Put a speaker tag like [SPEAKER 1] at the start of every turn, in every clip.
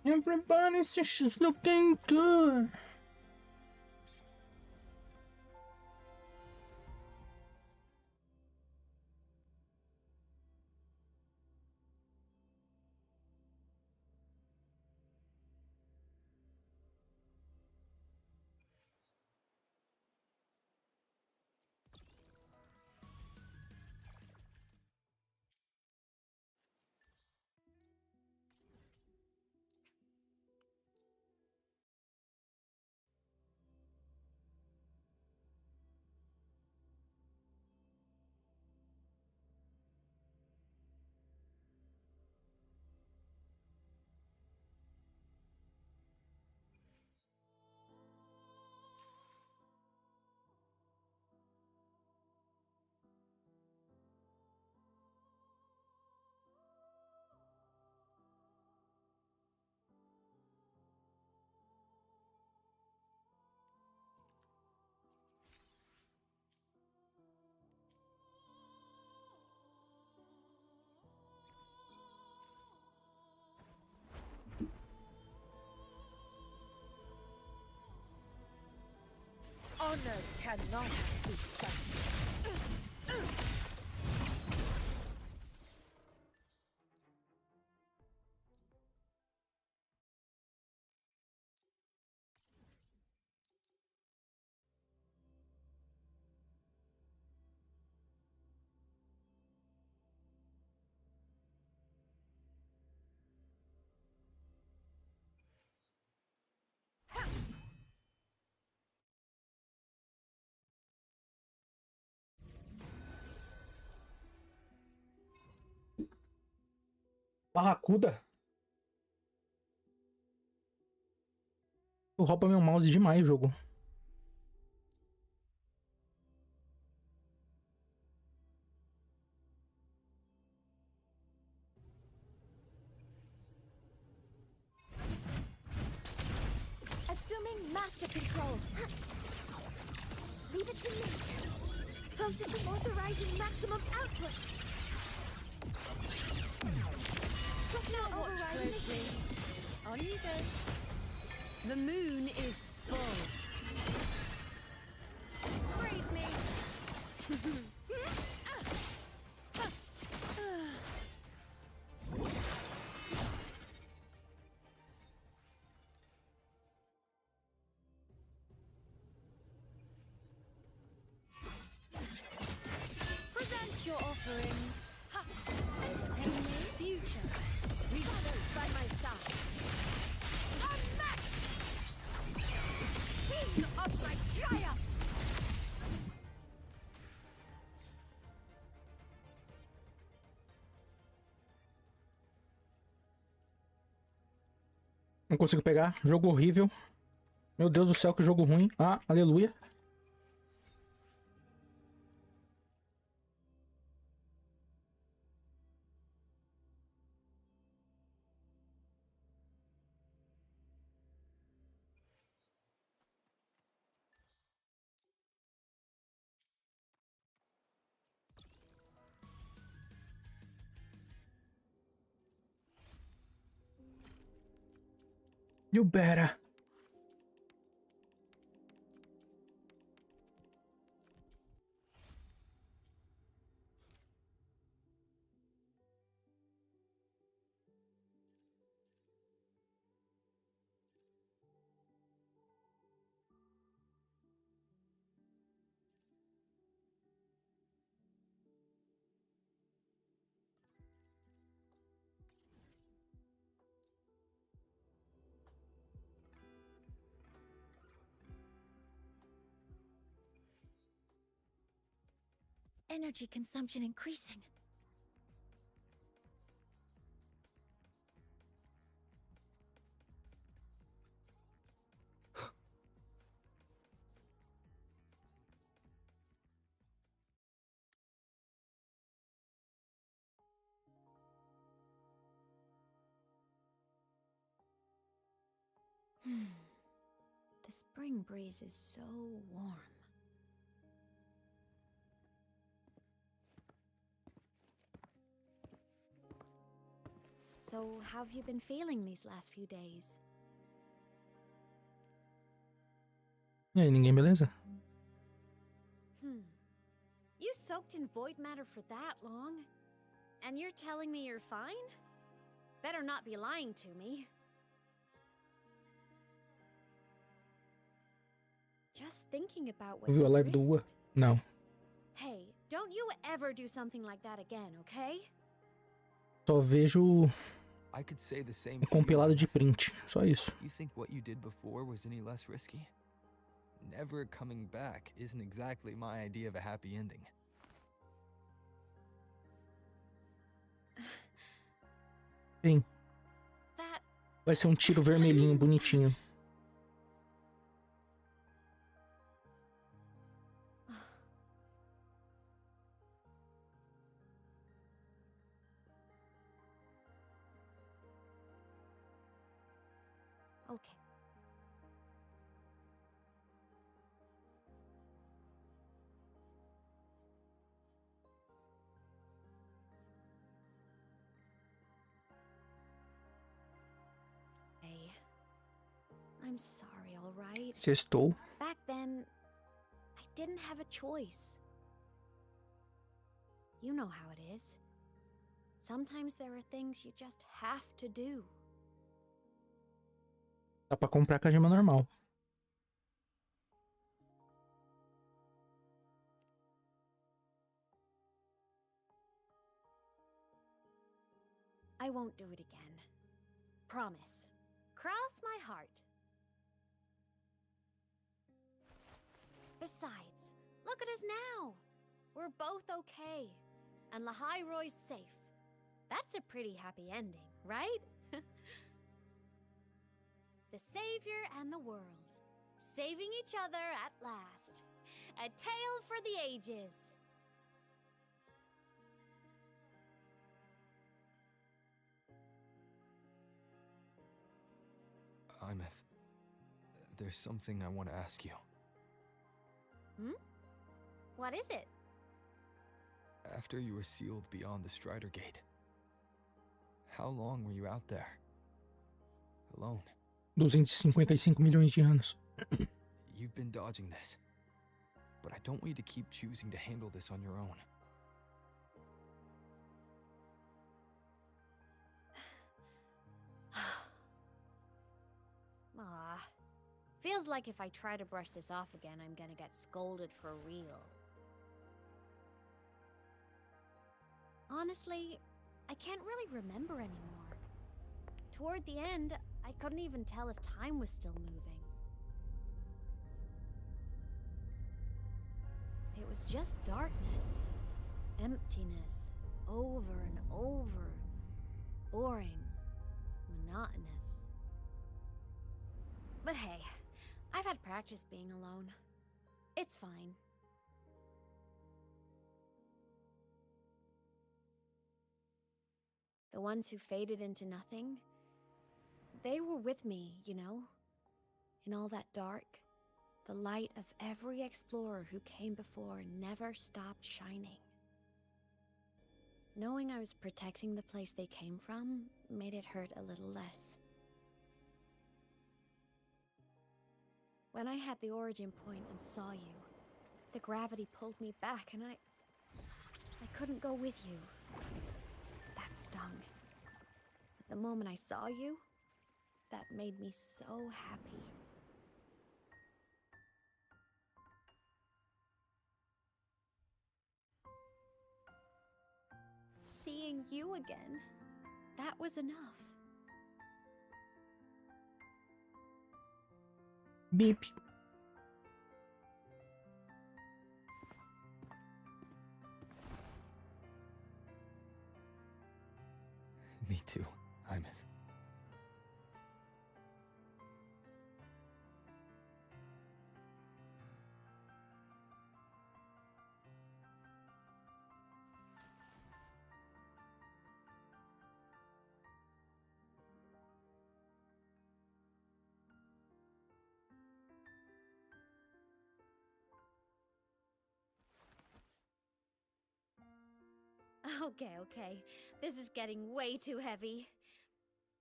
[SPEAKER 1] Everybody's just looking good.
[SPEAKER 2] Honor cannot be sunk.
[SPEAKER 1] Barracuda. Rouba meu mouse demais, jogo.
[SPEAKER 3] Assuming master control. Leave it to me. Processing authorizing maximum output.
[SPEAKER 2] Now watch closely. On you go. The moon is full.
[SPEAKER 3] Praise me.
[SPEAKER 2] Present your offerings. Ha! Entertain me. Future. Shadows by my side.
[SPEAKER 3] Unmatched! King of my triumph!
[SPEAKER 1] Não consigo pegar. Jogo horrível. Meu Deus do céu, que jogo ruim. Ah, aleluia. You better.
[SPEAKER 3] Energy consumption increasing. The spring breeze is so warm.
[SPEAKER 2] So, how have you been feeling these last few days?
[SPEAKER 1] E aí, ninguém beleza?
[SPEAKER 2] You soaked in void matter for that long? And you're telling me you're fine? Better not be lying to me. Just thinking about what
[SPEAKER 1] Viu a
[SPEAKER 2] you
[SPEAKER 1] live do Wuwa?
[SPEAKER 2] risked.
[SPEAKER 1] Não.
[SPEAKER 2] Hey, don't you ever do something like that again, okay?
[SPEAKER 1] Só vejo
[SPEAKER 4] I could say the same
[SPEAKER 1] um
[SPEAKER 4] to you,
[SPEAKER 1] compilado de
[SPEAKER 4] Ines.
[SPEAKER 1] print. Só isso.
[SPEAKER 4] You think what you did before was any less risky? Never coming back isn't exactly my idea of a happy ending.
[SPEAKER 1] Sim.
[SPEAKER 2] That...
[SPEAKER 1] Vai ser um tiro vermelhinho, bonitinho.
[SPEAKER 2] Okay. Hey, I'm sorry, all right?
[SPEAKER 1] Sextou.
[SPEAKER 2] Back then, I didn't have a choice. You know how it is. Sometimes there are things you just have to do.
[SPEAKER 1] Dá pra comprar com a gema normal.
[SPEAKER 2] I won't do it again. Promise. Cross my heart. Besides, look at us now. We're both okay. And Lahai-Roy's safe. That's a pretty happy ending, right? The savior and the world. Saving each other at last. A tale for the ages.
[SPEAKER 4] Imeth, there's something I want to ask you.
[SPEAKER 2] What is it?
[SPEAKER 4] After you were sealed beyond the Strider Gate, how long were you out there? Alone?
[SPEAKER 1] 255 milhões de anos.
[SPEAKER 4] You've been dodging this, but I don't want you to keep choosing to handle this on your own.
[SPEAKER 2] Aw. Feels like if I try to brush this off again, I'm gonna get scolded for real. Honestly, I can't really remember anymore. Toward the end, I couldn't even tell if time was still moving. It was just darkness. Emptiness. Over and over. Boring. Monotonous. But hey, I've had practice being alone. It's fine. The ones who faded into nothing, they were with me, you know? In all that dark, the light of every explorer who came before never stopped shining. Knowing I was protecting the place they came from made it hurt a little less. When I had the origin point and saw you, the gravity pulled me back and I couldn't go with you. That stung. But the moment I saw you, that made me so happy. Seeing you again, that was enough.
[SPEAKER 1] Beep.
[SPEAKER 4] Me too, Imeth.
[SPEAKER 2] Okay. This is getting way too heavy.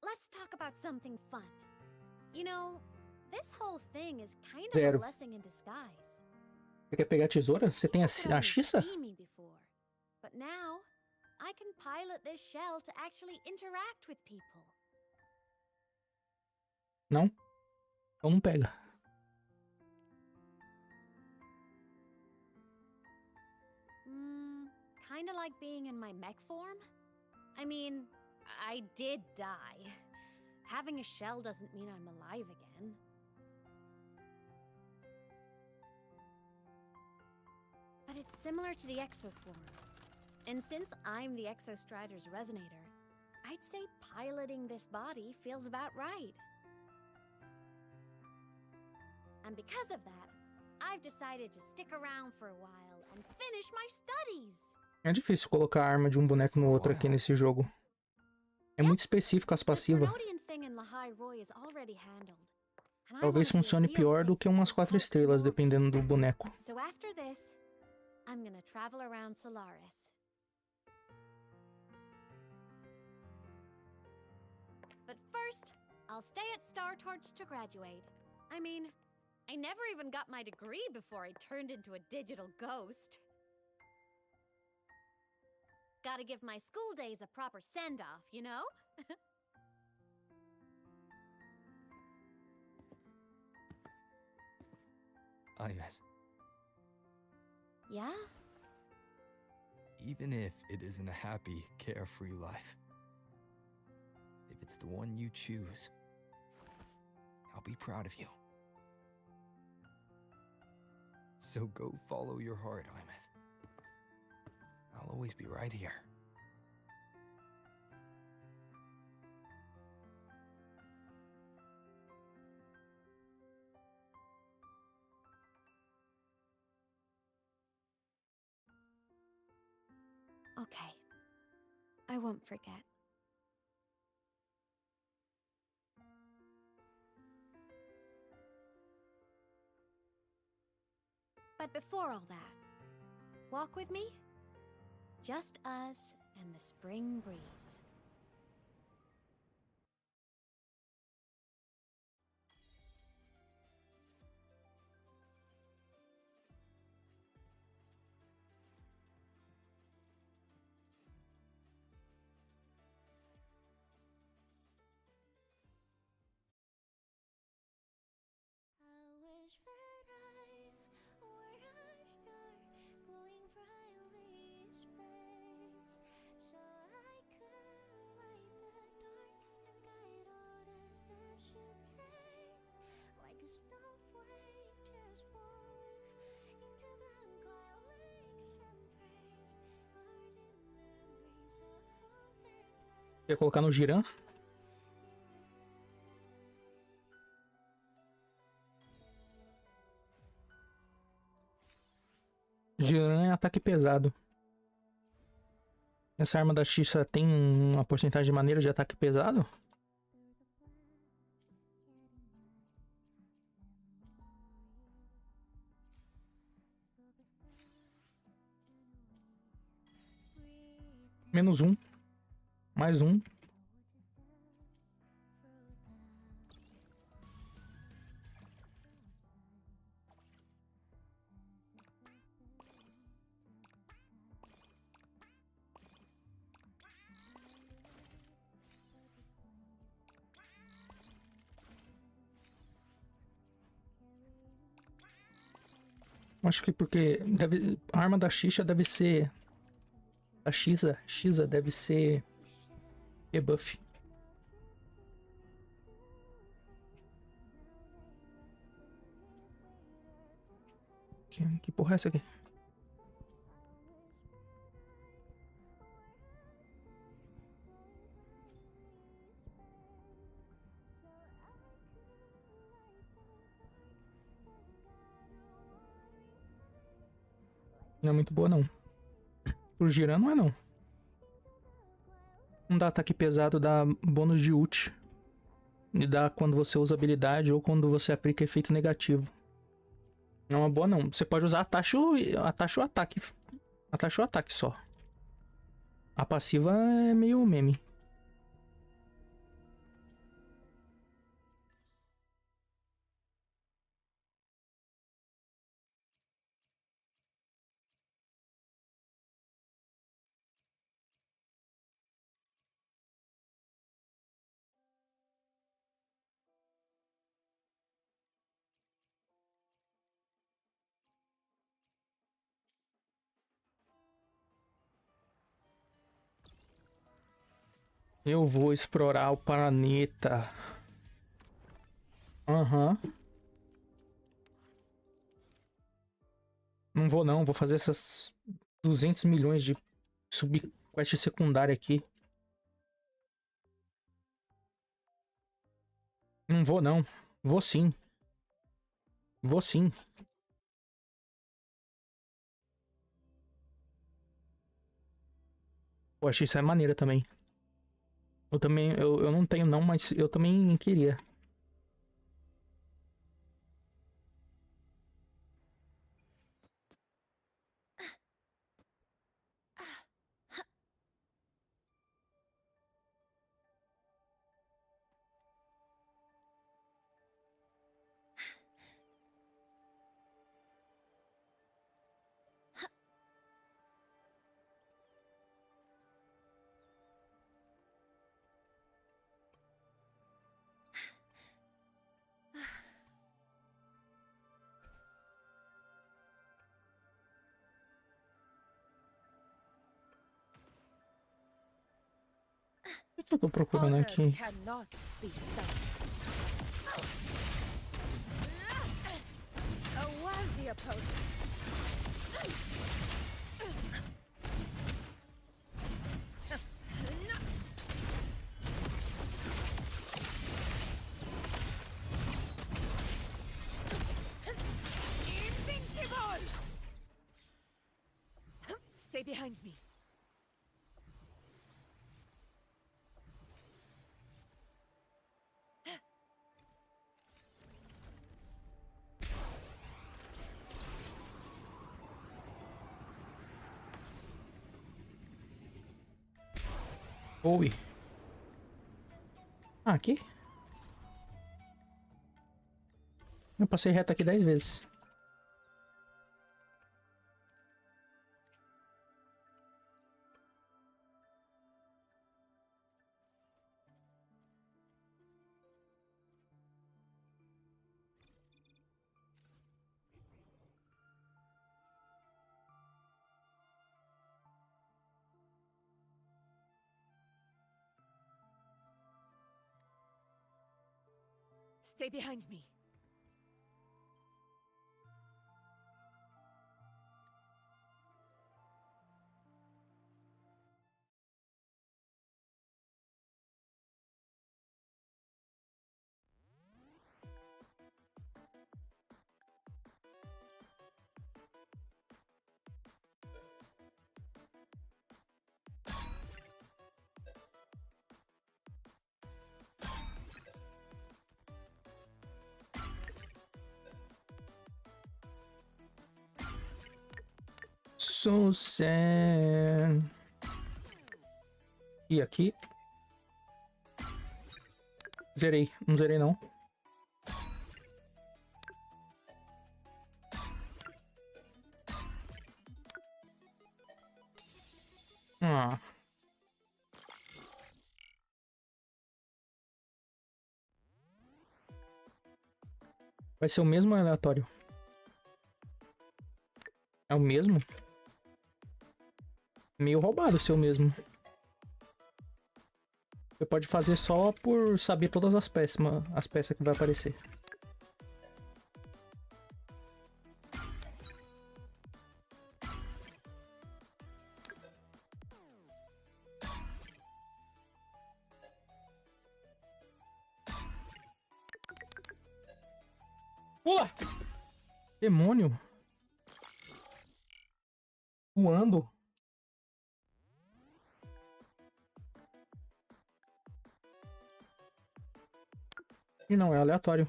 [SPEAKER 2] let's talk about something fun. You know, this whole thing is kind of
[SPEAKER 1] Zero.
[SPEAKER 2] a blessing in disguise.
[SPEAKER 1] Você quer pegar a tesoura? Você tem
[SPEAKER 2] People could
[SPEAKER 1] a
[SPEAKER 2] only
[SPEAKER 1] Xissa?
[SPEAKER 2] see me before, but now I can pilot this shell to actually interact with people.
[SPEAKER 1] Não? Então não pega.
[SPEAKER 2] Kinda like being in my mech form? I mean, I did die. Having a shell doesn't mean I'm alive again. But it's similar to the Exoswarm. And since I'm the Exostrider's resonator, I'd say piloting this body feels about right. And because of that, I've decided to stick around for a while and finish my studies.
[SPEAKER 1] É difícil colocar a arma de um boneco no outro aqui nesse jogo. É muito específico as passivas. Talvez funcione pior do que umas 4 estrelas, dependendo do boneco.
[SPEAKER 2] So after this, I'm gonna travel around Solaris. But first, I'll stay at Star Torch to graduate. I mean, I never even got my degree before I turned into a digital ghost. Gotta give my school days a proper send-off, you know?
[SPEAKER 4] Ayman,
[SPEAKER 2] Yeah?
[SPEAKER 4] even if it isn't a happy, carefree life, if it's the one you choose, I'll be proud of you. So go follow your heart, Ayman. I'll always be right here.
[SPEAKER 2] Okay. I won't forget. But before all that, walk with me? Just us and the spring breeze.
[SPEAKER 1] Quer colocar no Giran? Giran é ataque pesado. Essa arma da Xissa tem uma porcentagem de maneira de ataque pesado? Menos 1. Mais 1. Acho que porque a arma da Xixa deve ser... A Xisa deve ser debuff. Que porra é essa aqui? Não é muito boa, não. Pro Giran não é, não. Não dá ataque pesado, dá bônus de ult. E dá quando você usa habilidade ou quando você aplica efeito negativo. Não é uma boa, não. Você pode usar a taxa o ataque. A taxa o ataque só. A passiva é meio meme. Eu vou explorar o planeta. Aham. Não vou não, vou fazer essas 200 milhões de subquest secundária aqui. Não vou não. Vou sim. Vou sim. Pô, achei isso é maneira também. Eu também, eu não tenho não, mas eu também queria. O que eu tô procurando
[SPEAKER 3] Honor
[SPEAKER 1] aqui?
[SPEAKER 3] cannot be sold. A worthy opponent. Invincible! Stay behind me.
[SPEAKER 1] Oi. Ah, aqui? Eu passei reto aqui 10 vezes.
[SPEAKER 3] Stay behind me.
[SPEAKER 1] So sad. E aqui? Zerei. Não zerei não. Ah. Vai ser o mesmo aleatório? É o mesmo? Meio roubado ser o mesmo. Você pode fazer só por saber todas as peças que vai aparecer. Pula! Demônio! Voando! E não, é aleatório.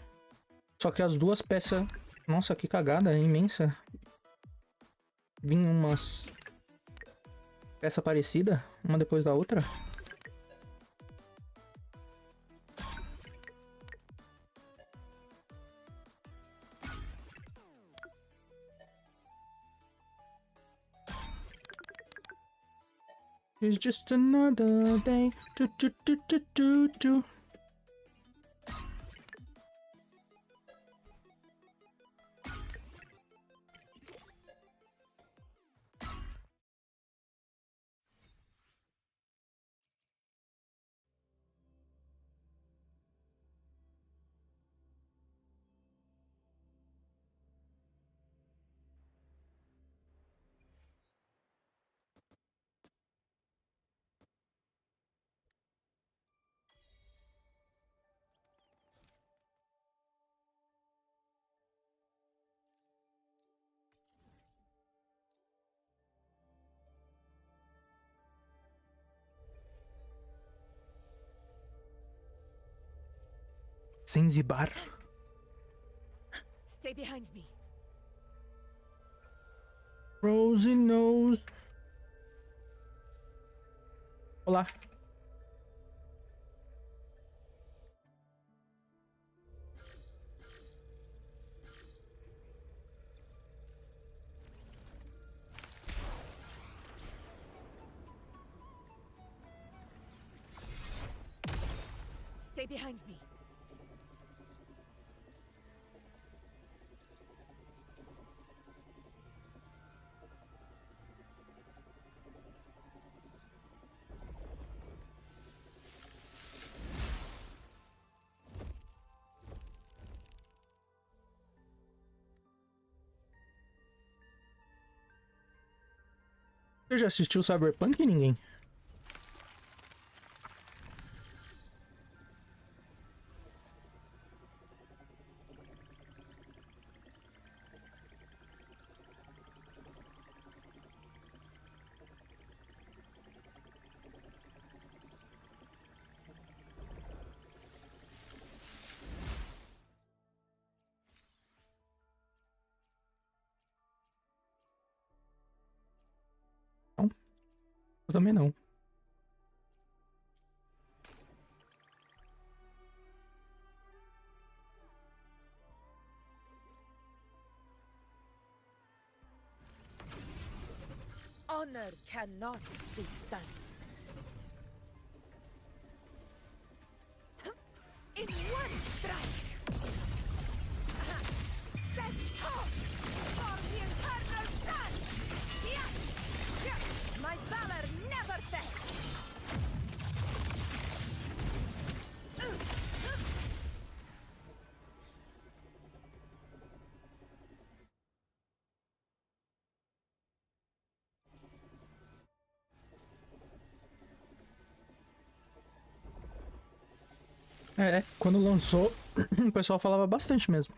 [SPEAKER 1] Só que as duas peças... Nossa, que cagada imensa. Vinha umas... peça parecida, uma depois da outra. It's just another day. Tu, tu, tu, tu, tu, tu. Zanzibar.
[SPEAKER 3] Stay behind me.
[SPEAKER 1] Rosie knows. Olá.
[SPEAKER 3] Stay behind me.
[SPEAKER 1] Você já assistiu Cyberpunk, ninguém? Não. Eu também não.
[SPEAKER 3] Honor cannot be sullied. In one strike! Sextou! For the eternal sun! Yes! Yes! My valor never fails!
[SPEAKER 1] Quando lançou, o pessoal falava bastante mesmo.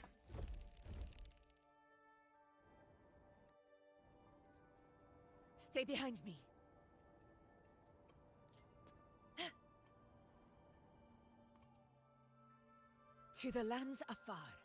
[SPEAKER 3] Stay behind me. To the lands afar.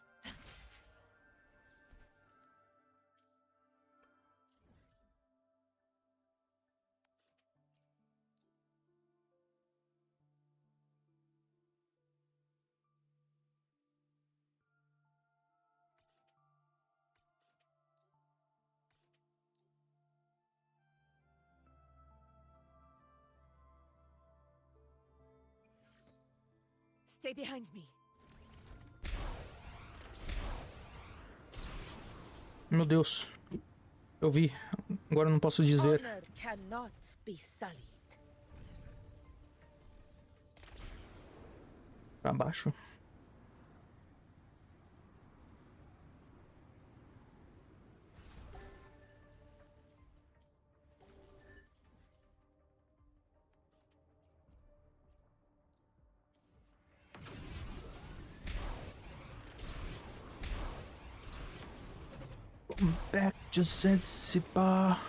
[SPEAKER 3] Stay behind me.
[SPEAKER 1] Meu Deus. Eu vi. Agora eu não posso desver.
[SPEAKER 3] Honor cannot be sullied.
[SPEAKER 1] Pra baixo. Back to Zanzibar.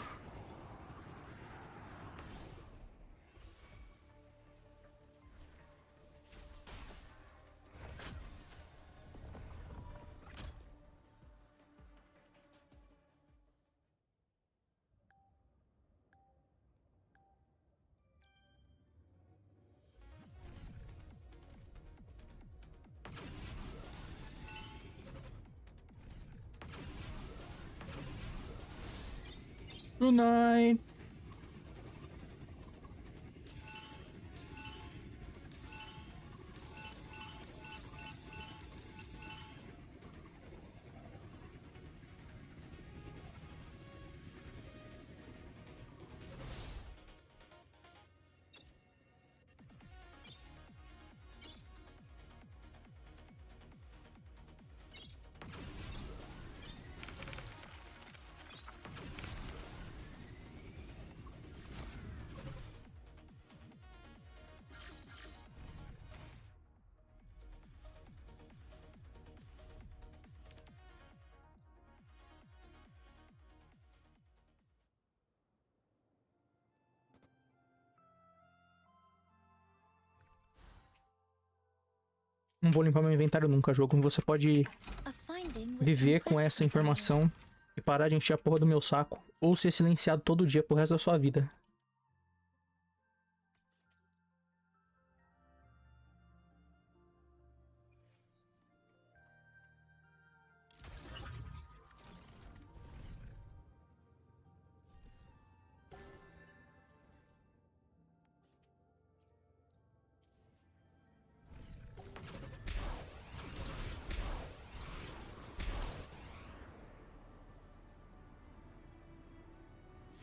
[SPEAKER 1] Tonight. Não vou limpar meu inventário nunca, jogo. Você pode
[SPEAKER 2] A finding with
[SPEAKER 1] viver
[SPEAKER 2] some
[SPEAKER 1] com essa
[SPEAKER 2] practical value.
[SPEAKER 1] informação e parar de encher a porra do meu saco. Ou ser silenciado todo dia pro resto da sua vida.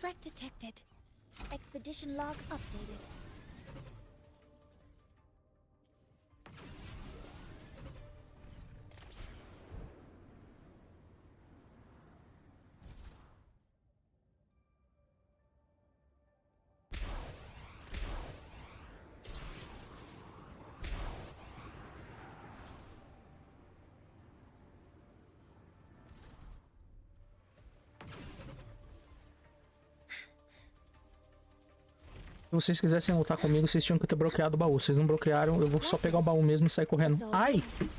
[SPEAKER 2] Threat detected. Expedition log updated.
[SPEAKER 1] Se vocês quisessem lutar comigo, vocês tinham que ter bloqueado o baú. Vocês não bloquearam, eu vou só pegar o baú mesmo e sair correndo.
[SPEAKER 2] It's all
[SPEAKER 1] Ai!
[SPEAKER 2] yours.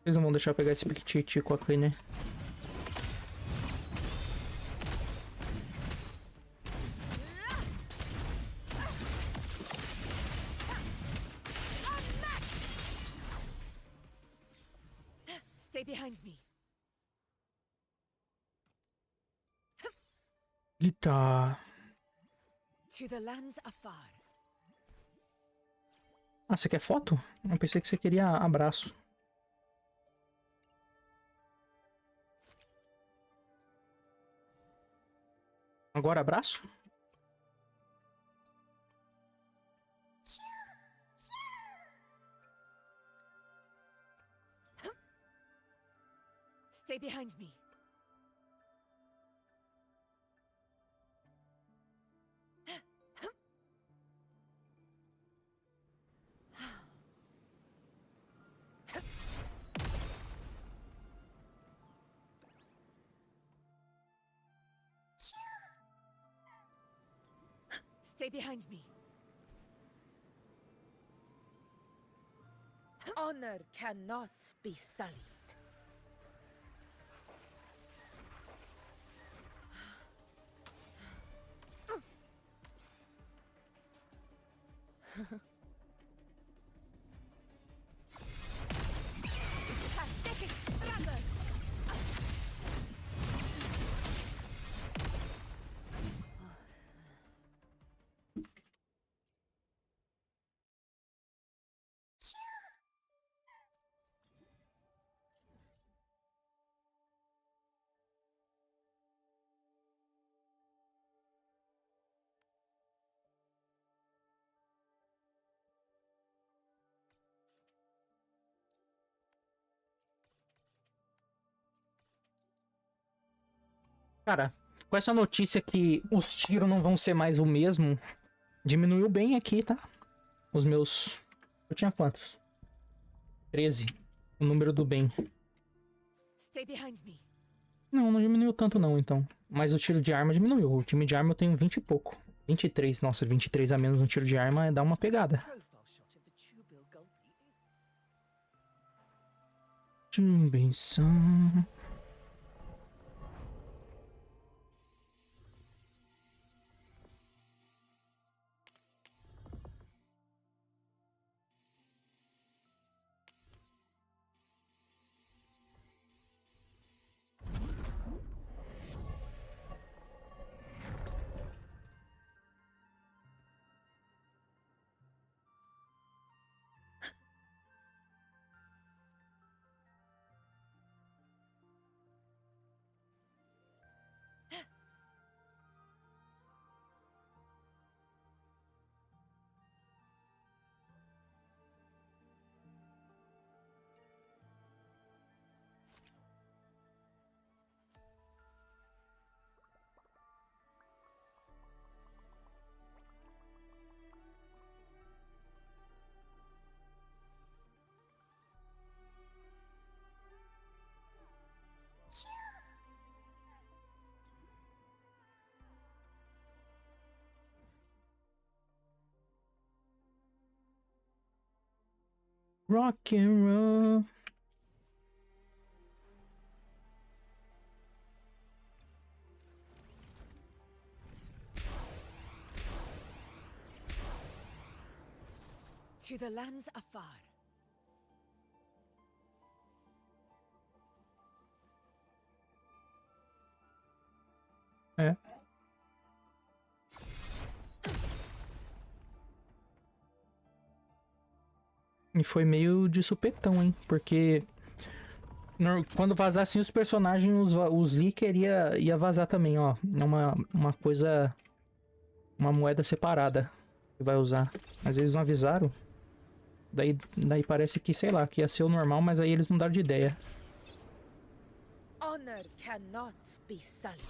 [SPEAKER 1] Vocês não vão deixar eu pegar esse piquititico aqui, né?
[SPEAKER 3] Stay behind me.
[SPEAKER 1] Eita.
[SPEAKER 3] To the lands afar.
[SPEAKER 1] Ah, você quer foto? Eu pensei que você queria abraço. Agora abraço?
[SPEAKER 3] Stay behind me. Stay behind me. Honor cannot be sullied. Pathetic stragglers!
[SPEAKER 1] Cara, com essa notícia que os tiros não vão ser mais o mesmo, diminuiu bem aqui, tá? Os meus... Eu tinha quantos? 13. O número do bem.
[SPEAKER 3] Stay behind me.
[SPEAKER 1] Não, não diminuiu tanto não, então. Mas o tiro de arma diminuiu. O time de arma eu tenho 20 e pouco. 23. Nossa, 23 a menos no tiro de arma dá uma pegada.
[SPEAKER 3] Profile shot of the tubil gulpy is
[SPEAKER 1] Benção. Rock and roll.
[SPEAKER 3] To the lands afar.
[SPEAKER 1] É. E foi meio de supetão, hein? Porque quando vazassem os personagens, os leaker ia vazar também, ó. É uma coisa... Uma moeda separada que vai usar. Mas eles não avisaram. Daí parece que, sei lá, que ia ser o normal, mas aí eles mudaram de ideia.
[SPEAKER 3] Honor cannot be sullied.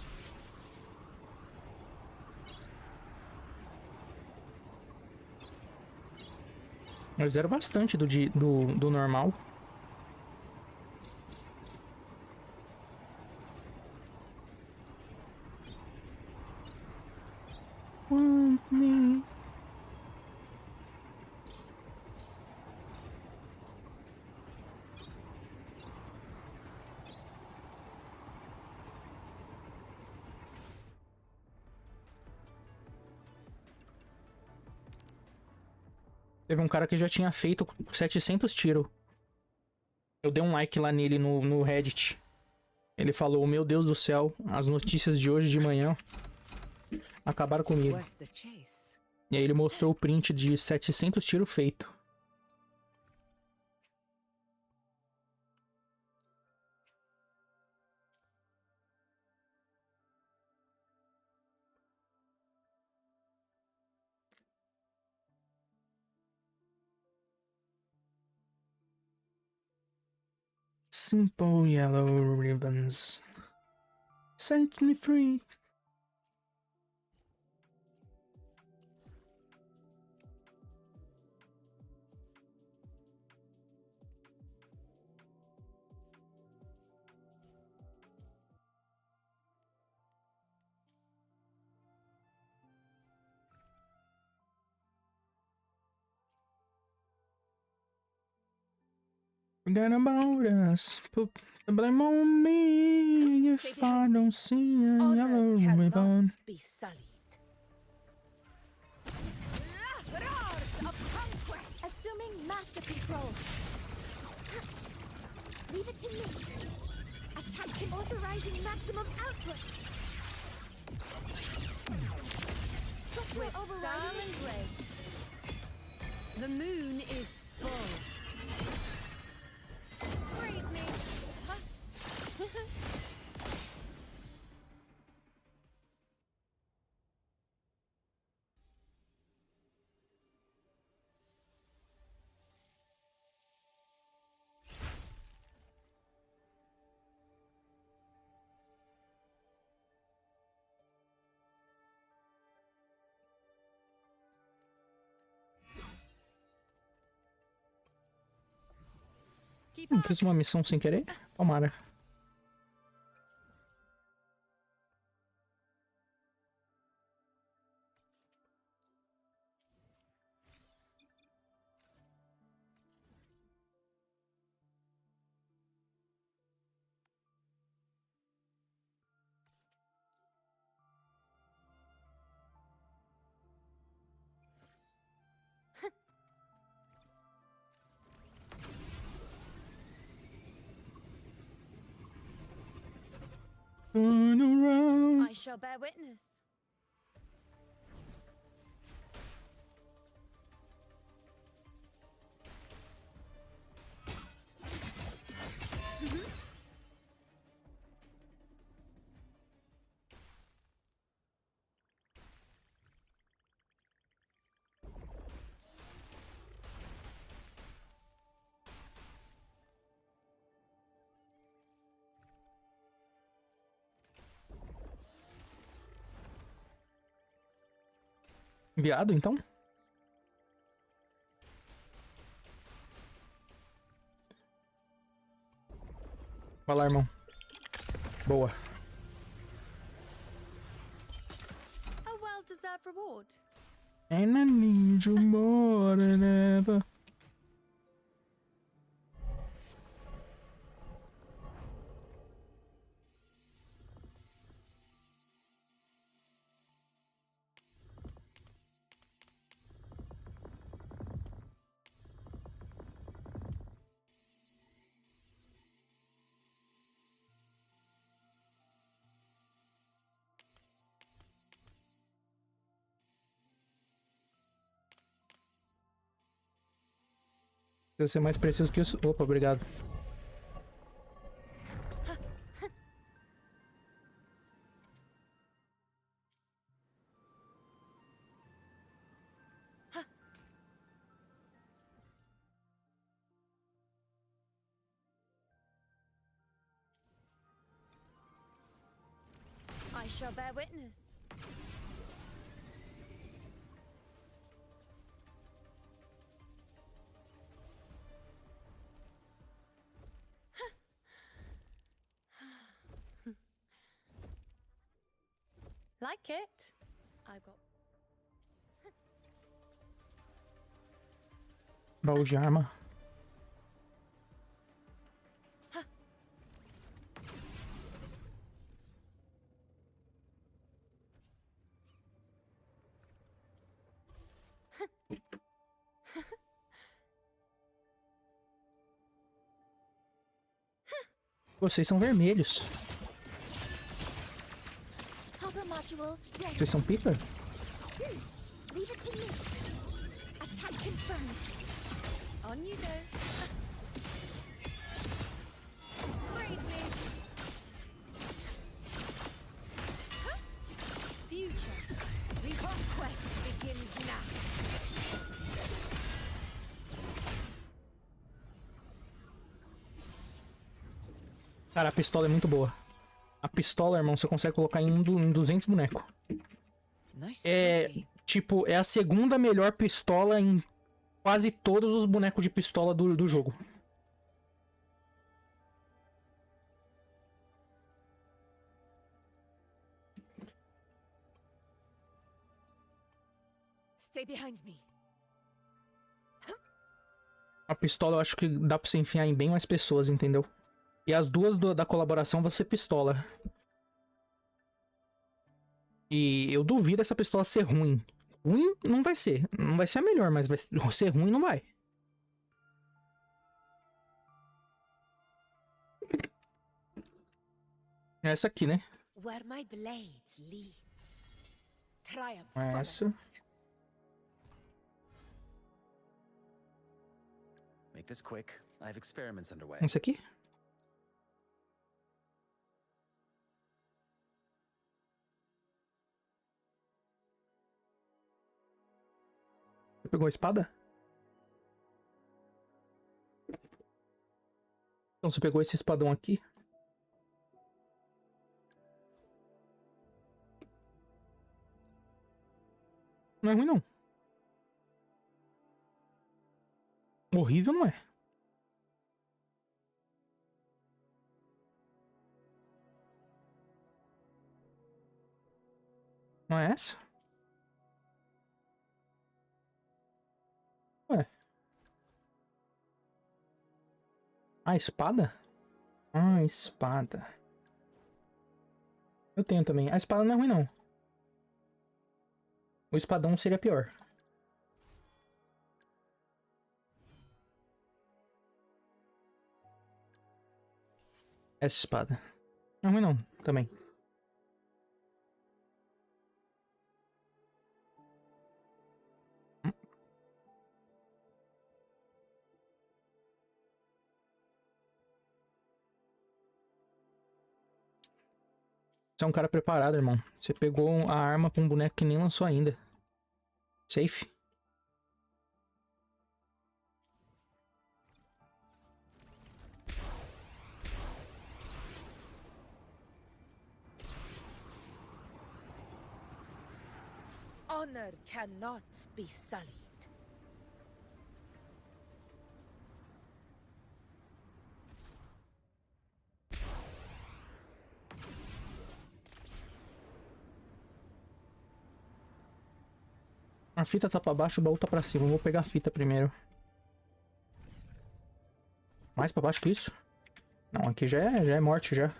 [SPEAKER 1] Eles deram bastante do normal. Want me. Teve um cara que já tinha feito 700 tiros. Eu dei um like lá nele no Reddit. Ele falou, meu Deus do céu, as notícias de hoje de manhã acabaram comigo.
[SPEAKER 3] Worth the chase.
[SPEAKER 1] E aí ele mostrou o print de 700 tiros feito. Simple yellow ribbons set me free. Forget about us. Put the blame on me if I don't see a yellow
[SPEAKER 3] Honor
[SPEAKER 1] ribbon.
[SPEAKER 3] cannot be sullied. Roars of conquest.
[SPEAKER 2] Assuming master control. Leave it to me. Attack authorizing maximum output. Structural
[SPEAKER 3] With
[SPEAKER 2] overriding
[SPEAKER 3] style and grace. The moon is full.
[SPEAKER 2] Freeze me.
[SPEAKER 3] Keep up.
[SPEAKER 1] Fiz uma missão sem querer? Tomara. Turn around.
[SPEAKER 2] I shall bear witness.
[SPEAKER 1] Viado, então? Vai lá, irmão. Boa.
[SPEAKER 2] A well-deserved reward.
[SPEAKER 1] And I need you more than ever. Precisa ser mais preciso que isso. Opa, obrigado.
[SPEAKER 2] I shall bear witness. Like it? I got
[SPEAKER 1] Baú de arma. Vocês são vermelhos.
[SPEAKER 2] other modules ready.
[SPEAKER 1] Vocês são pica?
[SPEAKER 2] Leave it to me. Attack confirmed. On you go. Crazy. Future. Reconquest begins now.
[SPEAKER 1] Cara, a pistola é muito boa. A pistola, irmão, você consegue colocar em 200 bonecos. É, tipo, é a segunda melhor pistola em quase todos os bonecos de pistola do jogo.
[SPEAKER 3] Stay behind me.
[SPEAKER 1] A pistola eu acho que dá pra você enfiar em bem mais pessoas, entendeu? E as duas da colaboração vão ser pistola. E eu duvido essa pistola ser ruim. Ruim não vai ser. Não vai ser a melhor, mas vai ser ruim não vai. É essa aqui, né?
[SPEAKER 3] Where my blade leads. Triumph
[SPEAKER 1] Essa.
[SPEAKER 3] follows.
[SPEAKER 5] Make this quick. I have experiments underway.
[SPEAKER 1] Essa aqui? Você pegou a espada? Então você pegou esse espadão aqui. Não é ruim, não. Horrível não é. Não é essa? Ué. A espada? Ah, espada. Eu tenho também. A espada não é ruim, não. O espadão seria pior. Essa espada. Não é ruim, não. Também. Você é um cara preparado, irmão. Você pegou a arma pra um boneco que nem lançou ainda. Safe.
[SPEAKER 3] Honor cannot be sullied.
[SPEAKER 1] A fita tá pra baixo, o baú tá pra cima. Eu vou pegar a fita primeiro. Mais pra baixo que isso? Não, aqui já é morte já.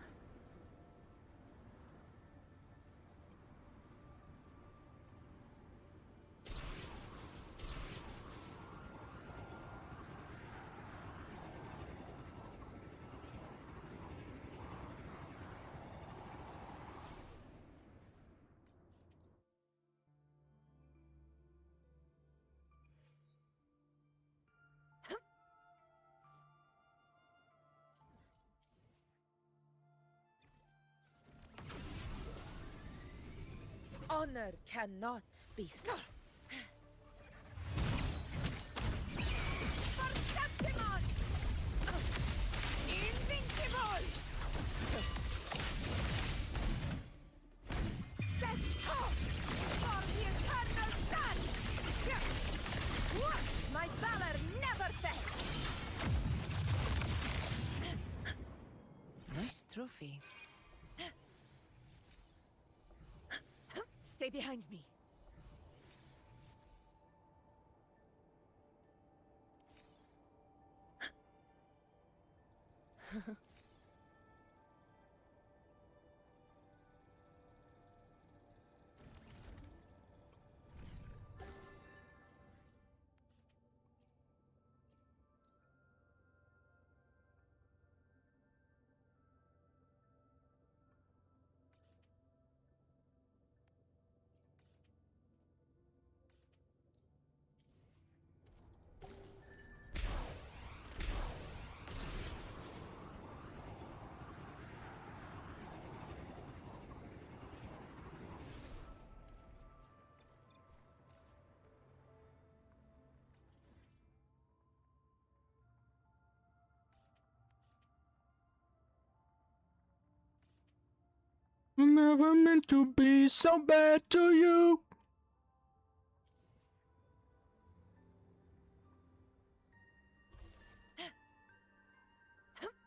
[SPEAKER 6] honor cannot be stopped. Invincible! Sextou for the eternal sun! My valor never fails! Nice trophy. Stay behind me.
[SPEAKER 1] I'm never meant to be so bad to you.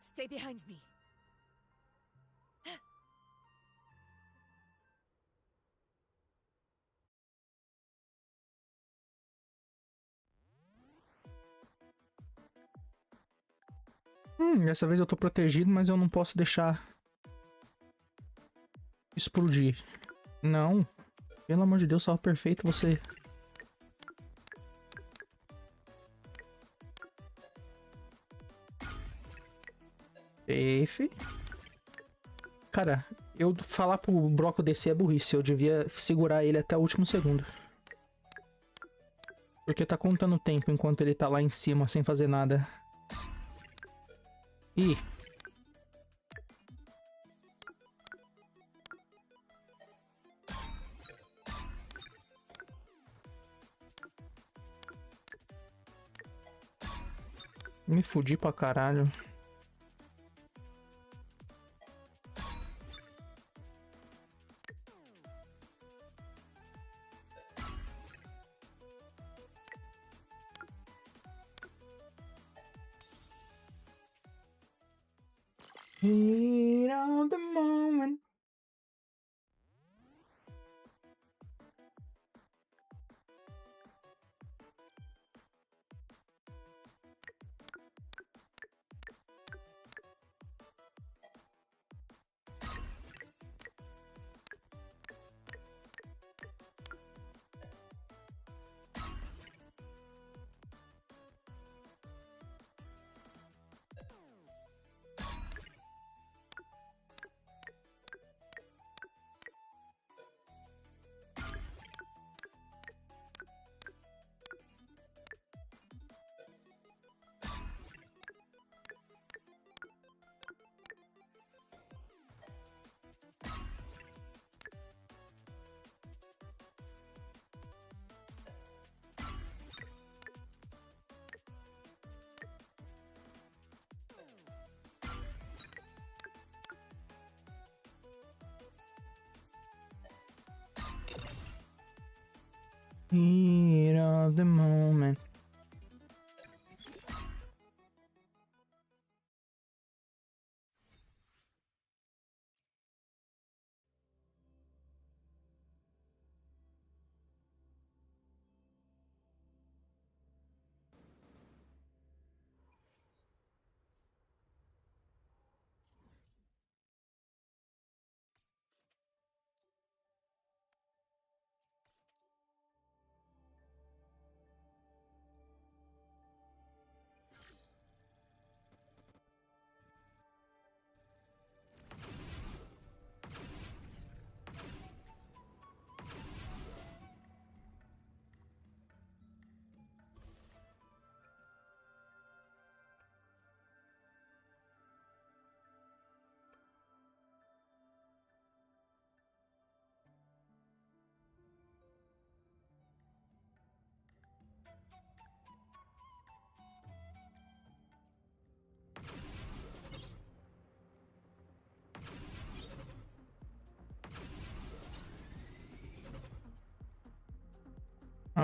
[SPEAKER 6] Stay behind me.
[SPEAKER 1] Dessa vez eu tô protegido, mas eu não posso deixar explodir. Não. Pelo amor de Deus, salve perfeito, você... Safe. Cara, eu falar pro bloco descer é burrice. Eu devia segurar ele até o último segundo. Porque tá contando o tempo enquanto ele tá lá em cima, sem fazer nada. Ih. Me fudi pra caralho. Heat of the moment. Heat of the moment.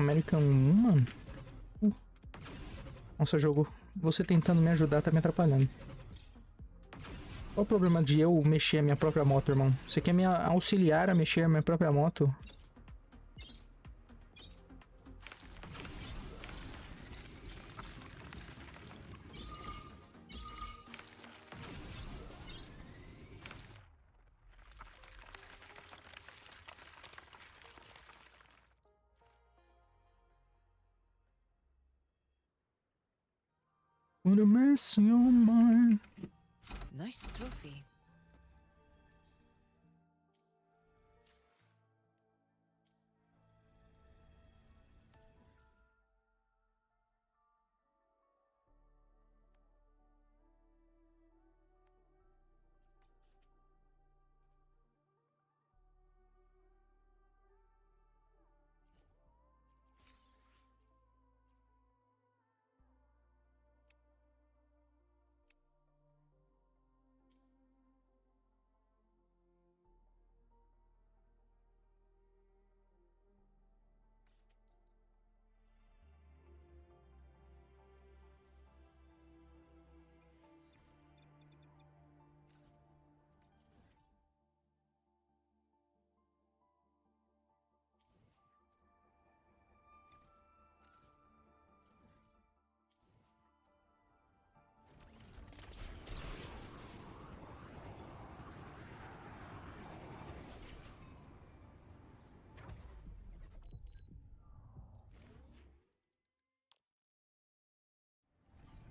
[SPEAKER 1] American Woman? Nossa, jogo. Você tentando me ajudar tá me atrapalhando. Qual o problema de eu mexer a minha própria moto, irmão? Você quer me auxiliar a mexer a minha própria moto? What a mess in your mind.
[SPEAKER 3] Nice trophy.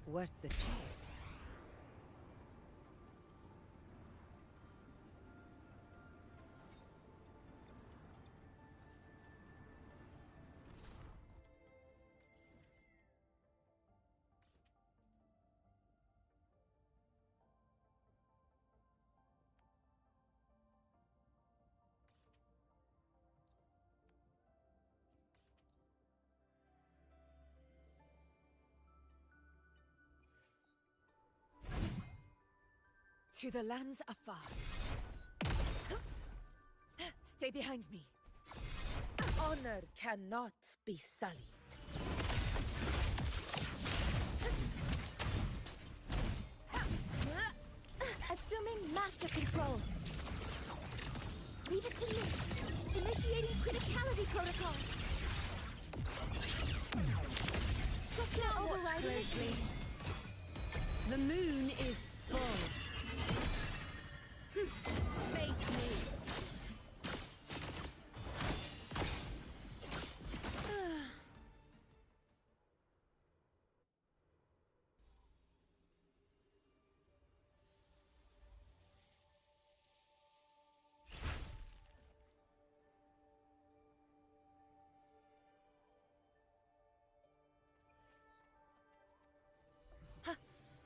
[SPEAKER 3] Worth the chase. To the lands afar. Stay behind me. Honor cannot be sullied.
[SPEAKER 2] Assuming master control. Leave it to me. Initiating criticality protocol. Structure overriding machine.
[SPEAKER 3] The moon is full. Face me.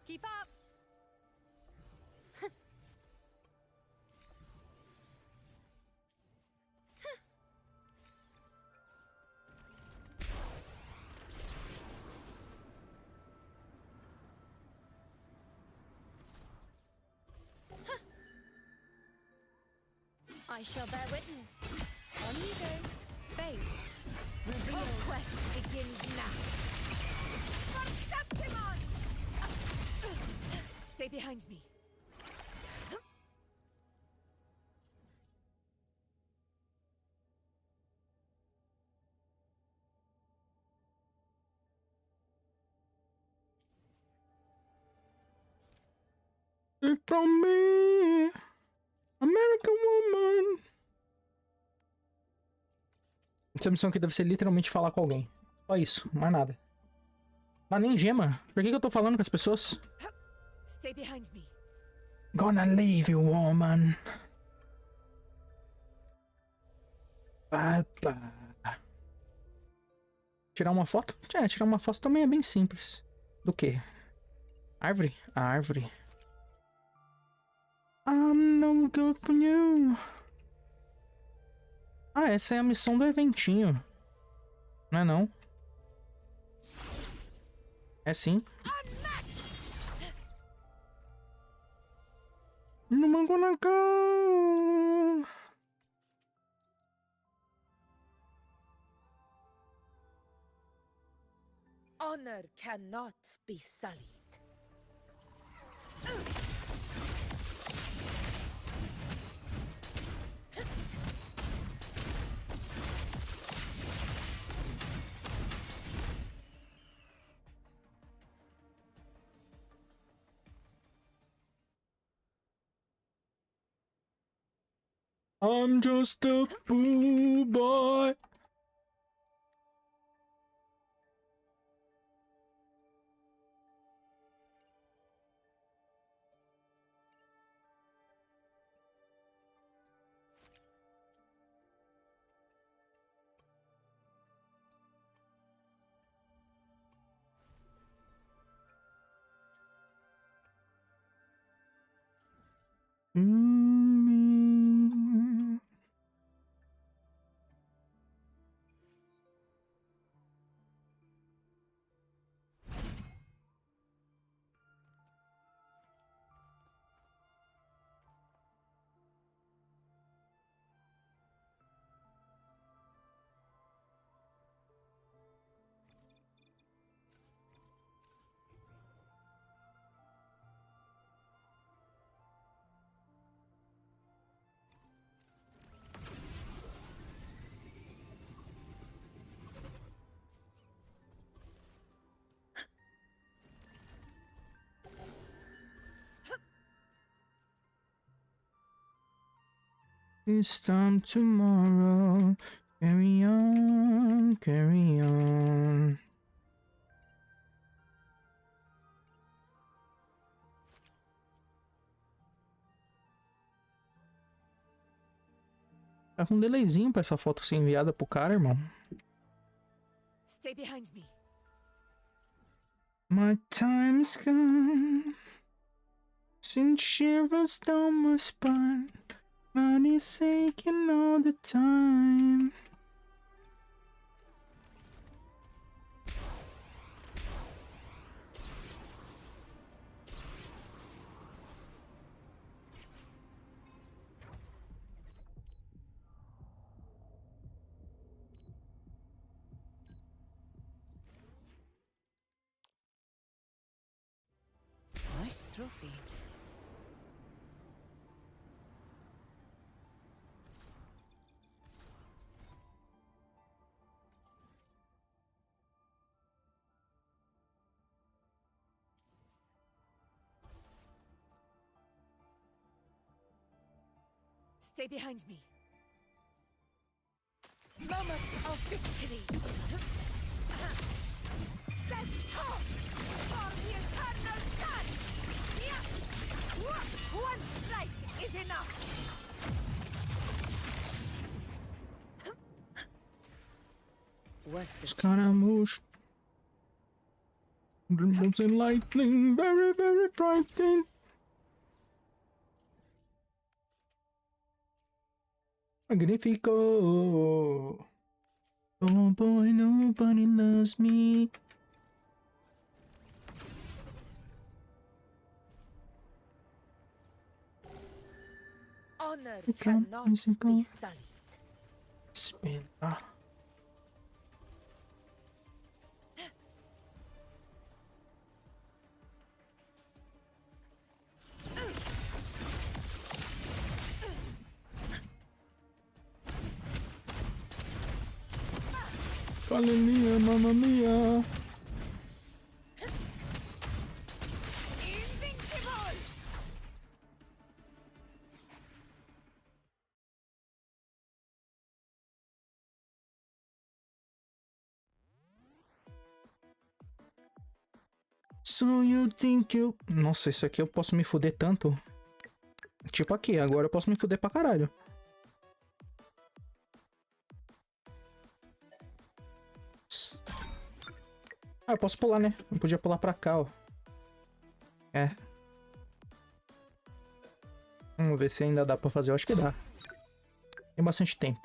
[SPEAKER 3] Keep up.
[SPEAKER 2] I shall bear witness.
[SPEAKER 3] On you go. Fate. Reveal. Conquest begins now. Stay behind me.
[SPEAKER 1] Take from me, American Woman. Essa missão aqui deve ser literalmente falar com alguém. Só isso, mais nada. Não, nem gema. Por que eu tô falando com as pessoas?
[SPEAKER 3] Stay behind me.
[SPEAKER 1] Gonna leave you, woman. Bye, bye. Tirar uma foto? É, tirar uma foto também é bem simples. Do que? Árvore? A árvore. I'm no good for you. Ah, essa é a missão do eventinho. Não é não? É sim. No mango na go.
[SPEAKER 6] Honor cannot be sullied.
[SPEAKER 1] I'm just a fool boy. Mm. This time tomorrow, carry on, carry on. Tá com um delayzinho pra essa foto ser enviada pro cara, irmão.
[SPEAKER 6] Stay behind me.
[SPEAKER 1] My time's gone. Since shivers down my spine. Money's aching all the time.
[SPEAKER 6] Nice trophy. Stay behind me. Moment of victory. Sextou for the eternal sun. One strike is enough. Worth the
[SPEAKER 1] Escaramouche. Dreams and lightning, very, very frightening. Magnifico. Oh boy, nobody loves me.
[SPEAKER 6] honor
[SPEAKER 1] Okay,
[SPEAKER 6] cannot
[SPEAKER 1] easy go.
[SPEAKER 6] be sullied.
[SPEAKER 1] Spin. Ah. Hallelujah, mamma mia.
[SPEAKER 6] Invincible!
[SPEAKER 1] So you think you... Nossa, isso aqui eu posso me fuder tanto. Tipo aqui, agora eu posso me fuder pra caralho. Ah, eu posso pular, né? Eu podia pular pra cá, ó. É. Vamos ver se ainda dá pra fazer. Eu acho que dá. Tem bastante tempo.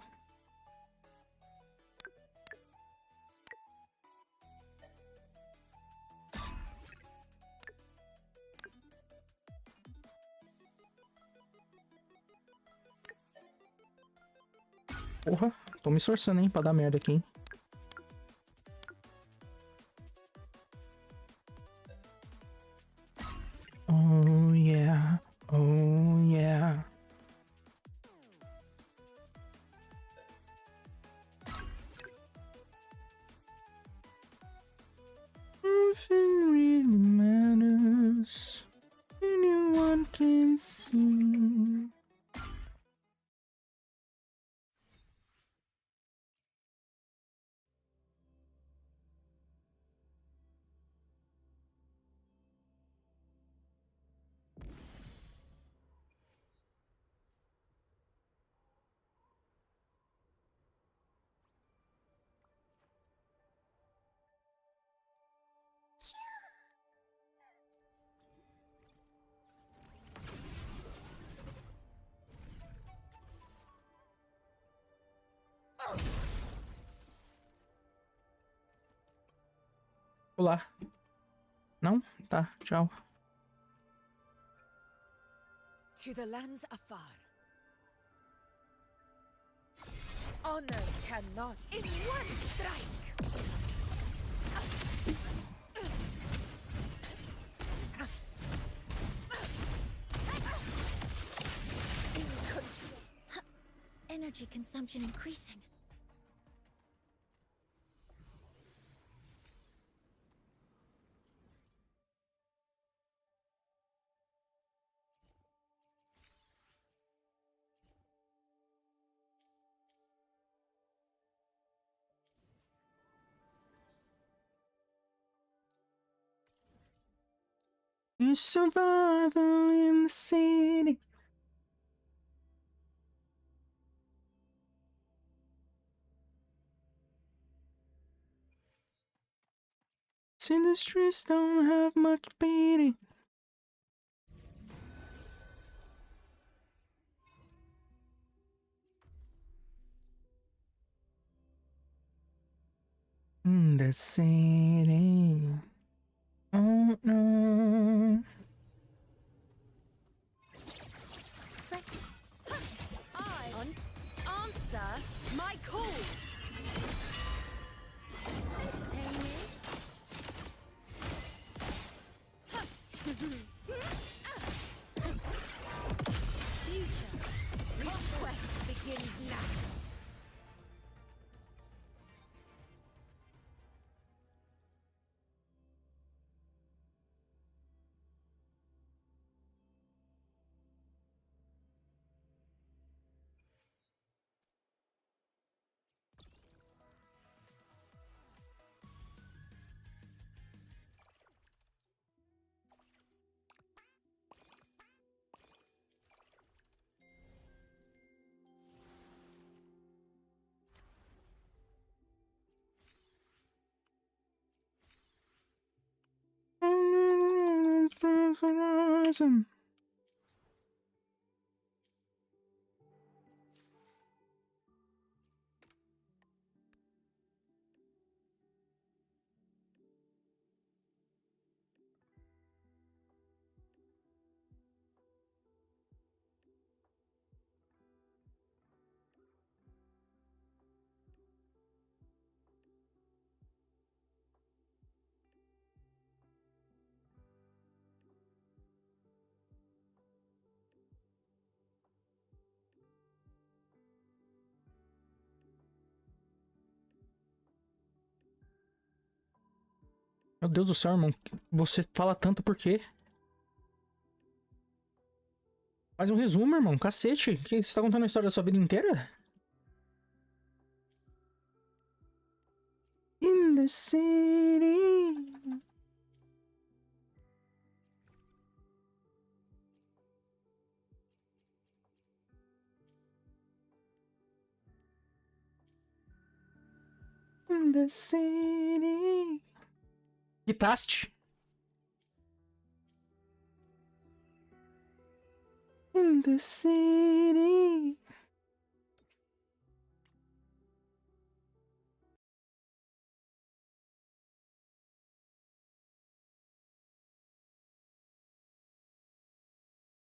[SPEAKER 1] Porra, tô me esforçando, hein, pra dar merda aqui, hein. one can see. Olá. Não? Tá, tchau.
[SPEAKER 6] To the lands afar. Honor cannot in one strike. In control.
[SPEAKER 2] Energy consumption increasing.
[SPEAKER 1] It's survival in the city. City streets don't have much beauty. In the city. Oh no.
[SPEAKER 3] I answer my call.
[SPEAKER 2] Entertain me?
[SPEAKER 3] Future request begins now.
[SPEAKER 1] Horizon. Meu Deus do céu, irmão. Você fala tanto por quê? Faz um resumo, irmão. Cacete. Que, você tá contando a história da sua vida inteira? In the city. In the city. Quitaste? In the city.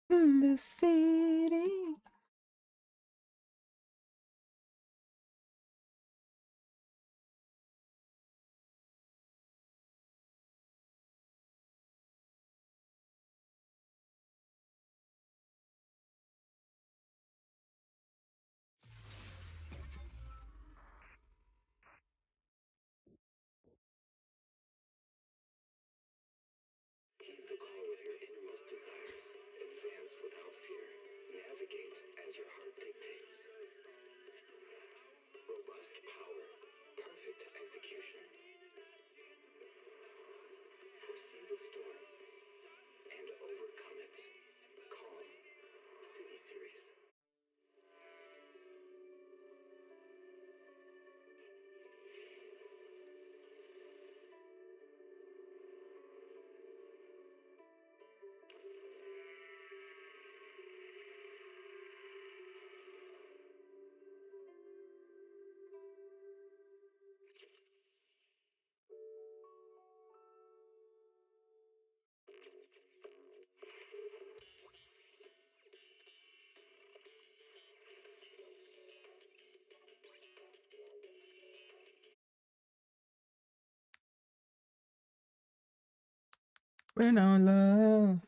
[SPEAKER 1] In the city. Rain on love.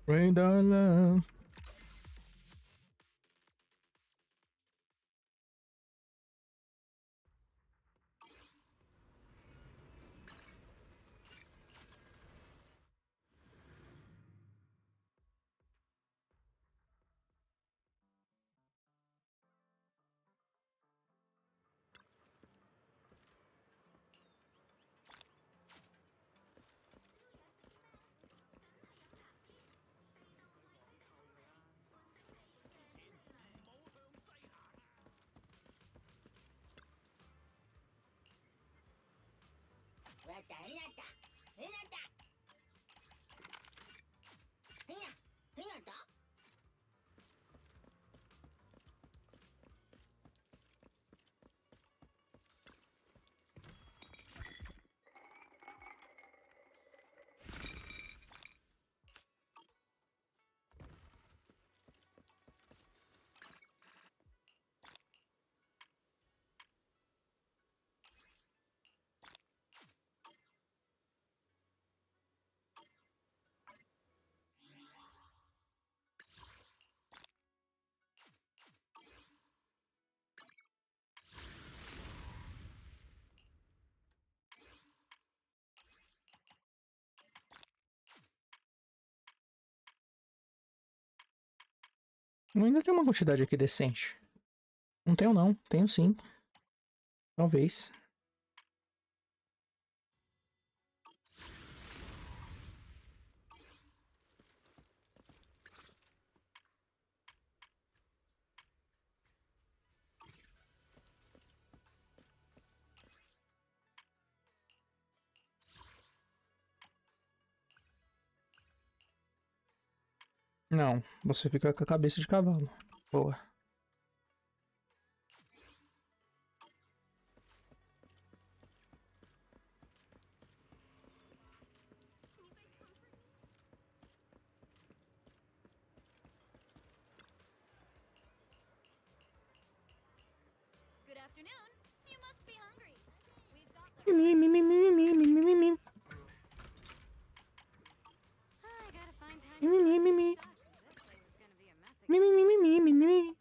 [SPEAKER 1] Rain on love. Eu ainda tenho uma quantidade aqui decente. Não tenho não, tenho sim. Talvez. Não, você fica com a cabeça de cavalo. Boa.
[SPEAKER 2] Good afternoon. You must be hungry. We've got the I gotta find time to this place is gonna be a mess again.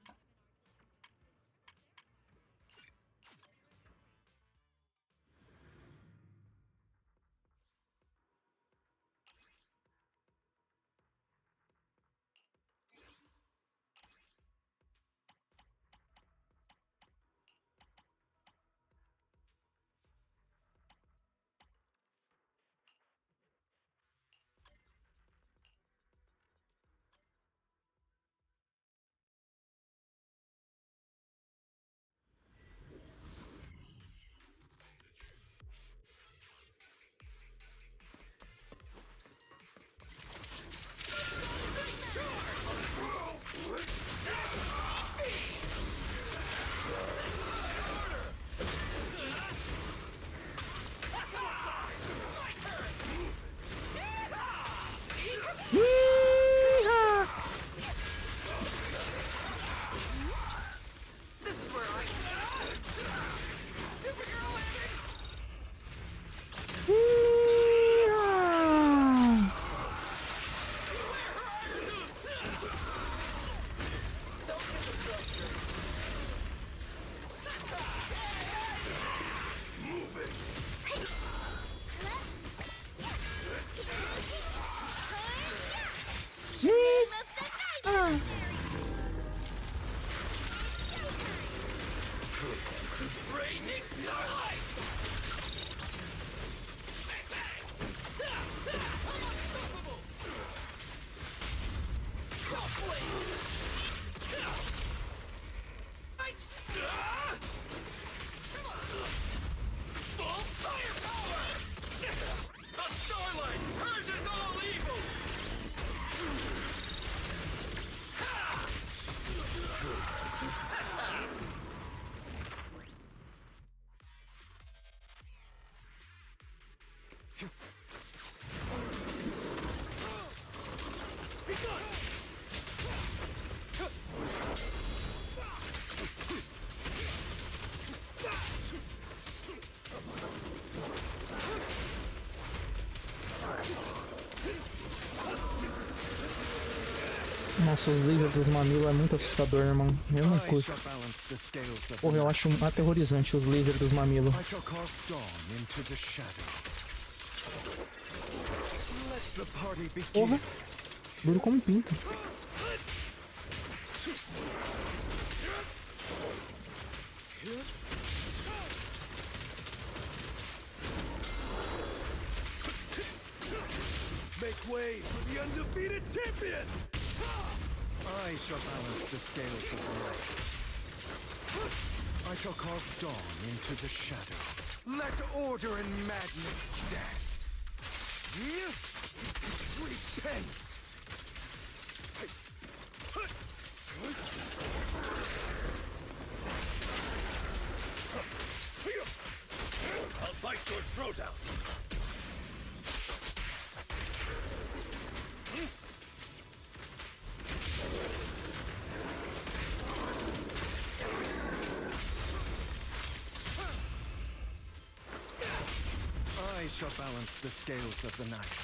[SPEAKER 1] Nossa, os lasers dos mamilos é muito assustador, irmão. Eu não
[SPEAKER 5] I
[SPEAKER 1] curto.
[SPEAKER 5] shall balance the scales of
[SPEAKER 1] Porra,
[SPEAKER 5] the
[SPEAKER 1] eu
[SPEAKER 5] night.
[SPEAKER 1] acho aterrorizante os lasers dos mamilos.
[SPEAKER 5] I shall carve dawn into the shadow. Let the party begin.
[SPEAKER 1] Porra, duro como um pinto.
[SPEAKER 5] Make way for the undefeated champion! I shall balance the scales of the night. I shall carve dawn into the shadow. Let order and madness dance. Repent! I'll bite your throat out! I shall balance the scales of the night.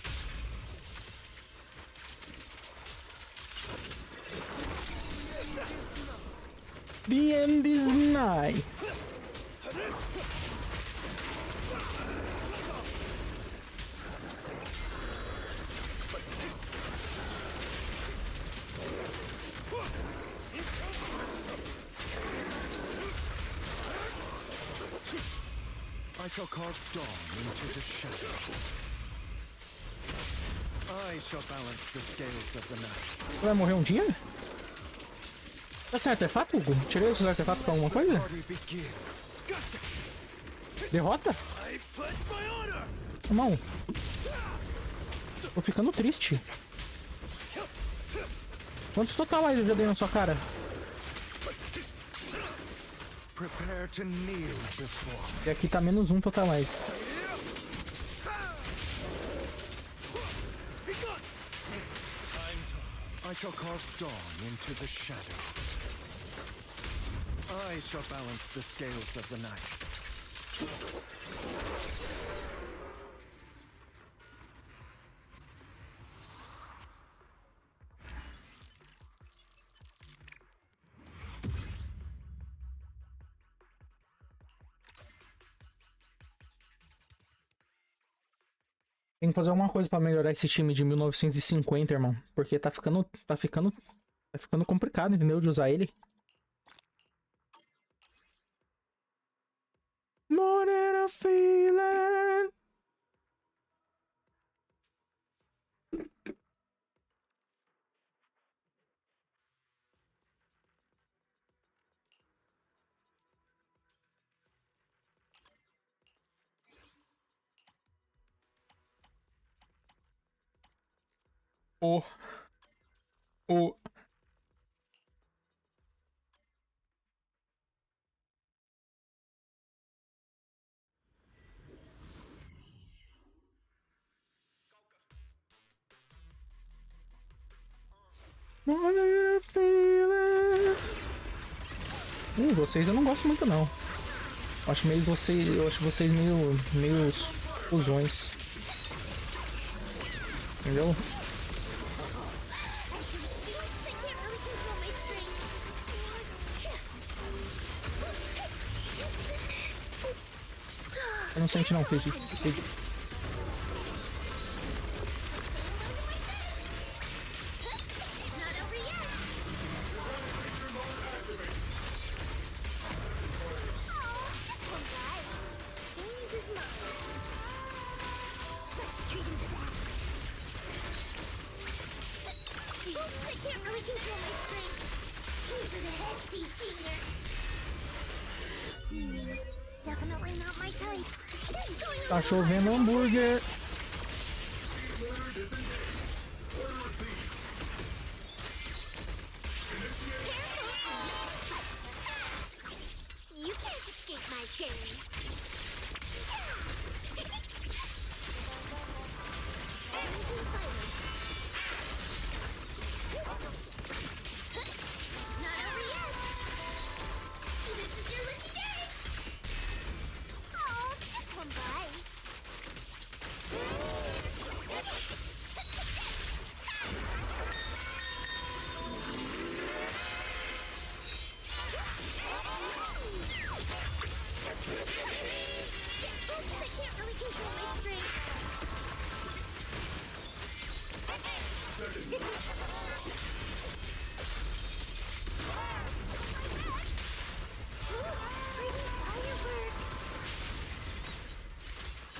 [SPEAKER 1] The end is nigh.
[SPEAKER 5] I shall carve dawn into the shadow. I shall balance the scales of the night.
[SPEAKER 1] Vai morrer um dia? Tá sem artefato, Hugo? Tirei esses artefatos pra alguma coisa?
[SPEAKER 5] Party begin.
[SPEAKER 1] Derrota?
[SPEAKER 5] I pledge my honor.
[SPEAKER 1] Irmão, tô ficando triste. Quantos totais eu já dei na sua cara?
[SPEAKER 5] Prepare to kneel before me.
[SPEAKER 1] E aqui tá menos um totais.
[SPEAKER 5] I shall carve dawn into the shadow. I shall balance the scales of the night.
[SPEAKER 1] Tem que fazer alguma coisa pra melhorar esse time de 1950, irmão. Porque tá ficando complicado, entendeu? De usar ele. More than a feeling. Oh. Vocês eu não gosto muito não. Eu acho vocês meio fusões. Entendeu? Eu não sente não, Fiji. Tá chovendo hambúrguer.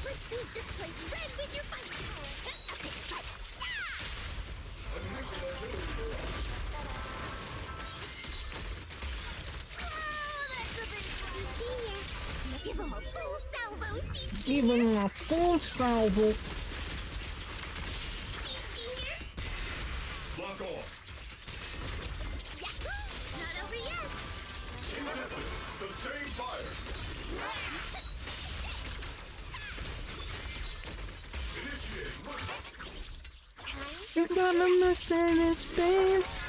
[SPEAKER 6] Let's paint this place red with your fight. Okay, fight. Oh, that's a big genius. Give him a full salvo, Steve.
[SPEAKER 1] Give him a full salvo.
[SPEAKER 5] Lock on.
[SPEAKER 6] Yahoo! Not over yet.
[SPEAKER 5] In the distance, sustain fire. Initiating look.
[SPEAKER 1] You're gonna miss in his face.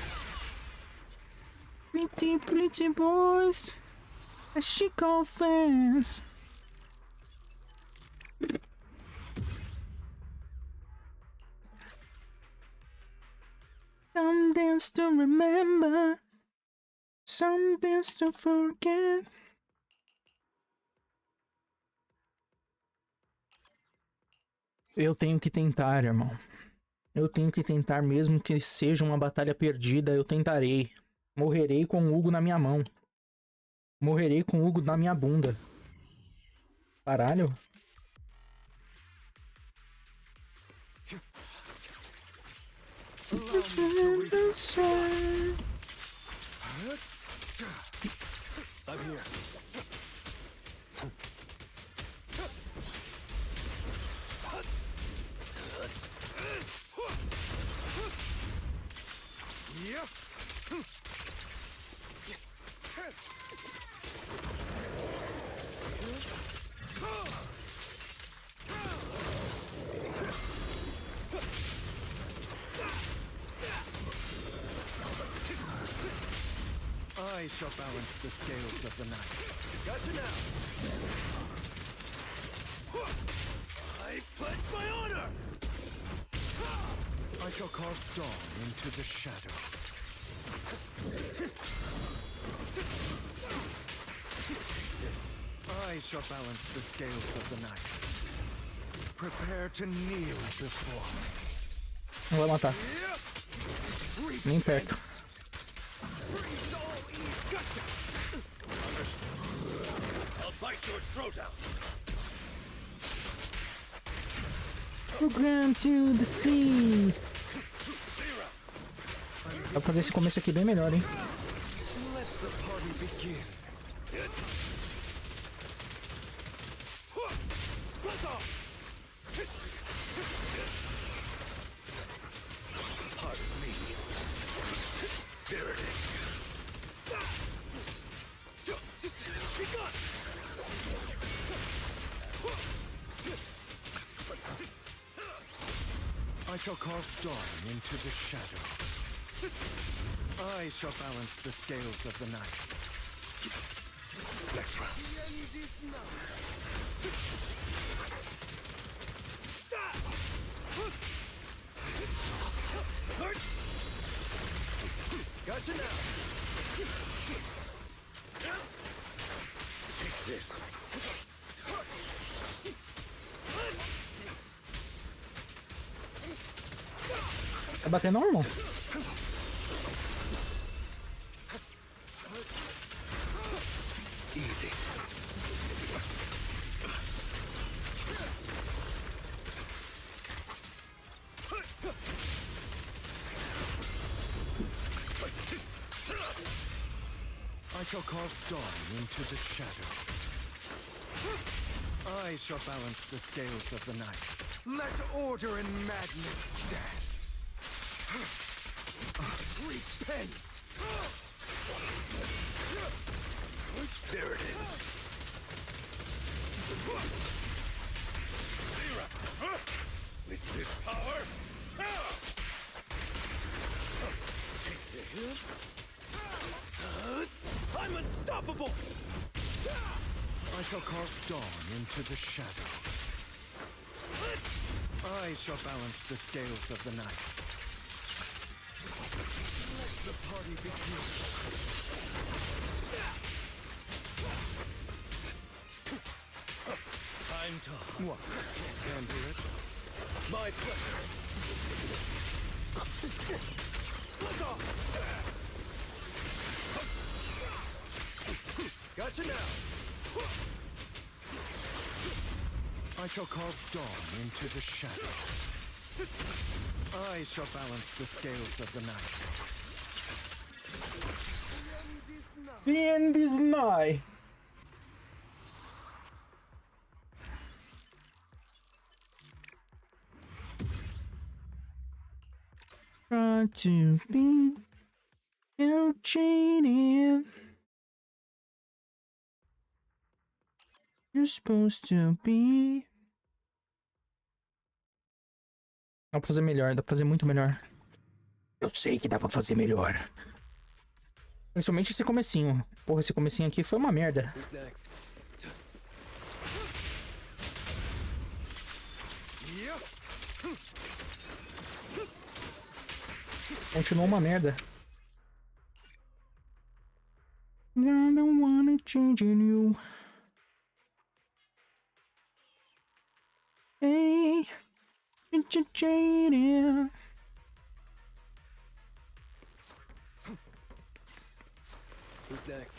[SPEAKER 1] Pretty boys. As she call fans. Some dance to remember. Some dance to forget. Eu tenho que tentar, irmão. Eu tenho que tentar, mesmo que seja uma batalha perdida, eu tentarei. Morrerei com o Hugo na minha mão. Morrerei com o Hugo na minha bunda. Caralho.
[SPEAKER 5] I'm here. I shall balance the scales of the night. Gotcha now. I pledge my honor. I shall carve dawn into the shadow. I shall balance the scales of the night. Prepare to kneel before me.
[SPEAKER 1] Não vai matar. Nem perto.
[SPEAKER 5] I'll bite your throat out.
[SPEAKER 1] Program to the sea. Dá pra fazer esse começo aqui bem melhor, hein?
[SPEAKER 5] Let the party begin. Pardon me. There it is. Be gone. I shall carve dawn into the shadow. I shall balance the scales of the night. Next round. Gotcha now. Take this.
[SPEAKER 1] Tá batendo normal?
[SPEAKER 5] Easy. I shall carve dawn into the shadow. I shall balance the scales of the night. Let order and madness dance. Repent! There it is. With this power, I'm unstoppable! I shall carve dawn into the shadow. I shall balance the scales of the night. Let the party begin. Time to hunt. What? Can do it. My pleasure. Gotcha now. I shall carve dawn into the shadow. I shall balance the scales of the night.
[SPEAKER 1] The end is nigh. Try to be cheating. You're supposed to be. Dá pra fazer melhor, dá pra fazer muito melhor. Eu sei que dá pra fazer melhor. Principalmente esse comecinho. Porra, esse comecinho aqui foi uma merda.
[SPEAKER 5] Who's next?
[SPEAKER 1] Continuou uma merda. I don't wanna change you. Hey, change.
[SPEAKER 5] Who's next?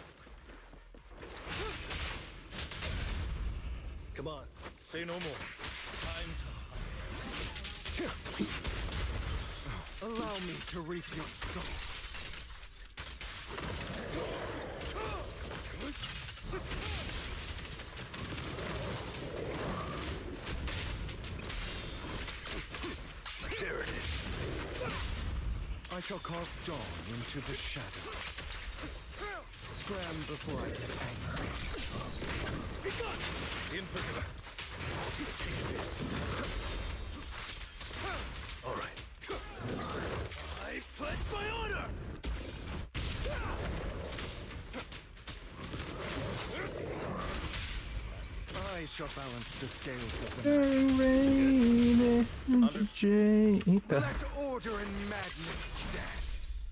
[SPEAKER 5] Come on, say no more. Time to allow me to reap your soul. There it is. I shall carve dawn into the shadow. Scram before I get angry. In position. All right. I put my order. I shall balance the scales of the night. Let order and madness dance.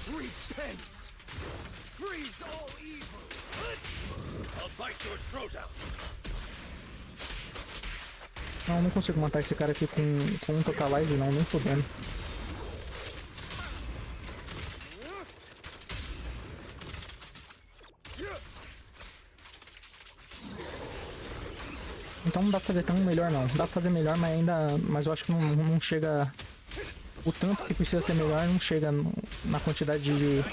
[SPEAKER 5] Repent. Freeze all evil. I'll bite your throat out.
[SPEAKER 1] Não consigo matar esse cara aqui com um tocar live, não, nem fodendo. Então não dá pra fazer tão melhor não. Dá pra fazer melhor, mas ainda. Mas eu acho que não chega. O tanto que precisa ser melhor não chega na quantidade de.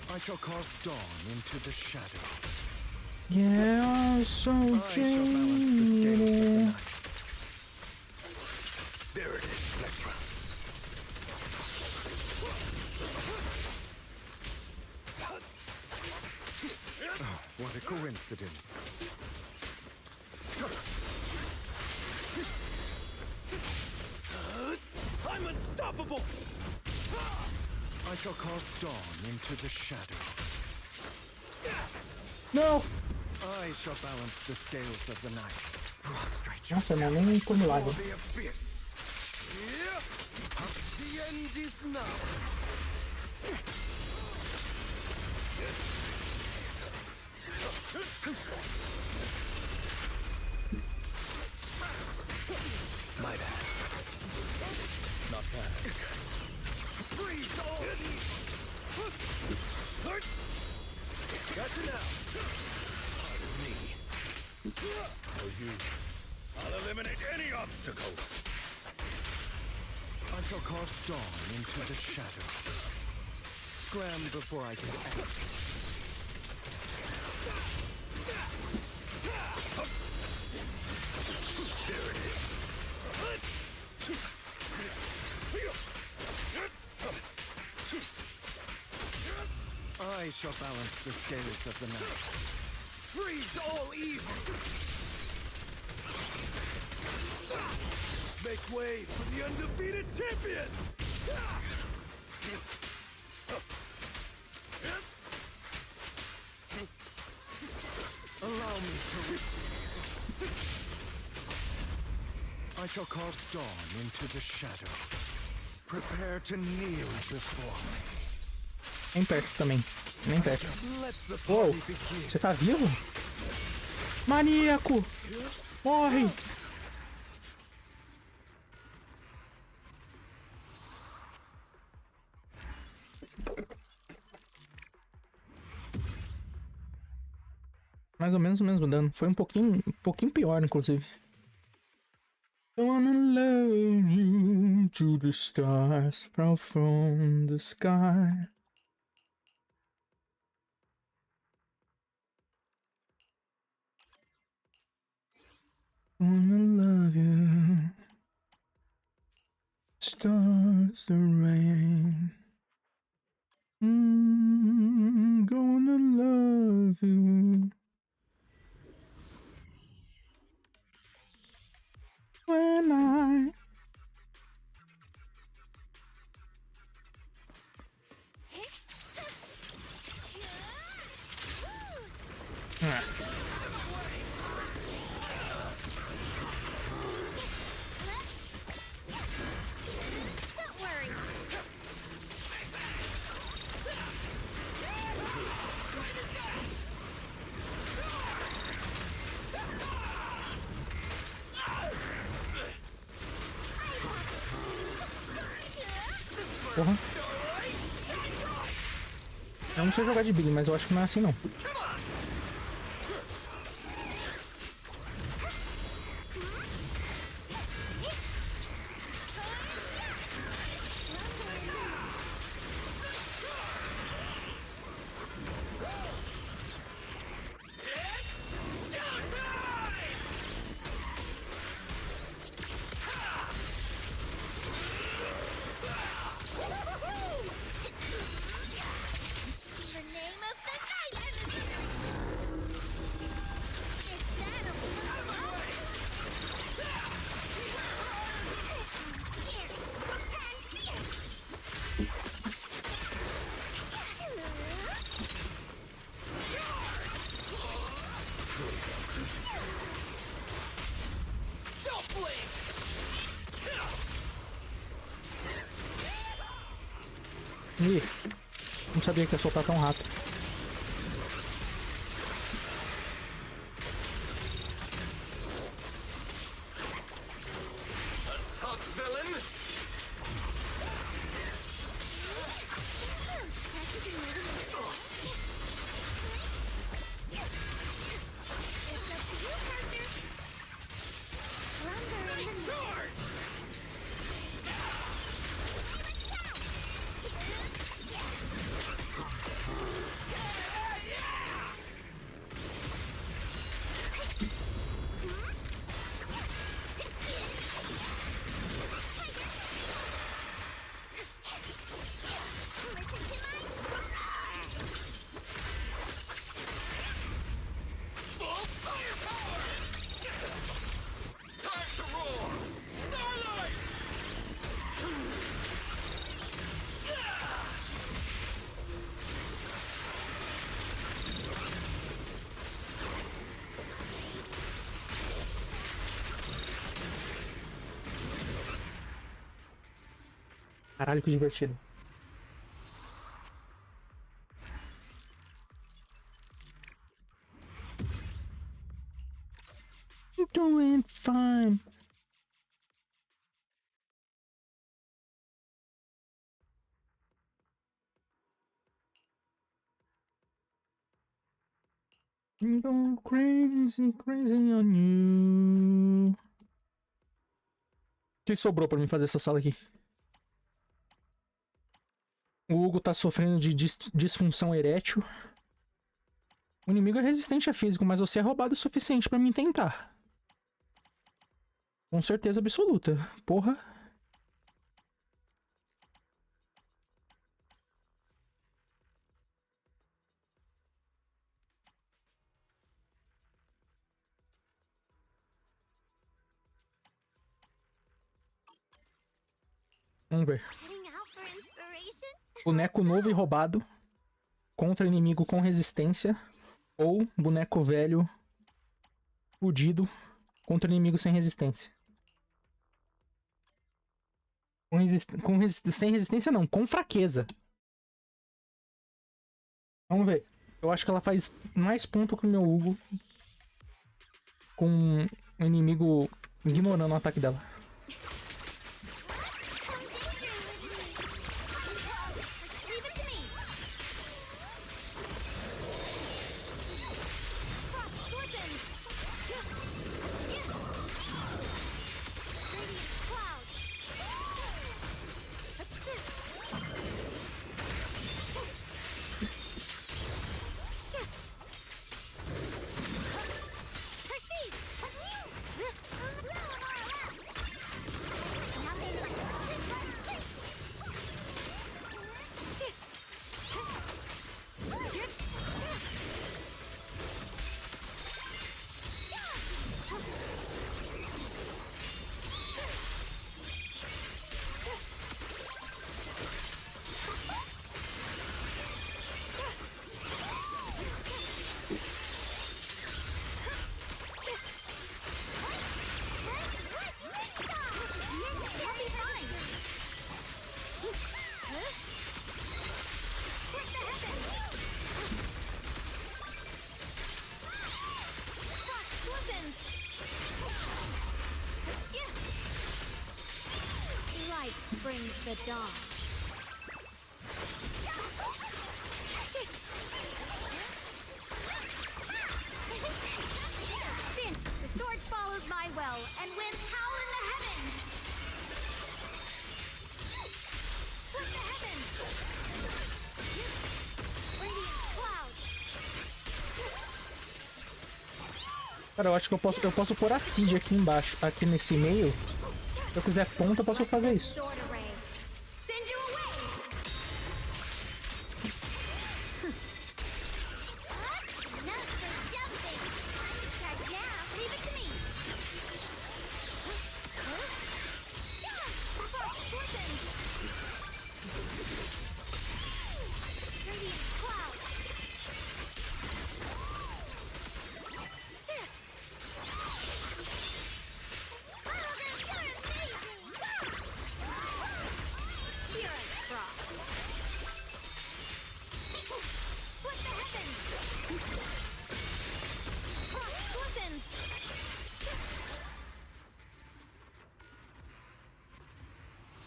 [SPEAKER 5] I shall carve dawn into the shadow.
[SPEAKER 1] Yeah, so jaded.
[SPEAKER 5] There it is, next round. Oh, what a coincidence. I'm unstoppable! I shall carve dawn into the shadow.
[SPEAKER 1] Não!
[SPEAKER 5] I shall balance the scales of the night. Prostrate
[SPEAKER 1] Nossa, não, nem com milagre.
[SPEAKER 5] the abyss. The end is now. My bad. Not bad. Freeze all evil. Gotcha now. Pardon me. For you, I'll eliminate any obstacles. I shall carve dawn into the shadow. Scram before I get angry. There it is. I shall balance the scales of the night. Freeze all evil! Make way for the undefeated champion! Allow me to I shall carve dawn into the shadow. Prepare to kneel before me.
[SPEAKER 1] Nem perto também. Nem perto.
[SPEAKER 5] Let the
[SPEAKER 1] Uou,
[SPEAKER 5] party begin.
[SPEAKER 1] você tá vivo? Maníaco! Morre! Mais ou menos o mesmo dano. Foi um pouquinho pior, inclusive. Gonna love you to the stars from the sky. Gonna love you. Stars, the rain. Gonna love you. When I... Ah.
[SPEAKER 6] Don't worry.
[SPEAKER 1] Porra. Eu não sei jogar de Billy, mas eu acho que não é assim não.
[SPEAKER 6] The name of the night. If that'll
[SPEAKER 1] Ih, não sabia que ia soltar tão rápido.
[SPEAKER 5] Tough villain.
[SPEAKER 1] Caralho, que divertido. I'm doing fine. I'm going crazy, crazy on you. O que sobrou pra mim fazer essa sala aqui? O Hugo tá sofrendo de disfunção erétil. O inimigo é resistente a físico, mas você é roubado o suficiente pra mim tentar. Com certeza absoluta. Porra. Vamos ver.
[SPEAKER 6] Heading out for inspiration?
[SPEAKER 1] Boneco novo e roubado contra inimigo com resistência, ou boneco velho fudido contra inimigo sem resistência. Sem resistência não, com fraqueza. Vamos ver. Eu acho que ela faz mais ponto que o meu Hugo. Com o inimigo ignorando o ataque dela.
[SPEAKER 6] Leave it to me. Fortunes. Radiant clouds. Proceed. Light brings the dawn. Since the sword follows my well and winds howl in the heavens. Split the heavens. Radiant clouds.
[SPEAKER 1] Cara, eu acho que eu posso pôr a Seed aqui embaixo, aqui nesse meio. Se eu quiser ponta, eu posso fazer isso.
[SPEAKER 6] Sword array. Send you away. Not for jumping. I should charge now. Leave it to me. Fortunes. Radiant clouds.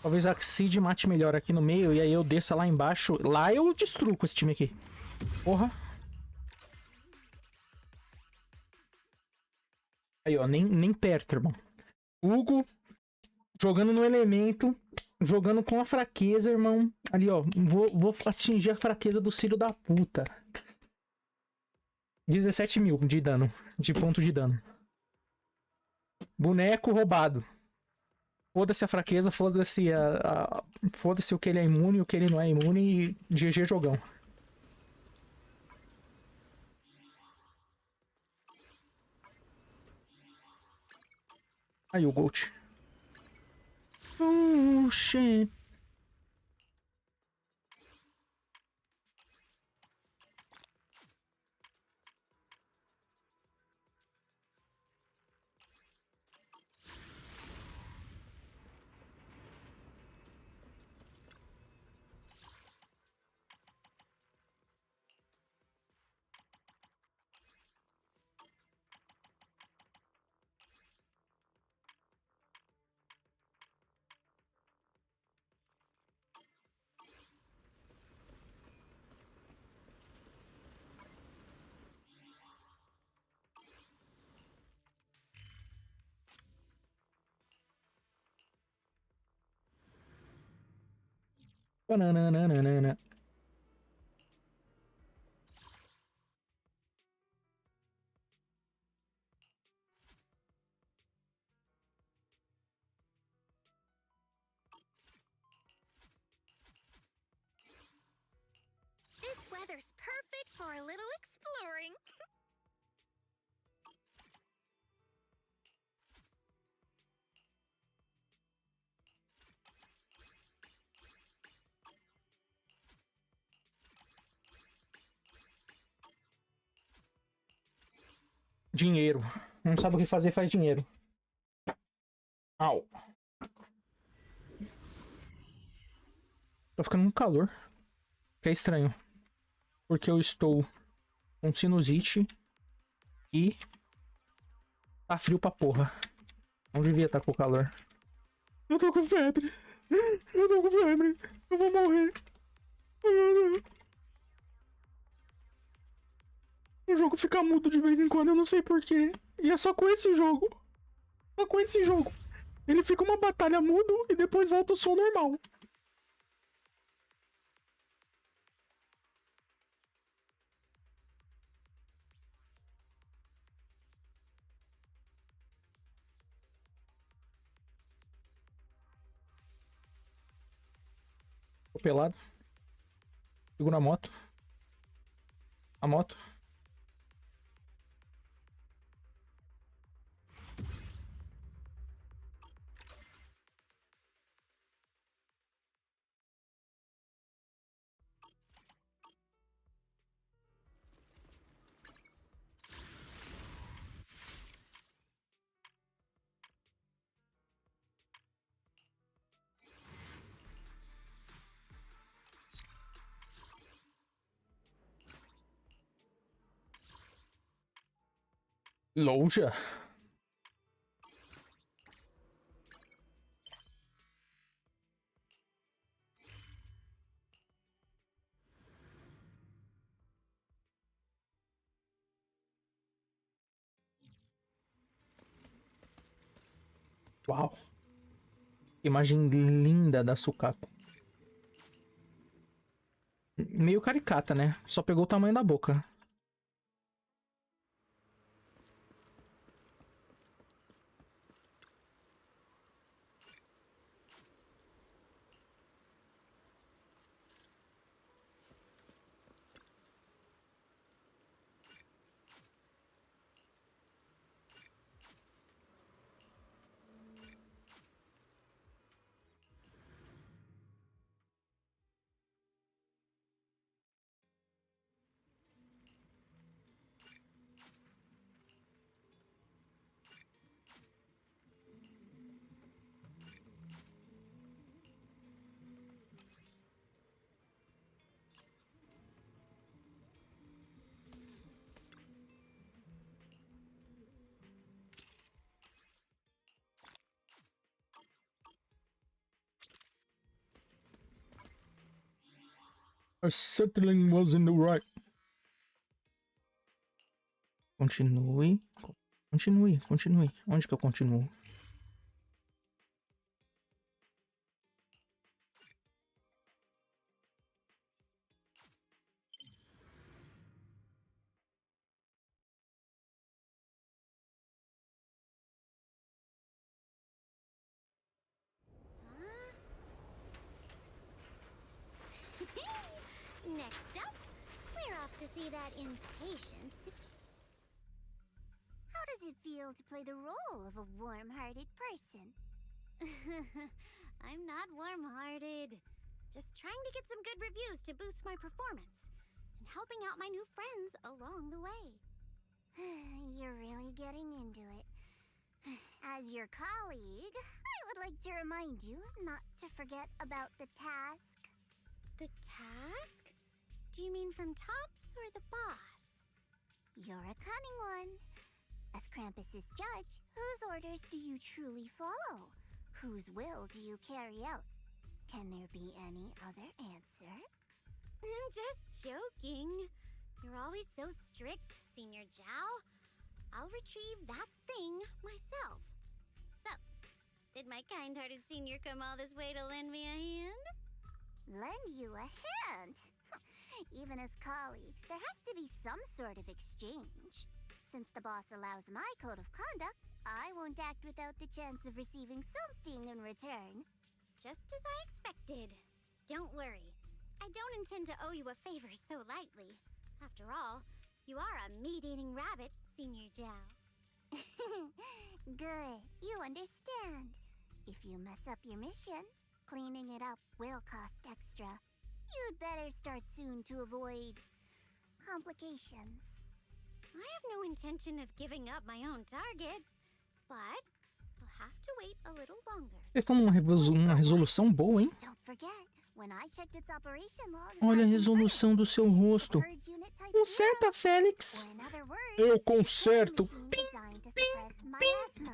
[SPEAKER 1] Talvez a Seed mate melhor aqui no meio e aí eu desça lá embaixo. Lá eu destruo com esse time aqui. Porra. Aí, ó, nem perto, irmão. Hugo jogando no elemento, jogando com a fraqueza, irmão. Ali, ó, vou atingir a fraqueza do filho da puta. 17 mil de dano, de ponto de dano. Boneco roubado. Foda-se a fraqueza, foda-se foda-se o que ele é imune, o que ele não é imune e GG jogão. Aí o Gold. Oh, shit. Bananana.
[SPEAKER 6] This weather's perfect for a little exploring.
[SPEAKER 1] Dinheiro. Não sabe o que fazer, faz dinheiro. Au. Tô ficando com calor. Que é estranho. Porque eu estou com sinusite e tá frio pra porra. Não devia estar com calor. Eu tô com febre. Eu tô com febre. Eu vou morrer. O jogo fica mudo de vez em quando, eu não sei porquê. E é só com esse jogo. Só com esse jogo. Ele fica uma batalha mudo e depois volta o som normal. Tô pelado. Segura a moto. A moto. Loja. Uau. Imagem linda da Sucaco. Meio caricata, né? Só pegou o tamanho da boca. Our settling was in the right. Continue. Continue, continue. Onde que eu continuo?
[SPEAKER 6] Next up, we're off to see that impatient. How does it feel to play the role of a warm-hearted person? I'm not warm-hearted. Just trying to get some good reviews to boost my performance and helping out my new friends along the way. You're really getting into it. As your colleague, I would like to remind you not to forget about the task.
[SPEAKER 2] The task? Do you mean from Tops or the boss?
[SPEAKER 6] You're a cunning one. As Krampus's judge, whose orders do you truly follow? Whose will do you carry out? Can there be any other answer?
[SPEAKER 2] I'm just joking. You're always so strict, Senior Zhao. I'll retrieve that thing myself. So, did my kind-hearted senior come all this way to lend me a hand?
[SPEAKER 6] Lend you a hand? Even as colleagues, there has to be some sort of exchange. Since the boss allows my code of conduct, I won't act without the chance of receiving something in return.
[SPEAKER 2] Just as I expected. Don't worry. I don't intend to owe you a favor so lightly. After all, you are a meat-eating rabbit, Senior Zhao.
[SPEAKER 6] Good, you understand. If you mess up your mission, cleaning it up will cost extra. You'd better start soon to avoid complications.
[SPEAKER 2] I have no intention of giving up my own target, but I'll have to wait a little longer.
[SPEAKER 1] Vocês estão numa resolução boa, hein?
[SPEAKER 6] Don't forget, When I checked its operation logs,
[SPEAKER 1] Olha a
[SPEAKER 6] I
[SPEAKER 1] resolução do seu
[SPEAKER 6] confirmed
[SPEAKER 1] rosto.
[SPEAKER 6] it's the purge unit type
[SPEAKER 1] Conserta,
[SPEAKER 6] zero.
[SPEAKER 1] Félix.
[SPEAKER 6] Or in other words,
[SPEAKER 1] Eu
[SPEAKER 6] it's a
[SPEAKER 1] conserto.
[SPEAKER 6] machine designed to suppress my asthma.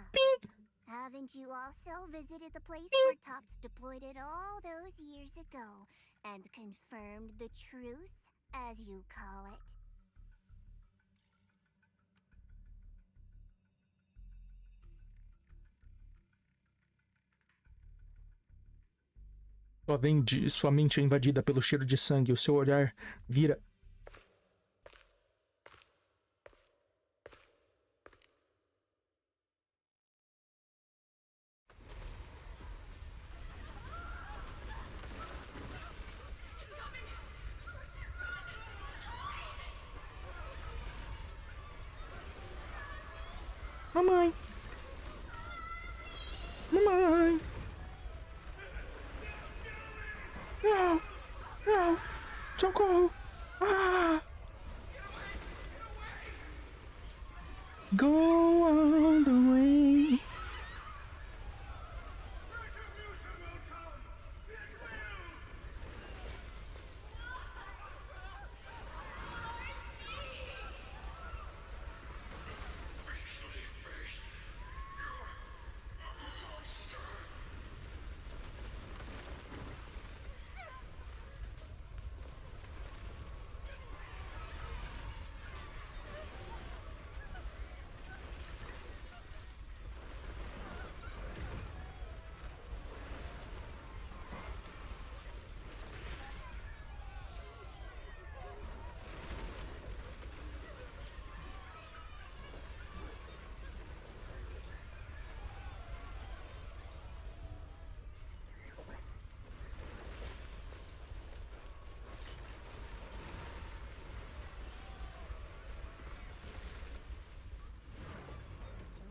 [SPEAKER 6] Haven't you also visited the place where Tops deployed it all those years ago and confirmed the truth, as you call it?
[SPEAKER 1] Sua mente é invadida pelo cheiro de sangue. O seu olhar vira. Mamãe. Mamãe. Não. Não. Socorro. Ah. Go all the way.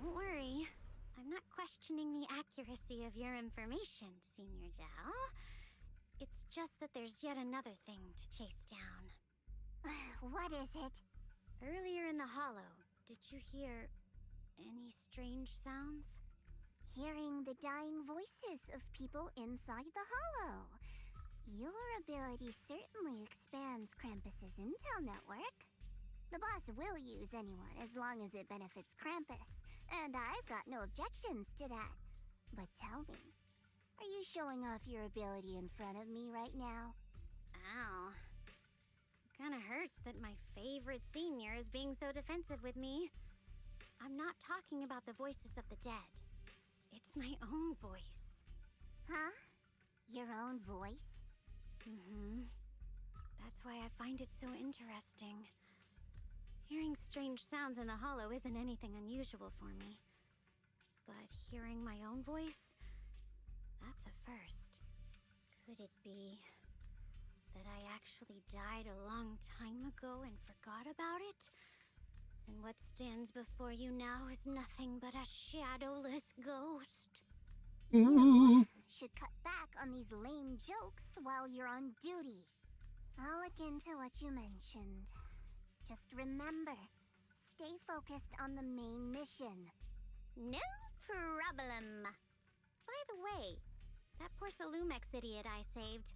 [SPEAKER 6] Don't worry. I'm not questioning the accuracy of your information, Senior Zhao. It's just that there's yet another thing to chase down. What is it? Earlier in the hollow, did you hear any strange sounds? Hearing the dying voices of people inside the hollow. Your ability certainly expands Krampus's intel network. The boss will use anyone as long as it benefits Krampus, and I've got no objections to that. But tell me, are you showing off your ability in front of me right now? Ow. Kinda hurts that my favorite senior is being so defensive with me. I'm not talking about the voices of the dead. It's my own voice. Huh? Your own voice? Mm-hmm. That's why I find it so interesting. Hearing strange sounds in the hollow isn't anything unusual for me. But hearing my own voice, that's a first. Could it be that I actually died a long time ago and forgot about it? And what stands before you now is nothing but a shadowless ghost. You should cut back on these lame jokes while you're on duty. I'll look into what you mentioned. Just remember, stay focused on the main mission. No problem. By the way, that poor Salumex idiot I saved,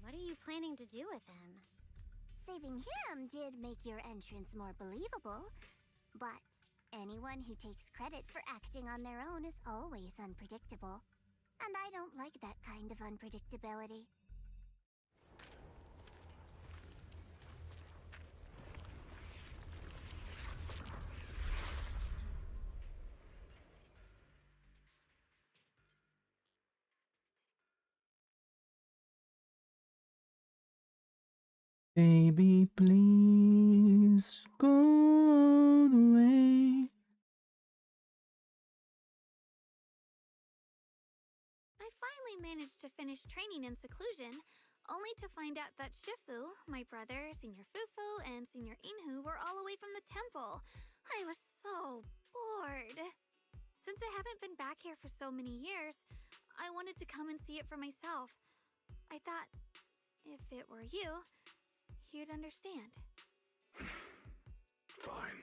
[SPEAKER 6] what are you planning to do with him? Saving him did make your entrance more believable, but anyone who takes credit for acting on their own is always unpredictable. And I don't like that kind of unpredictability.
[SPEAKER 1] Baby, please go all the way.
[SPEAKER 7] I finally managed to finish training in seclusion, only to find out that Shifu, my brother, Senior Fufu, and Senior Inhu were all away from the temple. I was so bored. Since I haven't been back here for so many years, I wanted to come and see it for myself. I thought, if it were you, you'd understand.
[SPEAKER 8] Fine.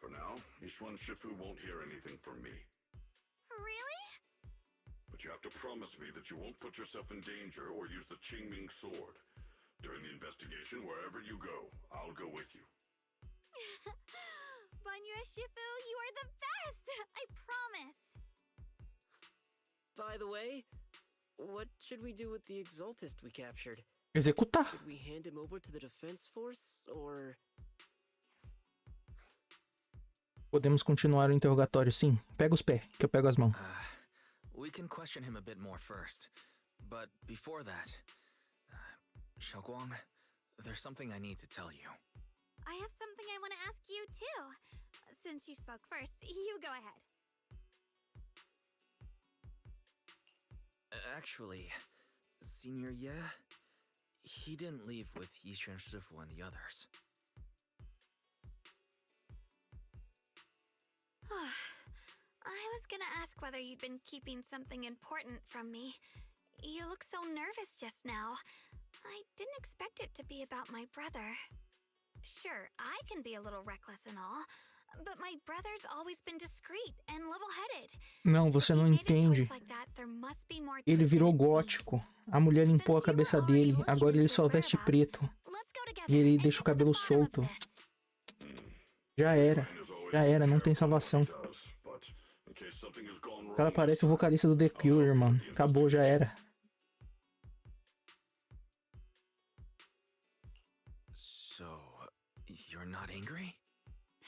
[SPEAKER 8] For now, Ishwan Shifu won't hear anything from me.
[SPEAKER 7] Really?
[SPEAKER 8] But you have to promise me that you won't put yourself in danger or use the Qingming sword. During the investigation, wherever you go, I'll go with you.
[SPEAKER 7] Banya Shifu, you are the best! I promise!
[SPEAKER 9] By the way, what should we do with the Exaltist we captured?
[SPEAKER 1] Executar.
[SPEAKER 9] Should we hand him over to the defense force, or...
[SPEAKER 1] Podemos continuar o interrogatório, sim. Pega os pés, que eu pego as mãos.
[SPEAKER 4] We can question him a bit more first. But before that, Xiaoguang, there's something I need to tell you.
[SPEAKER 7] I have something I want to ask you, too. Since you spoke first, you go ahead.
[SPEAKER 4] Actually, Senior Ye, he didn't leave with Yishuan Shifu and the others.
[SPEAKER 7] I was gonna ask whether you'd been keeping something important from me. You look so nervous just now. I didn't expect it to be about my brother. Sure, I can be a little reckless and all, but my brother's always been discreet and level-headed.
[SPEAKER 1] Não, você não entende. Ele virou gótico. A mulher limpou a cabeça dele. Agora ele só veste preto. E ele deixa o cabelo solto. Já era. Já era, não tem salvação. O cara parece o vocalista do The Cure, mano. Acabou, já era.
[SPEAKER 4] So, you're not angry?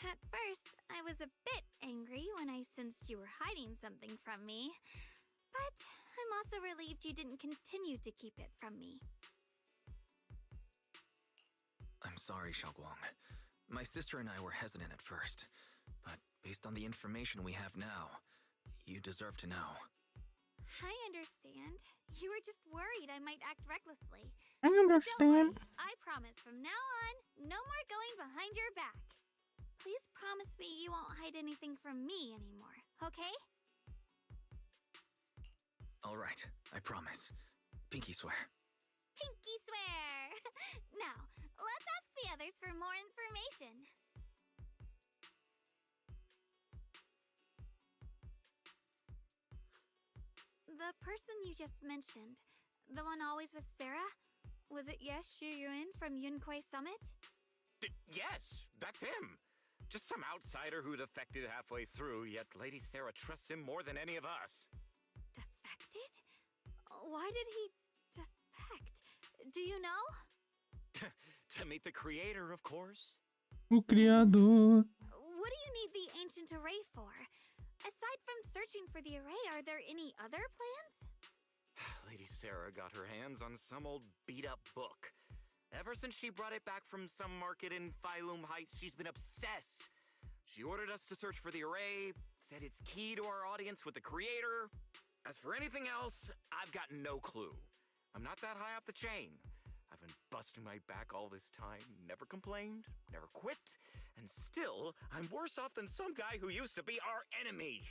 [SPEAKER 7] At first, I was a bit angry when I sensed you were hiding something from me. But I'm also relieved you didn't continue to keep it from me.
[SPEAKER 4] I'm sorry, Xiaoguang. My sister and I were hesitant at first, but based on the information we have now, you deserve to know.
[SPEAKER 7] I understand. You were just worried I might act recklessly.
[SPEAKER 1] I understand.
[SPEAKER 7] Don't worry. I promise from now on, no more going behind your back. Please promise me you won't hide anything from me anymore, okay?
[SPEAKER 4] All right, I promise. Pinky swear.
[SPEAKER 7] Pinky swear! Now, let's ask the others for more information. The person you just mentioned, the one always with Sarah? Was it Yes Shuyuan from Yunkui Summit?
[SPEAKER 10] Yes, that's him. Just some outsider who defected halfway through, yet Lady Sarah trusts him more than any of us.
[SPEAKER 7] Defected? Why did he defect? Do you know?
[SPEAKER 10] To meet the creator, of course.
[SPEAKER 1] O criador.
[SPEAKER 7] What do you need the ancient array for? Aside from searching for the array, are there any other plans?
[SPEAKER 10] Lady Sarah got her hands on some old beat-up book. Ever since she brought it back from some market in Phylum Heights, she's been obsessed. She ordered us to search for the array, said it's key to our audience with the creator. As for anything else, I've got no clue. I'm not that high up the chain. I've been busting my back all this time, never complained, never quit, and still, I'm worse off than some guy who used to be our enemy.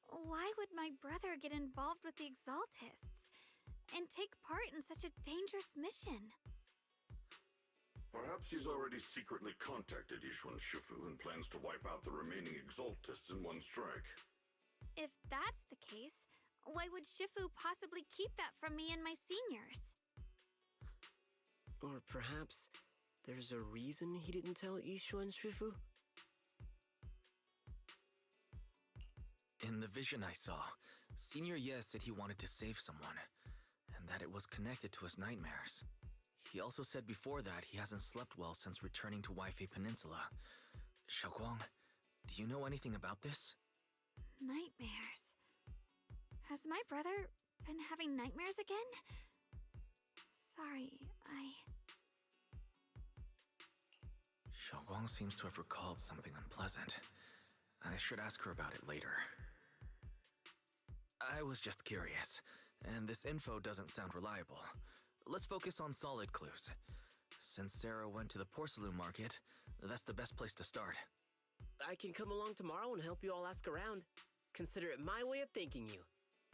[SPEAKER 7] Why would my brother get involved with the Exaltists and take part in such a dangerous mission?
[SPEAKER 8] Perhaps he's already secretly contacted Yishuan Shifu and plans to wipe out the remaining Exaltists in one strike.
[SPEAKER 7] If that's the case, why would Shifu possibly keep that from me and my seniors?
[SPEAKER 9] Or perhaps there's a reason he didn't tell Yishuan Shifu?
[SPEAKER 4] In the vision I saw, Senior Ye said he wanted to save someone, and that it was connected to his nightmares. He also said before that he hasn't slept well since returning to Waifei Peninsula. Xiaoguang, do you know anything about this?
[SPEAKER 7] Nightmares. Has my brother been having nightmares again? Sorry,
[SPEAKER 4] Xiaoguang seems to have recalled something unpleasant. I should ask her about it later. I was just curious, and this info doesn't sound reliable. Let's focus on solid clues. Since Sarah went to the porcelain market, that's the best place to start.
[SPEAKER 9] I can come along tomorrow and help you all ask around. Consider it my way of thanking you.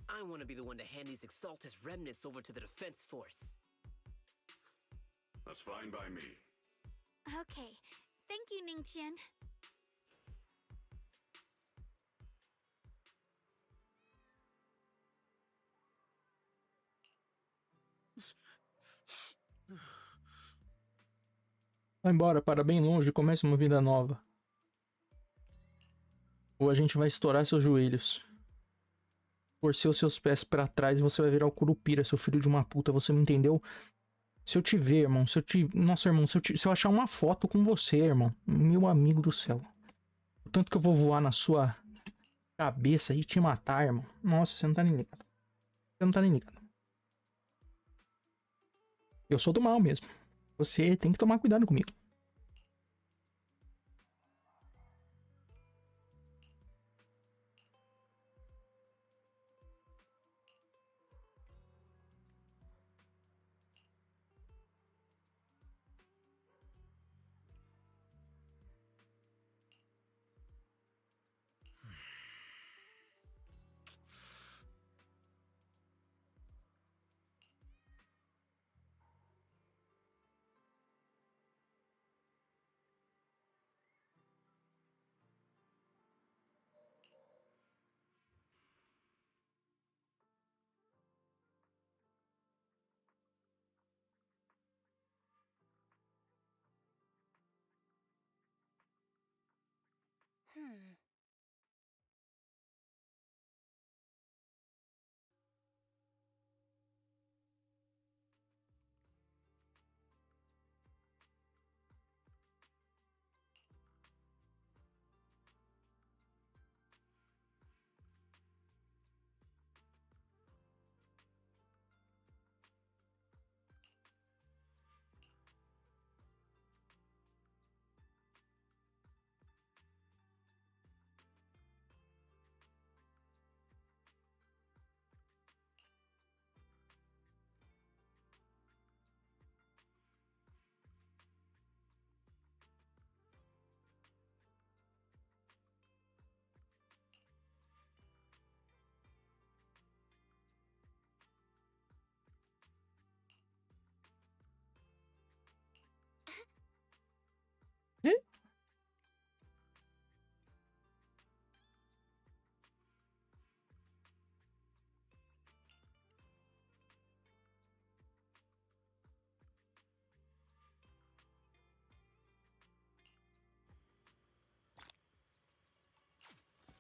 [SPEAKER 9] I want to be the one to hand these Exaltist remnants over to the defense force.
[SPEAKER 8] That's fine by me.
[SPEAKER 7] Okay. Thank you, Ningqian.
[SPEAKER 1] Vai embora para bem longe e comece uma vida nova. Ou a gente vai estourar seus joelhos. Torcer os seus pés pra trás e você vai virar o Curupira, seu filho de uma puta, você não entendeu? Se eu te ver, irmão, se eu te... Nossa, irmão, se eu achar uma foto com você, irmão, meu amigo do céu. O tanto que eu vou voar na sua cabeça e te matar, irmão. Nossa, você não tá nem ligado. Você não tá nem ligado. Eu sou do mal mesmo. Você tem que tomar cuidado comigo.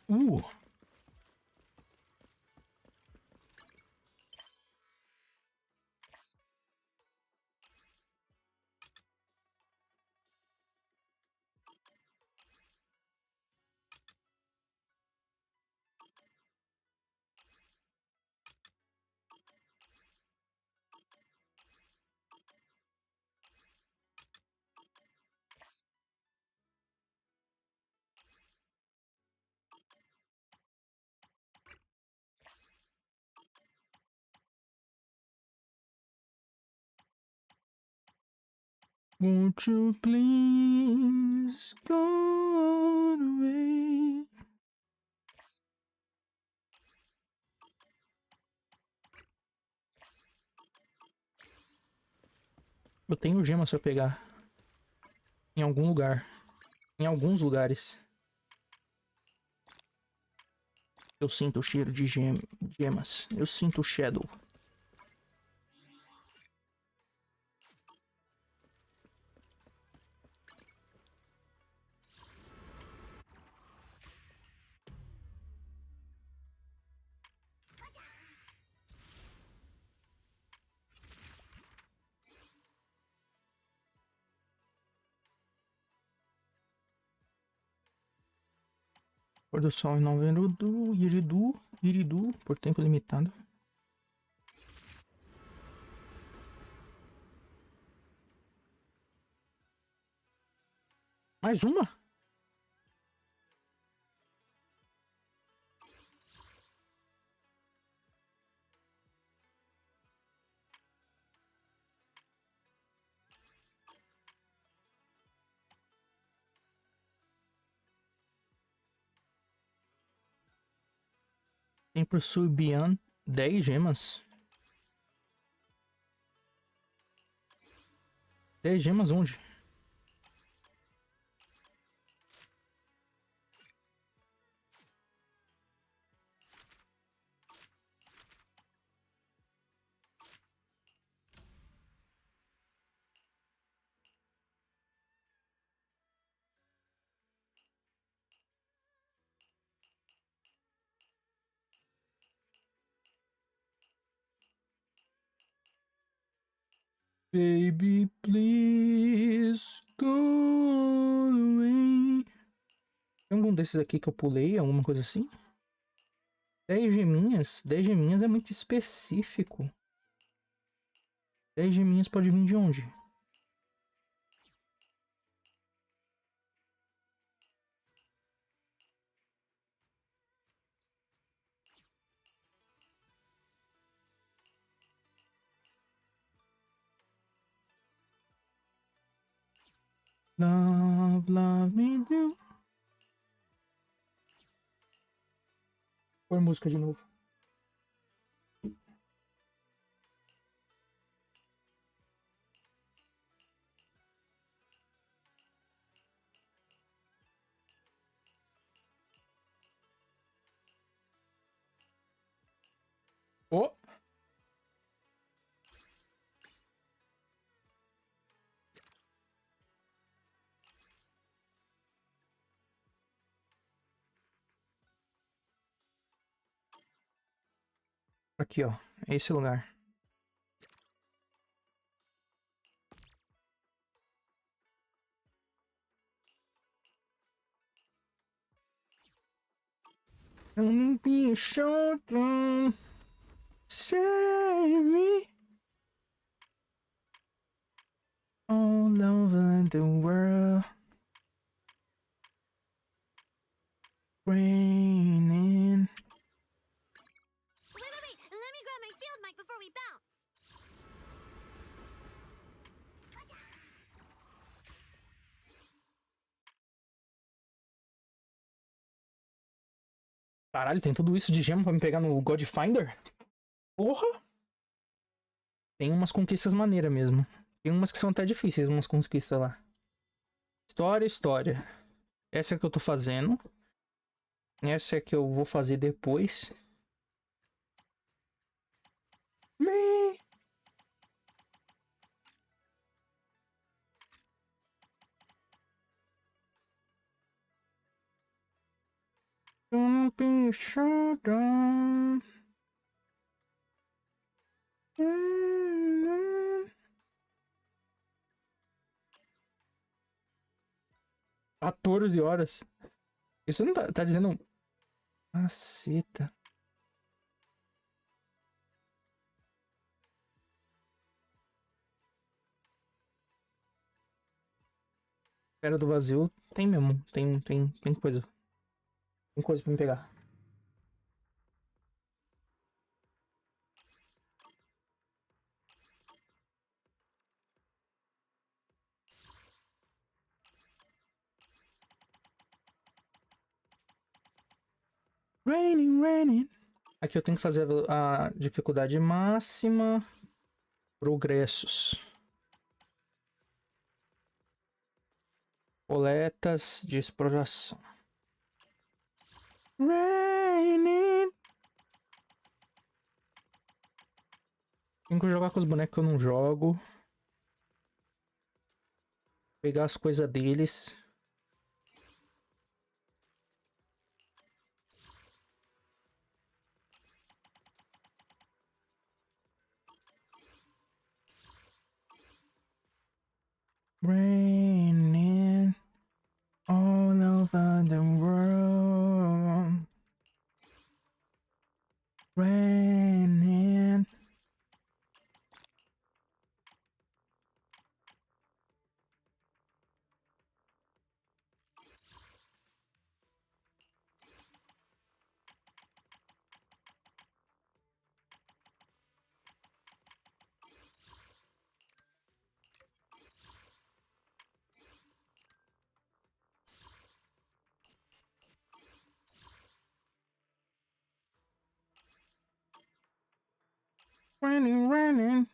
[SPEAKER 1] Uh! Won't you please go away? Eu tenho gema se eu pegar. Em algum lugar. Em alguns lugares. Eu sinto o cheiro de gemas. Eu sinto o shadow. Pôr do sol em novembro, iridu, por tempo limitado. Mais uma? Tem por Subian 10 gemas. 10 gemas onde? Baby, please go away. Tem algum desses aqui que eu pulei? Alguma coisa assim? 10 geminhas? 10 geminhas é muito específico. 10 geminhas pode vir de onde? Love, love me do. Põe música de novo. Oh! Aqui, ó. É esse lugar. Don't be so strong. Save me. All over the world. Raining.
[SPEAKER 6] Wait. Let me grab my field mic before we bounce.
[SPEAKER 1] Caralho, tem tudo isso de gema pra me pegar no Godfinder? Porra! Tem umas conquistas maneiras mesmo. Tem umas que são até difíceis, umas conquistas lá. História. Essa é a que eu tô fazendo. Essa é a que eu vou fazer depois. Me. Don't be so dumb. 14 horas. Isso não tá dizendo. Caceta. Era do vazio. Tem mesmo. Tem coisa. Tem coisa pra me pegar. Raining. Aqui eu tenho que fazer a dificuldade máxima. Progressos. Coletas de exploração. Raining. Tenho que jogar com os bonecos que eu não jogo. Pegar as coisas deles. Raining all over the world. Raining. Raining.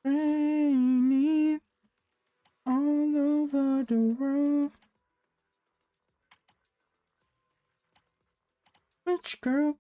[SPEAKER 1] Raining all over the world. Which girl?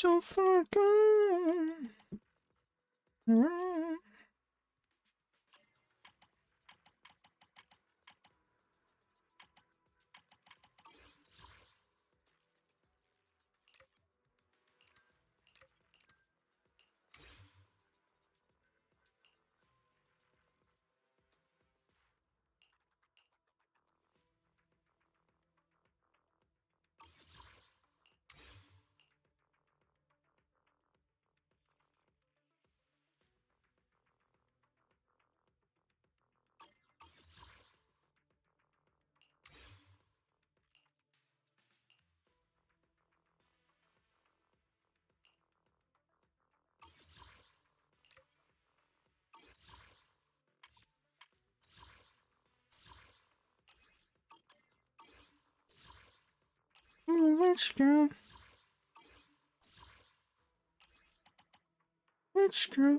[SPEAKER 1] so fucking... Which girl? Which girl?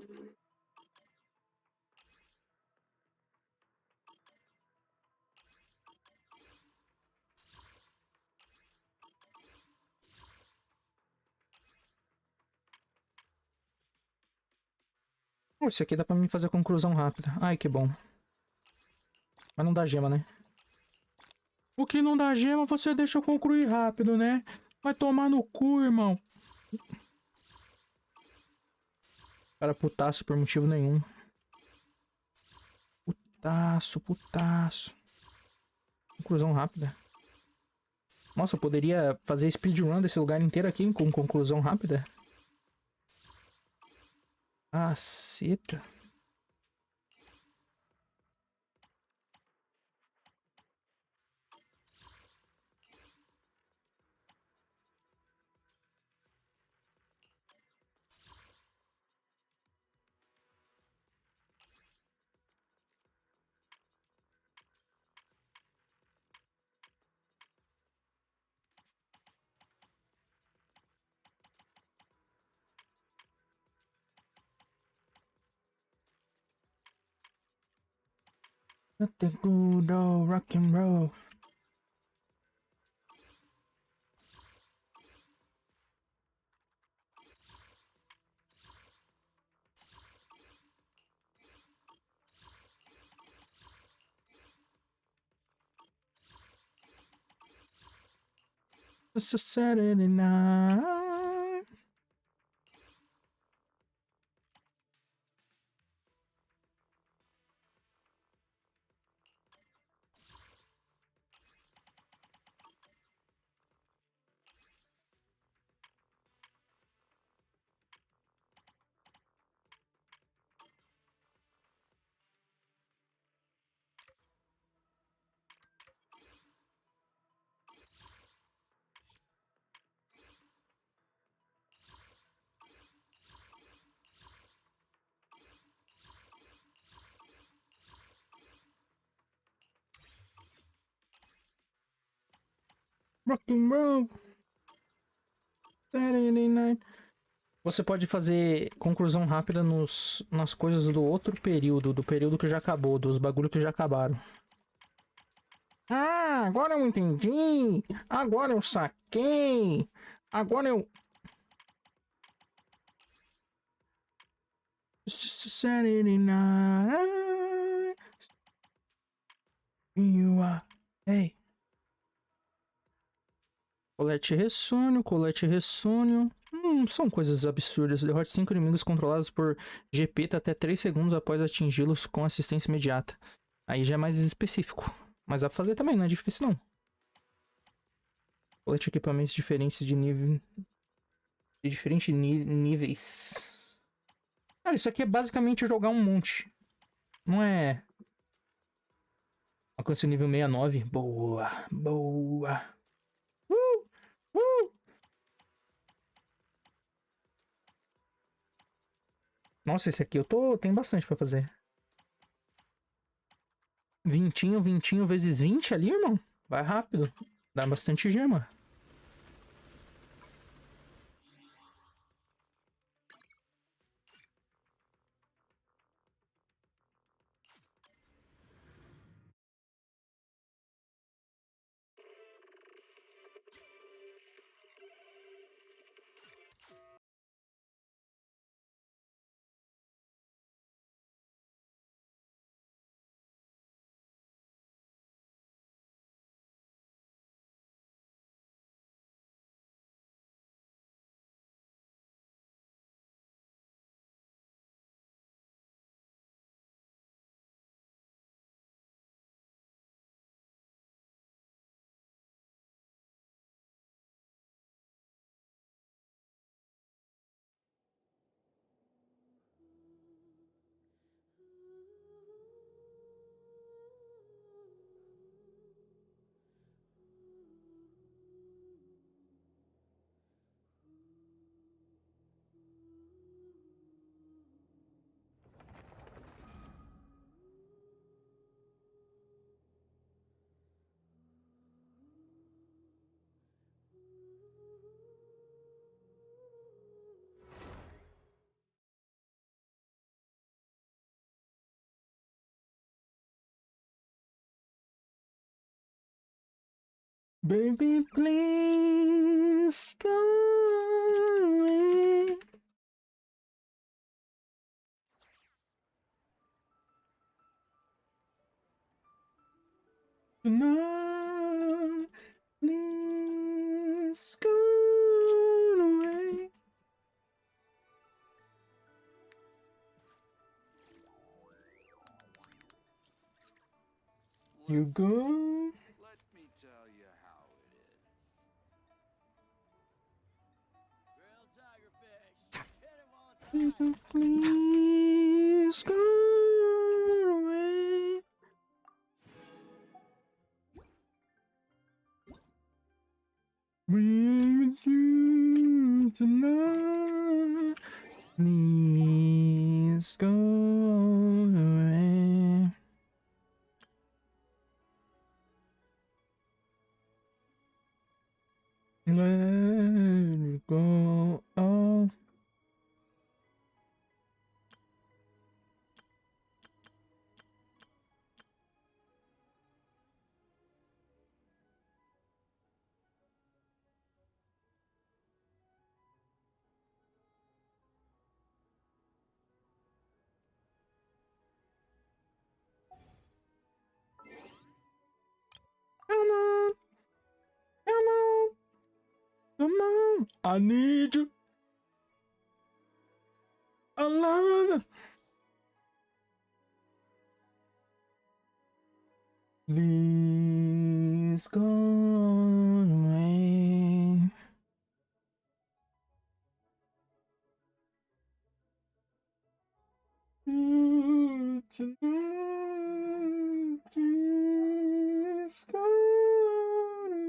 [SPEAKER 1] Oh, esse aqui dá pra mim fazer conclusão rápida. Ai, que bom. Mas não dá gema, né? O que não dá gema, você deixa eu concluir rápido, né? Vai tomar no cu, irmão. Cara, putaço por motivo nenhum. Putaço, putaço. Conclusão rápida. Nossa, eu poderia fazer speedrun desse lugar inteiro aqui com conclusão rápida. Caceta. Nothing good old rock and roll. It's a Saturday night. Rock and roll. Saturday night. Você pode fazer conclusão rápida nas coisas do outro período, do período que já acabou, dos bagulho que já acabaram. Ah, agora eu entendi. Agora eu saquei. Agora eu... Saturday night. You are... Hey. Colete ressônio, colete ressônio. São coisas absurdas. Derrote 5 inimigos controlados por GP até 3 segundos após atingi-los com assistência imediata. Aí já é mais específico. Mas dá pra fazer também, não é difícil não. Colete equipamentos diferentes de nível... De diferentes níveis. Cara, isso aqui é basicamente jogar um monte. Não é... Alcance o nível 69. Boa, boa. Nossa, esse aqui tem bastante pra fazer. 20 vezes 20 ali, irmão. Vai rápido. Dá bastante gema. Baby, please go away. Tonight, please go away. You go.
[SPEAKER 5] Let me tell you how it is.
[SPEAKER 1] Baby, please go away. Bring with you tonight. Please go away. Let me go. Oh. Come on. Come on. Come on. I need you. I love you. Please go away. You tonight, please go away.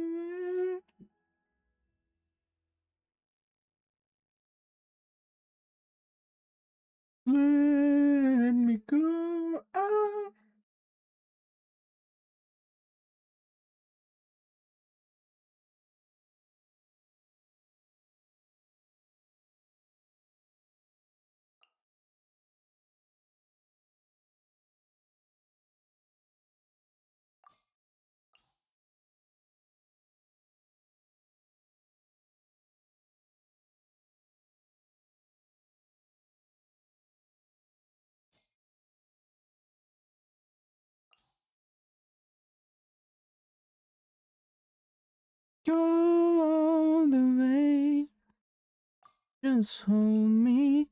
[SPEAKER 1] Let me go out. Go all the way. Just hold me.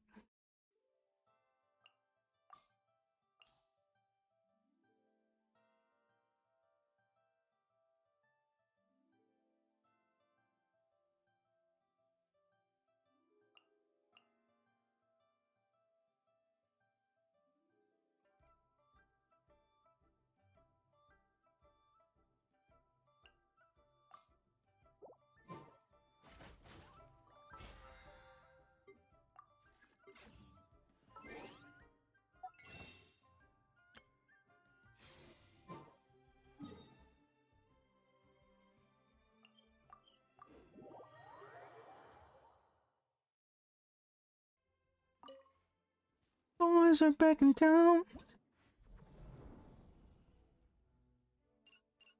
[SPEAKER 1] Boys are back in town.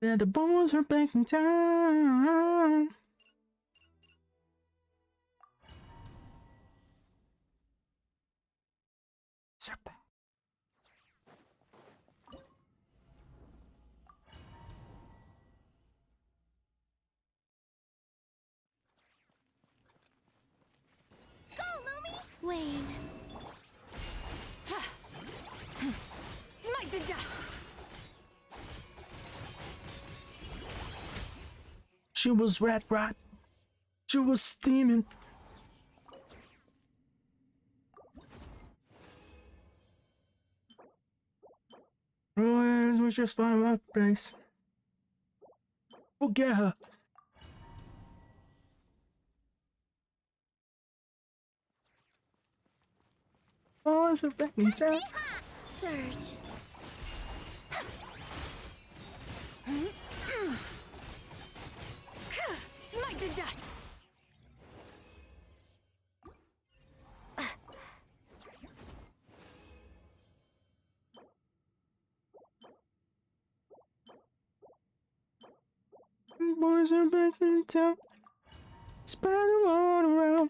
[SPEAKER 1] Yeah, the boys are back in town. They're back.
[SPEAKER 6] Go, Lumi! Wayne.
[SPEAKER 3] Smite the dust!
[SPEAKER 1] She was red. She was steaming. Boys, we just found that place. We'll get her. Boys are back in town.
[SPEAKER 6] Surge.
[SPEAKER 3] Smite the dust!
[SPEAKER 1] boys are back in town. Spread the world around.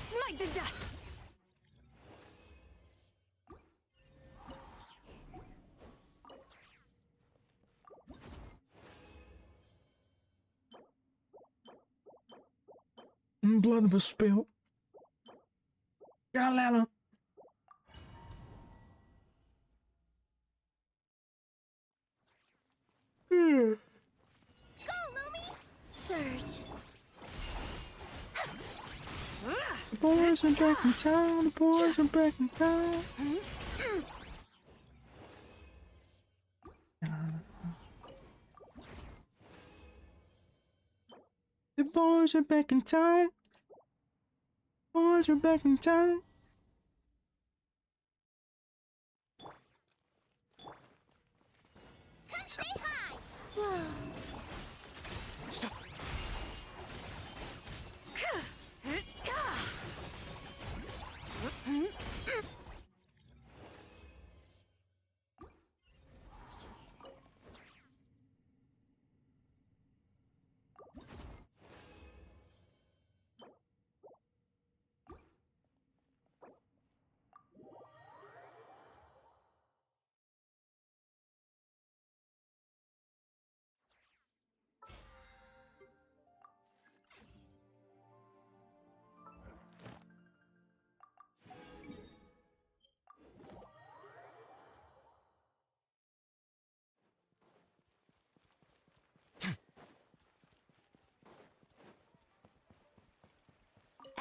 [SPEAKER 3] Smite the dust.
[SPEAKER 1] Blood will spill. Galera.
[SPEAKER 6] Go, Lumi! Surge.
[SPEAKER 1] The boys are back in town. The boys are back in town. The boys are back in town. Boys are back in town.
[SPEAKER 6] Come say hi!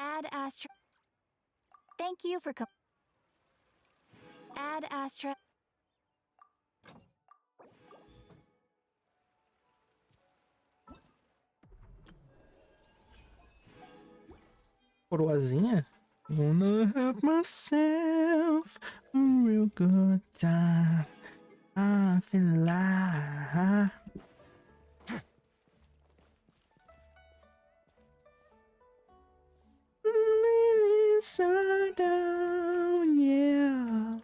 [SPEAKER 2] Add Astra. Thank you for Add Astra.
[SPEAKER 1] Coroazinha? Wanna have myself a real good time. I feel like inside down, yeah.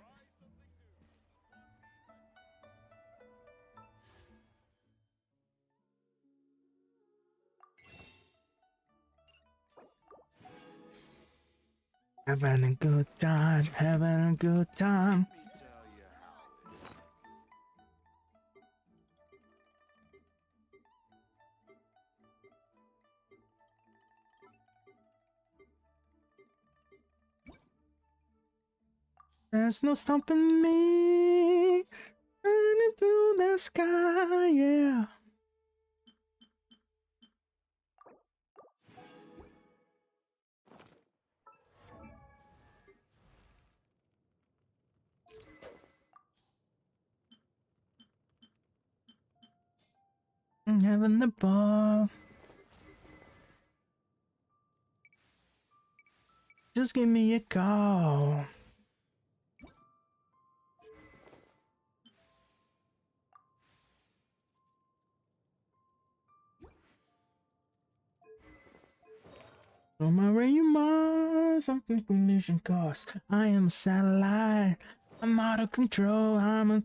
[SPEAKER 1] Having a good time, having a good time. There's no stopping me, running through the sky, yeah. I'm having the ball. Just give me a call. On my way, Mars, something collision course. I am a satellite. I'm out of control. I'm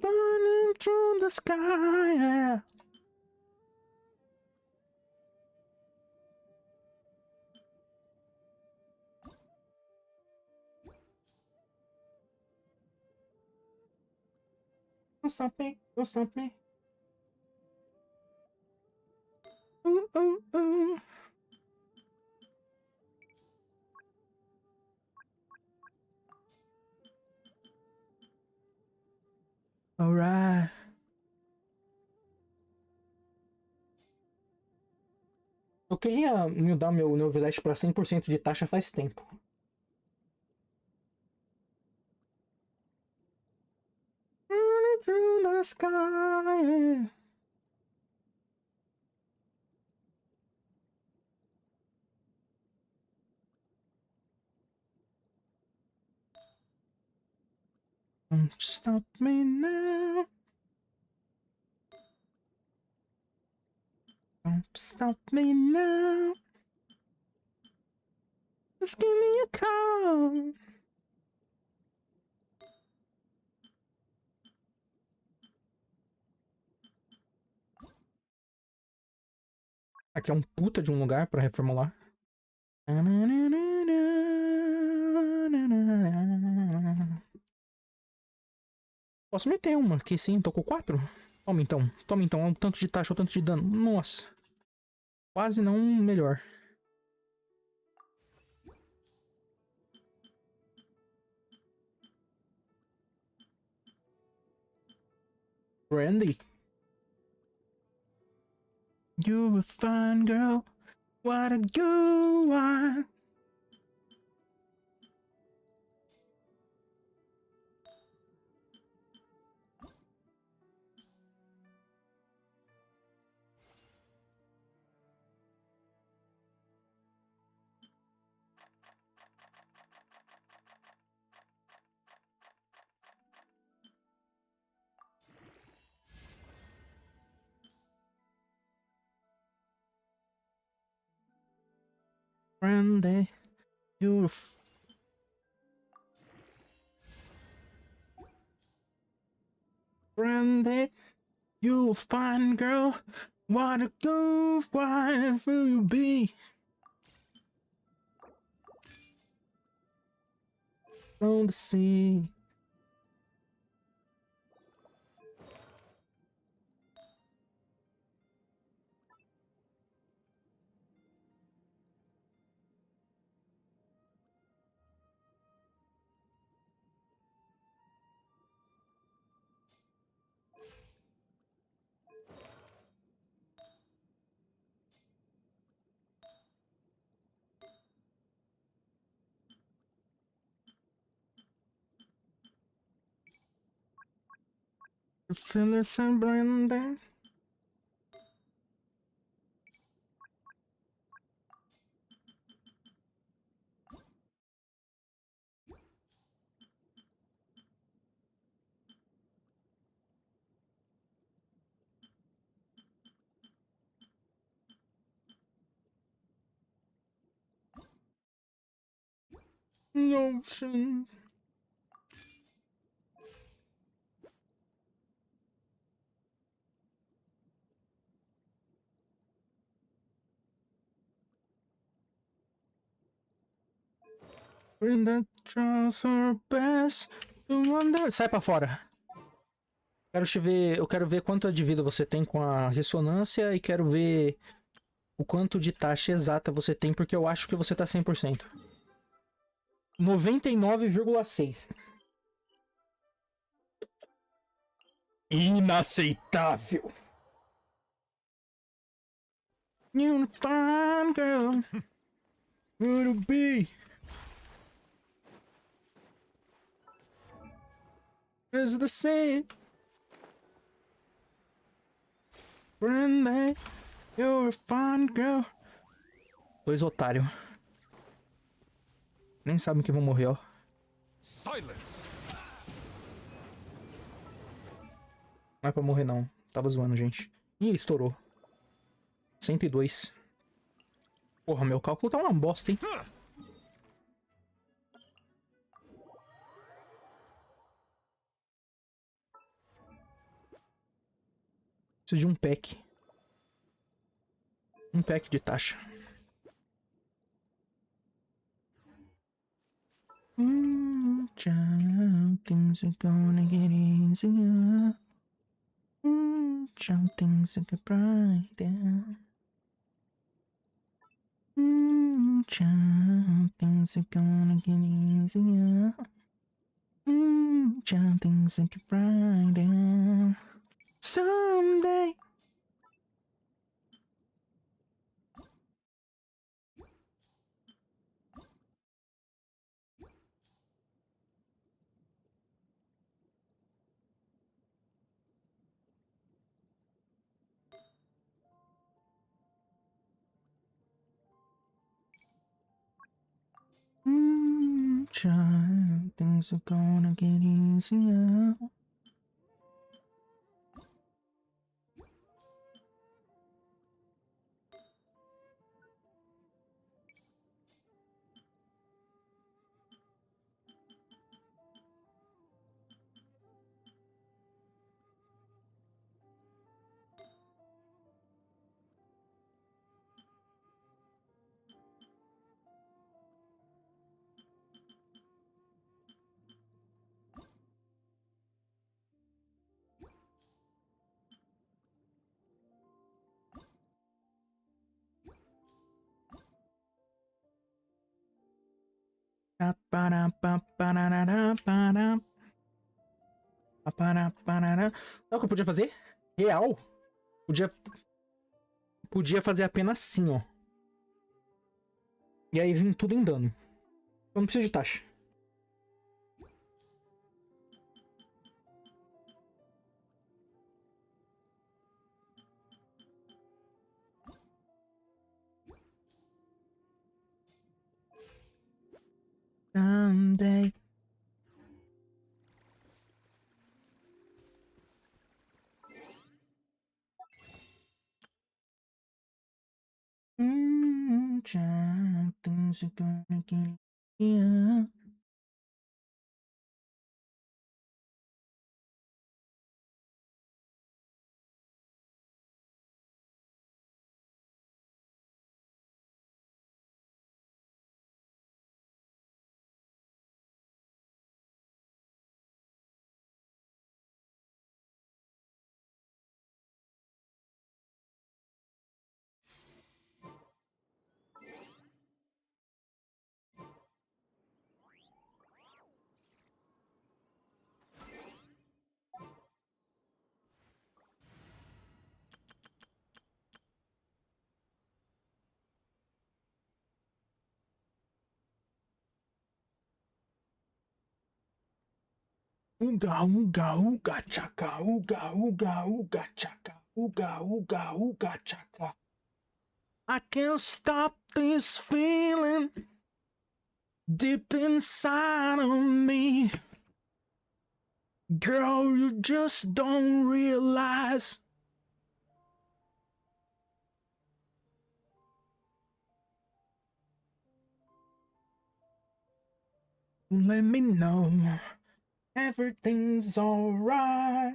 [SPEAKER 1] burning through the sky. Yeah. Don't stop me. Don't stop me. Ooh, ooh, ooh. Alright. Eu queria mudar meu Village para 100% de taxa faz tempo. Running through the sky. Don't stop me now. Don't stop me now. Just give me a call. Aqui é um puta de um lugar pra reformular. Posso meter uma aqui sim, tô com 4. Toma então, olha o tanto de taxa, o tanto de dano. Nossa. Quase não melhor. Brandy. You a fine girl. What a good one. Brandy, you Brandy, you fine girl. What a good wife will you be? From the sea. You feel this, Brandy? Ocean. Brenda tries her best to wonder. Sai pra fora. Quero te ver, eu quero ver quanto de vida você tem com a ressonância e quero ver o quanto de taxa exata você tem, porque eu acho que você tá 100%. 99,6. Inaceitável. You fine girl. Would be. Is the same. Brandy, you're a fine girl. 2 otário. Nem sabem que vão morrer, ó.
[SPEAKER 5] Silence.
[SPEAKER 1] Não é pra morrer, não. Tava zoando, gente. Ih, estourou. 102. Porra, meu cálculo tá uma bosta, hein? Preciso de um pack. Um pack de taxa. Things are gonna get easier. Things are get brighter. Things are gonna get easier. Things are get brighter. Someday. child, things are gonna get easier. Sabe o que eu podia fazer? Real. Podia fazer apenas assim, ó. E aí vem tudo em dano. Eu não preciso de taxa. Someday. Child, things are gonna get easier. Uga, uga, uga, chaka, uga, uga, uga, chaka, uga, uga, uga, chaka. I can't stop this feeling deep inside of me. Girl, you just don't realize. Let me know everything's alright.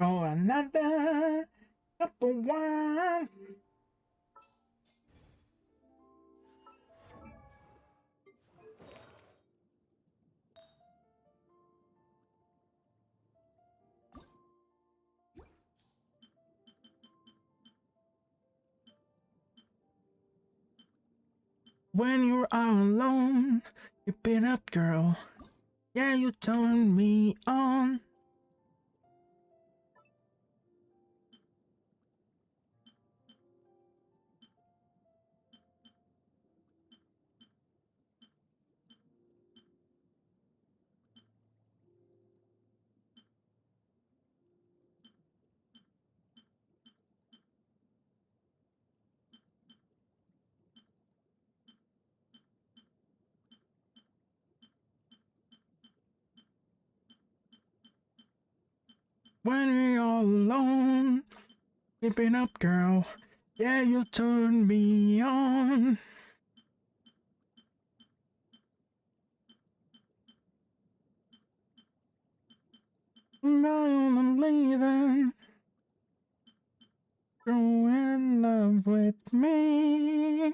[SPEAKER 1] Oh, another cup of wine. When you're all alone, you pick up, girl. Yeah, you turn me on. When you're all alone, keep it up, girl. Yeah, you turn me on. I'm leaving. You're in love with me.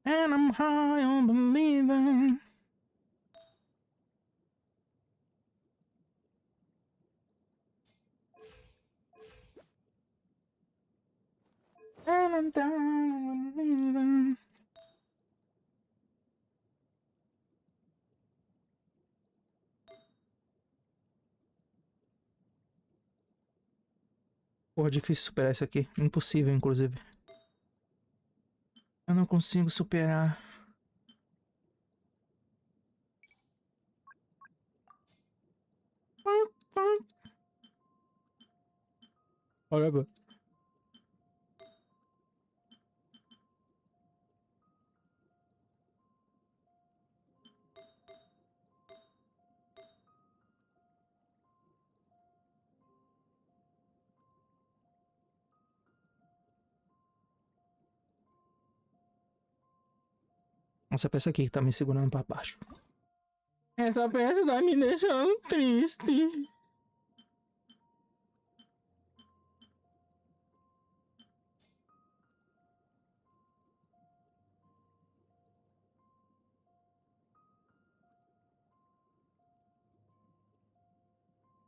[SPEAKER 1] And I'm high on believing. And I'm down on believing. Porra, difícil superar isso aqui. Impossível, inclusive. Eu não consigo superar. Olha agora. Essa peça aqui que tá me segurando pra baixo. Essa peça tá me deixando triste.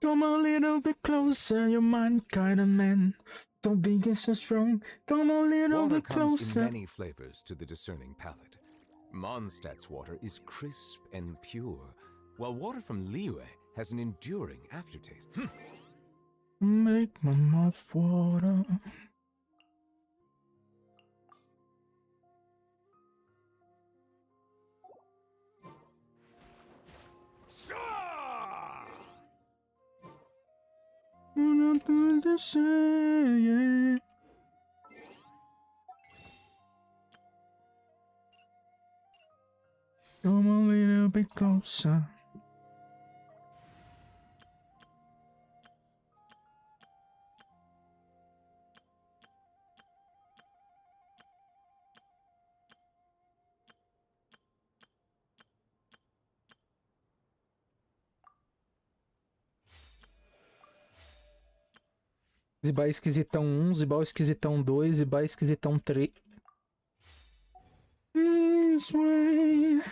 [SPEAKER 1] Come a little bit closer, you're my kind of man. So big and so strong. Come a little
[SPEAKER 11] Water
[SPEAKER 1] bit
[SPEAKER 11] comes in
[SPEAKER 1] closer.
[SPEAKER 11] many flavors to the discerning palate. Mondstadt's water is crisp and pure, while water from Liyue has an enduring aftertaste.
[SPEAKER 1] Make my mouth water. Nothing to say. Come a little bit closer. Zibai esquisitão 1, Zibai esquisitão 2, Zibai esquisitão 3. This way.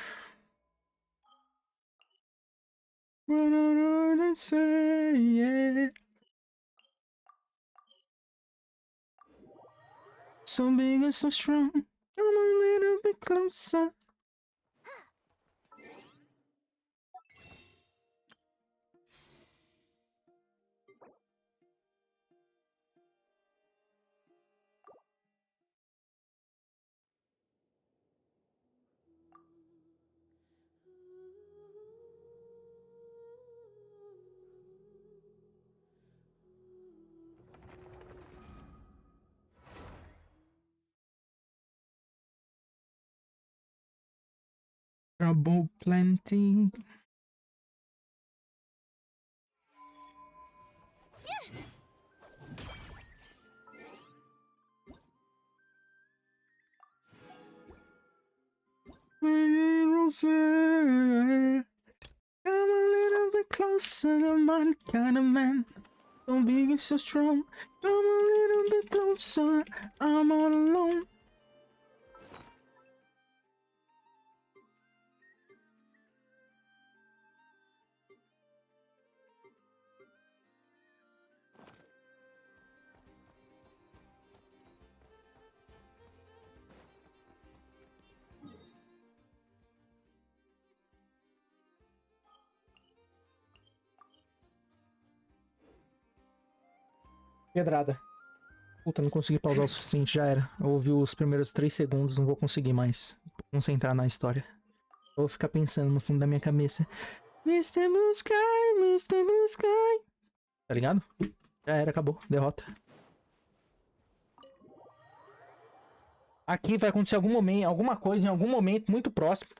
[SPEAKER 1] When I don't say it. So big and so strong. Come a little bit closer. Trouble plenty. Come a little bit closer to my kind of man. So big and so strong. Come a little bit closer. I'm all alone. Pedrada. Puta, não consegui pausar o suficiente, já era. Eu ouvi os primeiros 3 segundos, não vou conseguir mais concentrar na história. Eu vou ficar pensando no fundo da minha cabeça. Mr. Blue Sky, Mr. Blue Sky. Tá ligado? Já era, acabou. Derrota. Aqui vai acontecer alguma coisa em algum momento muito próximo.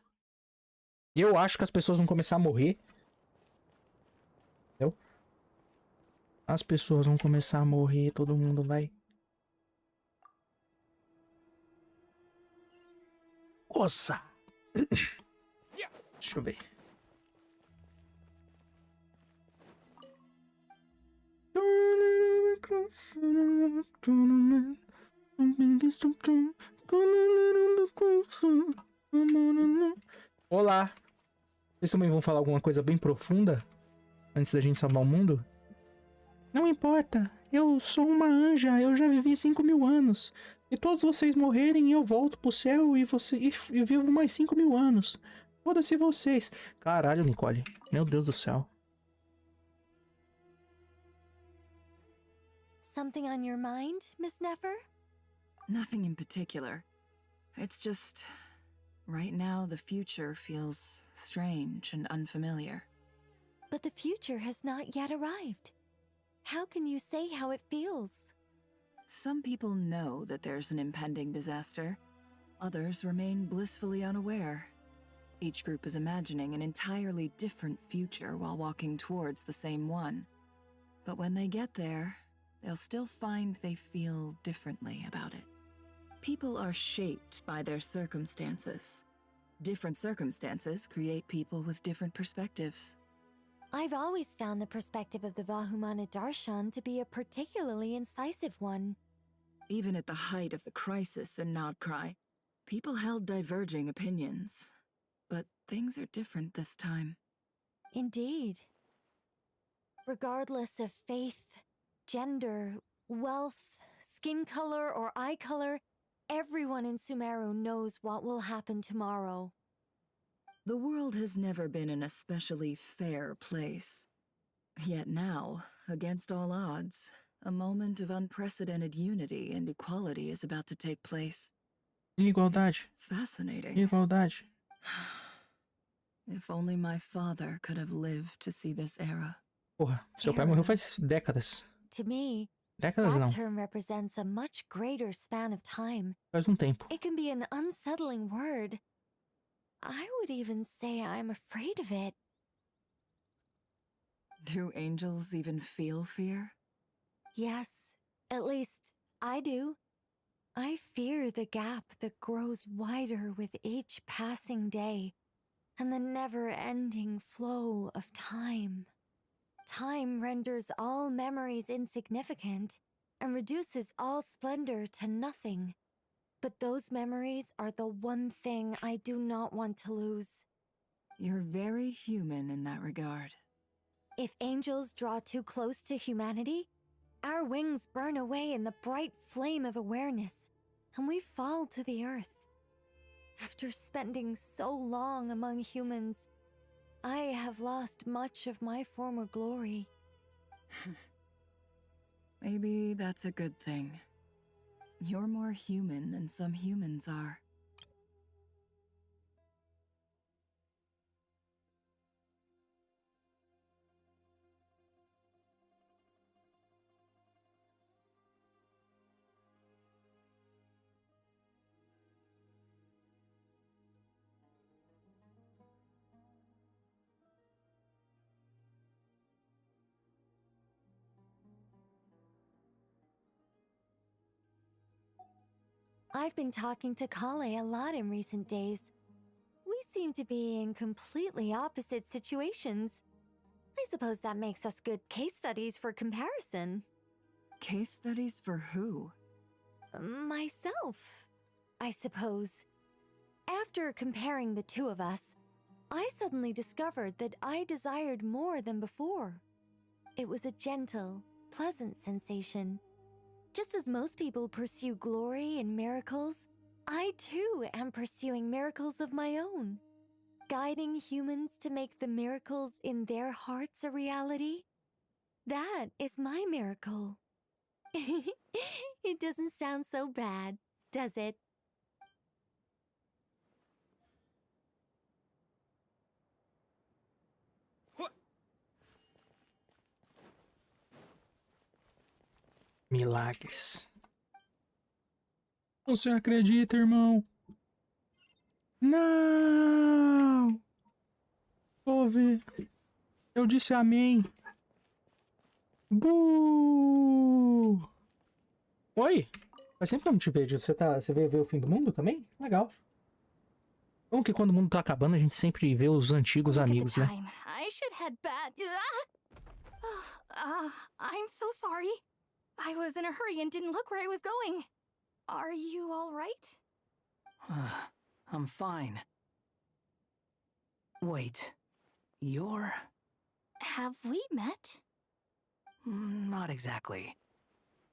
[SPEAKER 1] E eu acho que as pessoas vão começar a morrer. Entendeu? As pessoas vão começar a morrer, todo mundo vai. Nossa! Deixa eu ver. Olá! Vocês também vão falar alguma coisa bem profunda antes da gente salvar o mundo? Não importa, eu sou uma anja, eu já vivi 5.000 anos. Se todos vocês morrerem, eu volto pro céu e vivo mais 5.000 anos. Foda-se vocês. Caralho, Nicole. Meu Deus do céu.
[SPEAKER 2] Something on your mind, Miss Nefer?
[SPEAKER 12] Nothing in particular. It's just... right now, the future feels strange and unfamiliar.
[SPEAKER 2] But the future has not yet arrived. How can you say how it feels?
[SPEAKER 12] Some people know that there's an impending disaster. Others remain blissfully unaware. Each group is imagining an entirely different future while walking towards the same one. But when they get there, they'll still find they feel differently about it. People are shaped by their circumstances. Different circumstances create people with different perspectives.
[SPEAKER 2] I've always found the perspective of the Vahumana Darshan to be a particularly incisive one.
[SPEAKER 12] Even at the height of the crisis in Nodcry, people held diverging opinions. But things are different this time.
[SPEAKER 2] Indeed. Regardless of faith, gender, wealth, skin color, or eye color, everyone in Sumeru knows what will happen tomorrow.
[SPEAKER 12] The world has never been an especially fair place. Yet now, against all odds, a moment of unprecedented unity and equality is about to take place.
[SPEAKER 1] Igualdade.
[SPEAKER 12] It's fascinating.
[SPEAKER 1] Igualdade.
[SPEAKER 12] If only my father could have lived to see this era.
[SPEAKER 1] Porra, seu pai morreu faz décadas.
[SPEAKER 2] To me,
[SPEAKER 1] Décadas não.
[SPEAKER 2] that term represents a much greater span of time.
[SPEAKER 1] Faz tempo.
[SPEAKER 2] It can be an unsettling word. I would even say I'm afraid of it.
[SPEAKER 12] Do angels even feel fear?
[SPEAKER 2] Yes, at least I do. I fear the gap that grows wider with each passing day, and the never-ending flow of time. Time renders all memories insignificant, and reduces all splendor to nothing. But those memories are the one thing I do not want to lose.
[SPEAKER 12] You're very human in that regard.
[SPEAKER 2] If angels draw too close to humanity, our wings burn away in the bright flame of awareness, and we fall to the earth. After spending so long among humans, I have lost much of my former glory.
[SPEAKER 12] Maybe that's a good thing. You're more human than some humans are.
[SPEAKER 2] I've been talking to Kale a lot in recent days. We seem to be in completely opposite situations. I suppose that makes us good case studies for comparison.
[SPEAKER 12] Case studies for who?
[SPEAKER 2] Myself, I suppose. After comparing the two of us, I suddenly discovered that I desired more than before. It was a gentle, pleasant sensation. Just as most people pursue glory and miracles, I too am pursuing miracles of my own. Guiding humans to make the miracles in their hearts a reality. That is my miracle. It doesn't sound so bad, does it?
[SPEAKER 1] Milagres. Você acredita, irmão? Não! Ouve. Eu disse amém. Buuuu! Oi? Faz tempo que eu não te vejo. Você veio ver o fim do mundo também? Legal. Bom que quando o mundo tá acabando, a gente sempre vê os antigos amigos, né?
[SPEAKER 7] I should head back. I'm so sorry. I was in a hurry and didn't look where I was going. Are you all right?
[SPEAKER 13] I'm fine. Wait, you're...
[SPEAKER 7] Have we met?
[SPEAKER 13] Not exactly.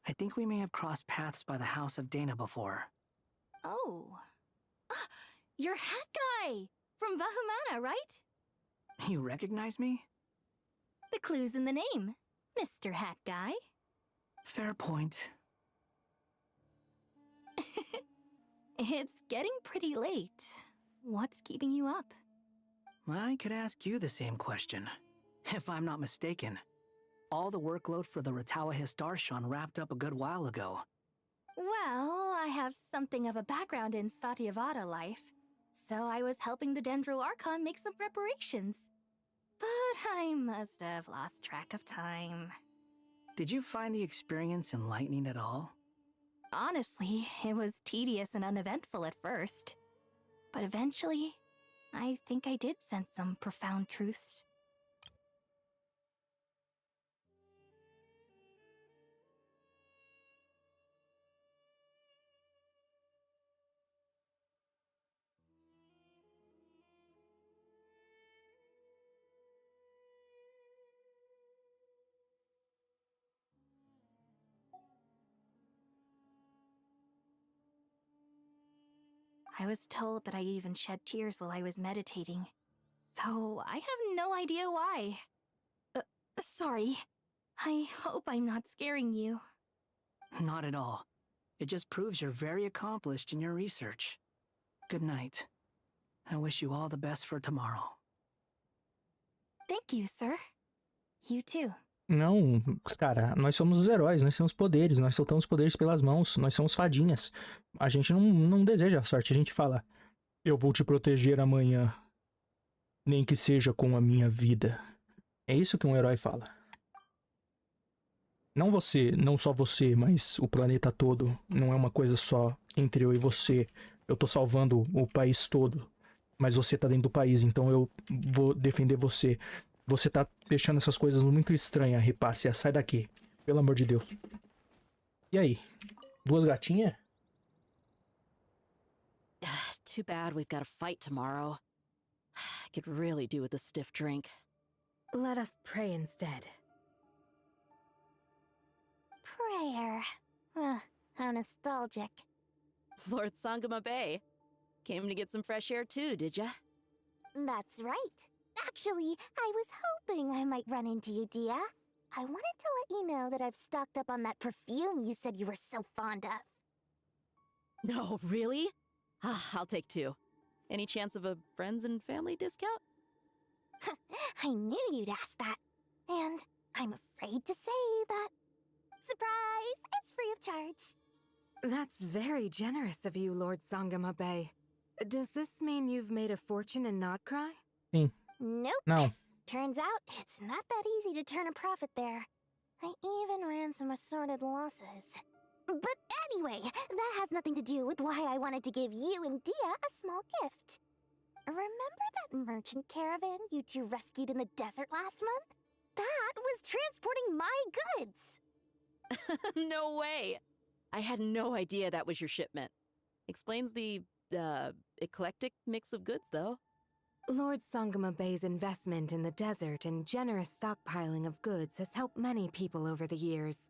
[SPEAKER 13] I think we may have crossed paths by the house of Dana before.
[SPEAKER 7] Oh. You're Hat Guy! From Vahumana, right?
[SPEAKER 13] You recognize me?
[SPEAKER 7] The clue's in the name. Mr. Hat Guy.
[SPEAKER 13] Fair point.
[SPEAKER 14] It's getting pretty late. What's keeping you up?
[SPEAKER 13] I could ask you the same question. If I'm not mistaken, all the workload for the Ratawa Histarshan wrapped up a good while ago.
[SPEAKER 14] Well, I have something of a background in Satyavada life, so I was helping the Dendro Archon make some preparations. But I must have lost track of time.
[SPEAKER 13] Did you find the experience enlightening at all?
[SPEAKER 14] Honestly, it was tedious and uneventful at first. But eventually, I think I did sense some profound truths. I was told that I even shed tears while I was meditating, though I have no idea why. Sorry. I hope I'm not scaring you.
[SPEAKER 13] Not at all. It just proves you're very accomplished in your research. Good night. I wish you all the best for tomorrow.
[SPEAKER 14] Thank you, sir. You too.
[SPEAKER 1] Não, cara, nós somos os heróis, nós temos poderes, nós soltamos poderes pelas mãos, nós somos fadinhas. A gente não deseja a sorte, a gente fala, eu vou te proteger amanhã, nem que seja com a minha vida. É isso que um herói fala. Não você, não só você, mas o planeta todo. Não é uma coisa só entre eu e você. Eu tô salvando o país todo, mas você tá dentro do país, então eu vou defender você. Você tá deixando essas coisas muito estranhas, Ripácia. Sai daqui. Pelo amor de Deus. E aí? Duas gatinhas?
[SPEAKER 15] Too bad we've got a fight tomorrow. I could really do with a stiff drink.
[SPEAKER 16] Let us pray instead.
[SPEAKER 6] Prayer. How nostalgic.
[SPEAKER 15] Lord Sangama Bay. Came to get some fresh air too, did ya?
[SPEAKER 6] That's right. Actually, I was hoping I might run into you, Dia. I wanted to let you know that I've stocked up on that perfume you said you were so fond of.
[SPEAKER 15] No, really? I'll take two. Any chance of a friends and family discount?
[SPEAKER 6] I knew you'd ask that. And I'm afraid to say that... Surprise! It's free of charge.
[SPEAKER 16] That's very generous of you, Lord Sangama Bay. Does this mean you've made a fortune in Nodcry?
[SPEAKER 6] Nope.
[SPEAKER 1] No.
[SPEAKER 6] Turns out, it's not that easy to turn a profit there. I even ran some assorted losses. But anyway, that has nothing to do with why I wanted to give you and Dia a small gift. Remember that merchant caravan you two rescued in the desert last month? That was transporting my goods!
[SPEAKER 15] No way! I had no idea that was your shipment. Explains the, eclectic mix of goods, though.
[SPEAKER 16] Lord Sangama Bay's investment in the desert and generous stockpiling of goods has helped many people over the years.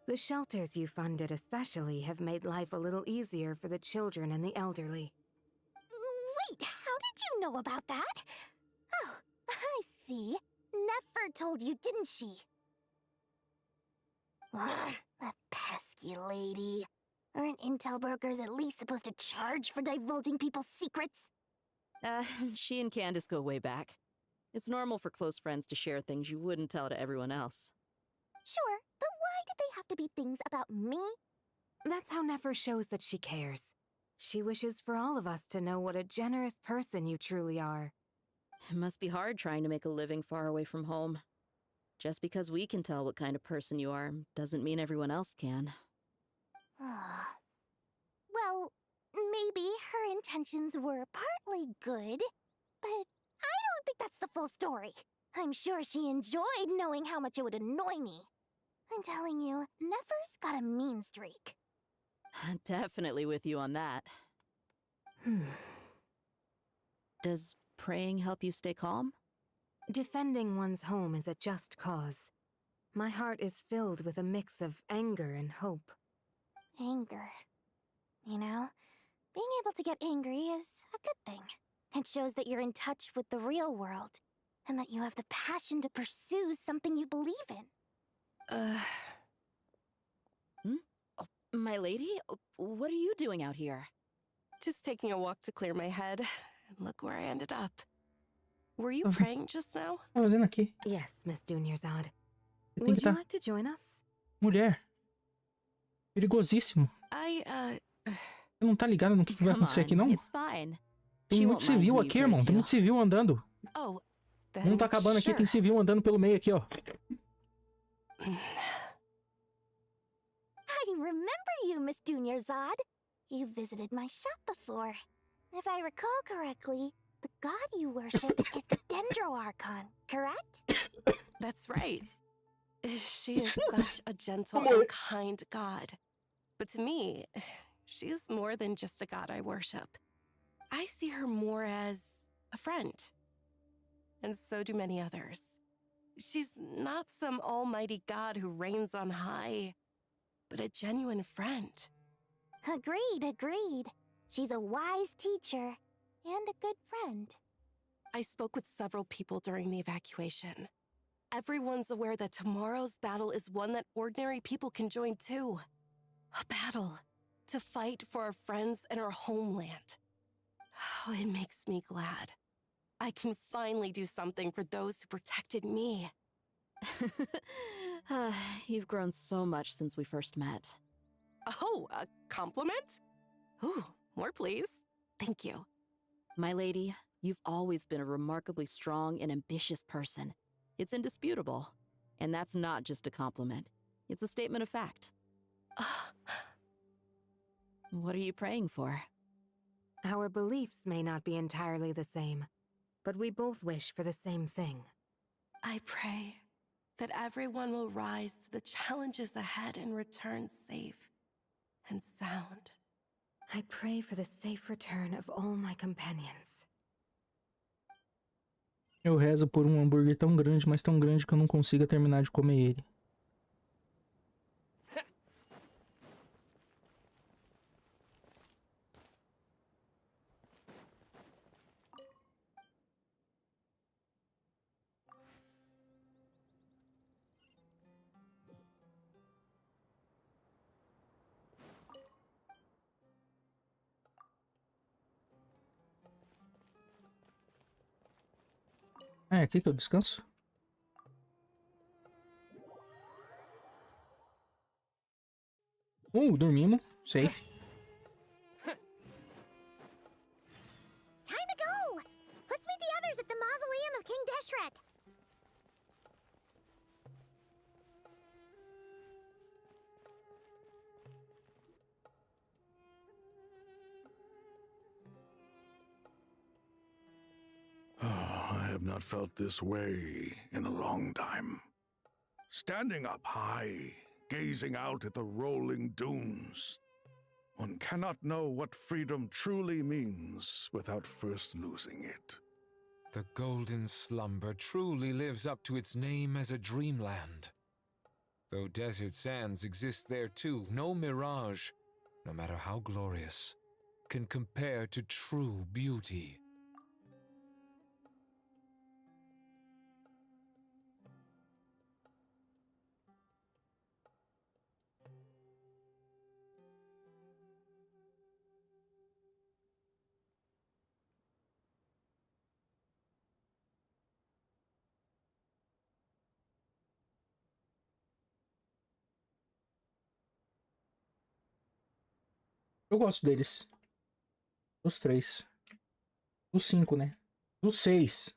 [SPEAKER 16] The shelters you funded especially have made life a little easier for the children and the elderly.
[SPEAKER 6] Wait, how did you know about that? Oh, I see. Nefer told you, didn't she? That pesky lady. Aren't intel brokers at least supposed to charge for divulging people's secrets?
[SPEAKER 15] She and Candace go way back. It's normal for close friends to share things you wouldn't tell to everyone else.
[SPEAKER 6] Sure, but why did they have to be things about me?
[SPEAKER 16] That's how Nefer shows that she cares. She wishes for all of us to know what a generous person you truly are.
[SPEAKER 15] It must be hard trying to make a living far away from home. Just because we can tell what kind of person you are doesn't mean everyone else can.
[SPEAKER 6] Well, maybe her intentions were partly good, but I don't think that's the full story. I'm sure she enjoyed knowing how much it would annoy me. I'm telling you, Nefer's got a mean streak.
[SPEAKER 15] Definitely with you on that. Does praying help you stay calm?
[SPEAKER 16] Defending one's home is a just cause. My heart is filled with a mix of anger and hope.
[SPEAKER 6] Anger. You know, being able to get angry is a good thing. It shows that you're in touch with the real world, and that you have the passion to pursue something you believe in.
[SPEAKER 15] My lady, what are you doing out here?
[SPEAKER 17] Just taking a walk to clear my head. And look where I ended up. Were you praying just now?
[SPEAKER 1] Tá fazendo aqui?
[SPEAKER 16] Yes, Miss Dunyarzad.
[SPEAKER 1] Você tem
[SPEAKER 16] Would
[SPEAKER 1] que
[SPEAKER 16] you
[SPEAKER 1] tá...
[SPEAKER 16] like to join us?
[SPEAKER 1] Mulher. Perigosíssimo. Você não tá ligado no que vai acontecer aqui, não? Tem muito civil aqui, irmão. Tem muito civil andando. Não tá acabando aqui, tem civil andando pelo meio aqui, ó.
[SPEAKER 6] I remember you, Miss Dunyarzad. You visited my shop before. If I recall correctly, the god you worship is the Dendroarchon, correct?
[SPEAKER 17] That's right. She is such a gentle and kind god. But to me, she is more than just a god I worship. I see her more as a friend. And so do many others. She's not some almighty god who reigns on high, but a genuine friend.
[SPEAKER 6] Agreed. She's a wise teacher and a good friend.
[SPEAKER 17] I spoke with several people during the evacuation. Everyone's aware that tomorrow's battle is one that ordinary people can join too. A battle to fight for our friends and our homeland. Oh, it makes me glad. I can finally do something for those who protected me.
[SPEAKER 15] You've grown so much since we first met.
[SPEAKER 17] Oh, a compliment? Ooh, more please. Thank you.
[SPEAKER 15] My lady, you've always been a remarkably strong and ambitious person. It's indisputable. And that's not just a compliment. It's a statement of fact. What are you praying for?
[SPEAKER 16] Our beliefs may not be entirely the same, but we both wish for the same thing.
[SPEAKER 17] I pray that everyone will rise to the challenges ahead and return safe and sound.
[SPEAKER 16] I pray for the safe return of all my companions.
[SPEAKER 1] Eu rezo por um hambúrguer tão grande, mas tão grande que eu não consiga terminar de comer ele. É aqui que eu descanso? Dormimos. Sei.
[SPEAKER 6] Time to go! Let's meet the others at the mausoleum of King Deshret.
[SPEAKER 8] I have not felt this way in a long time. Standing up high, gazing out at the rolling dunes. One cannot know what freedom truly means without first losing it.
[SPEAKER 11] The golden slumber truly lives up to its name as a dreamland. Though desert sands exist there too, no mirage, no matter how glorious, can compare to true beauty.
[SPEAKER 1] Eu gosto deles. Dos 3. Dos 5, né? Dos 6.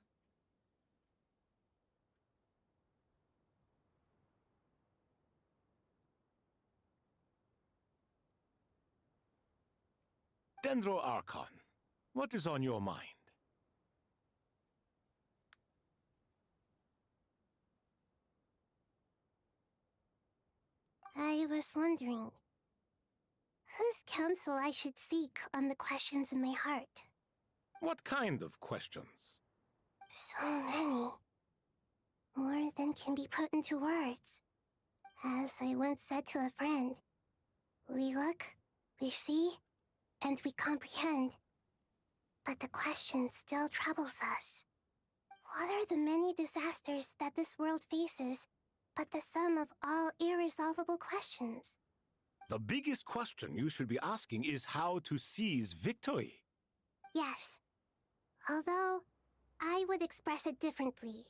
[SPEAKER 5] Dendroarchon, what is on your mind?
[SPEAKER 6] I was wondering whose counsel I should seek on the questions in my heart.
[SPEAKER 5] What kind of questions?
[SPEAKER 6] So many. More than can be put into words. As I once said to a friend, we look, we see, and we comprehend. But the question still troubles us. What are the many disasters that this world faces but the sum of all irresolvable questions?
[SPEAKER 5] The biggest question you should be asking is how to seize victory.
[SPEAKER 6] Yes. Although, I would express it differently.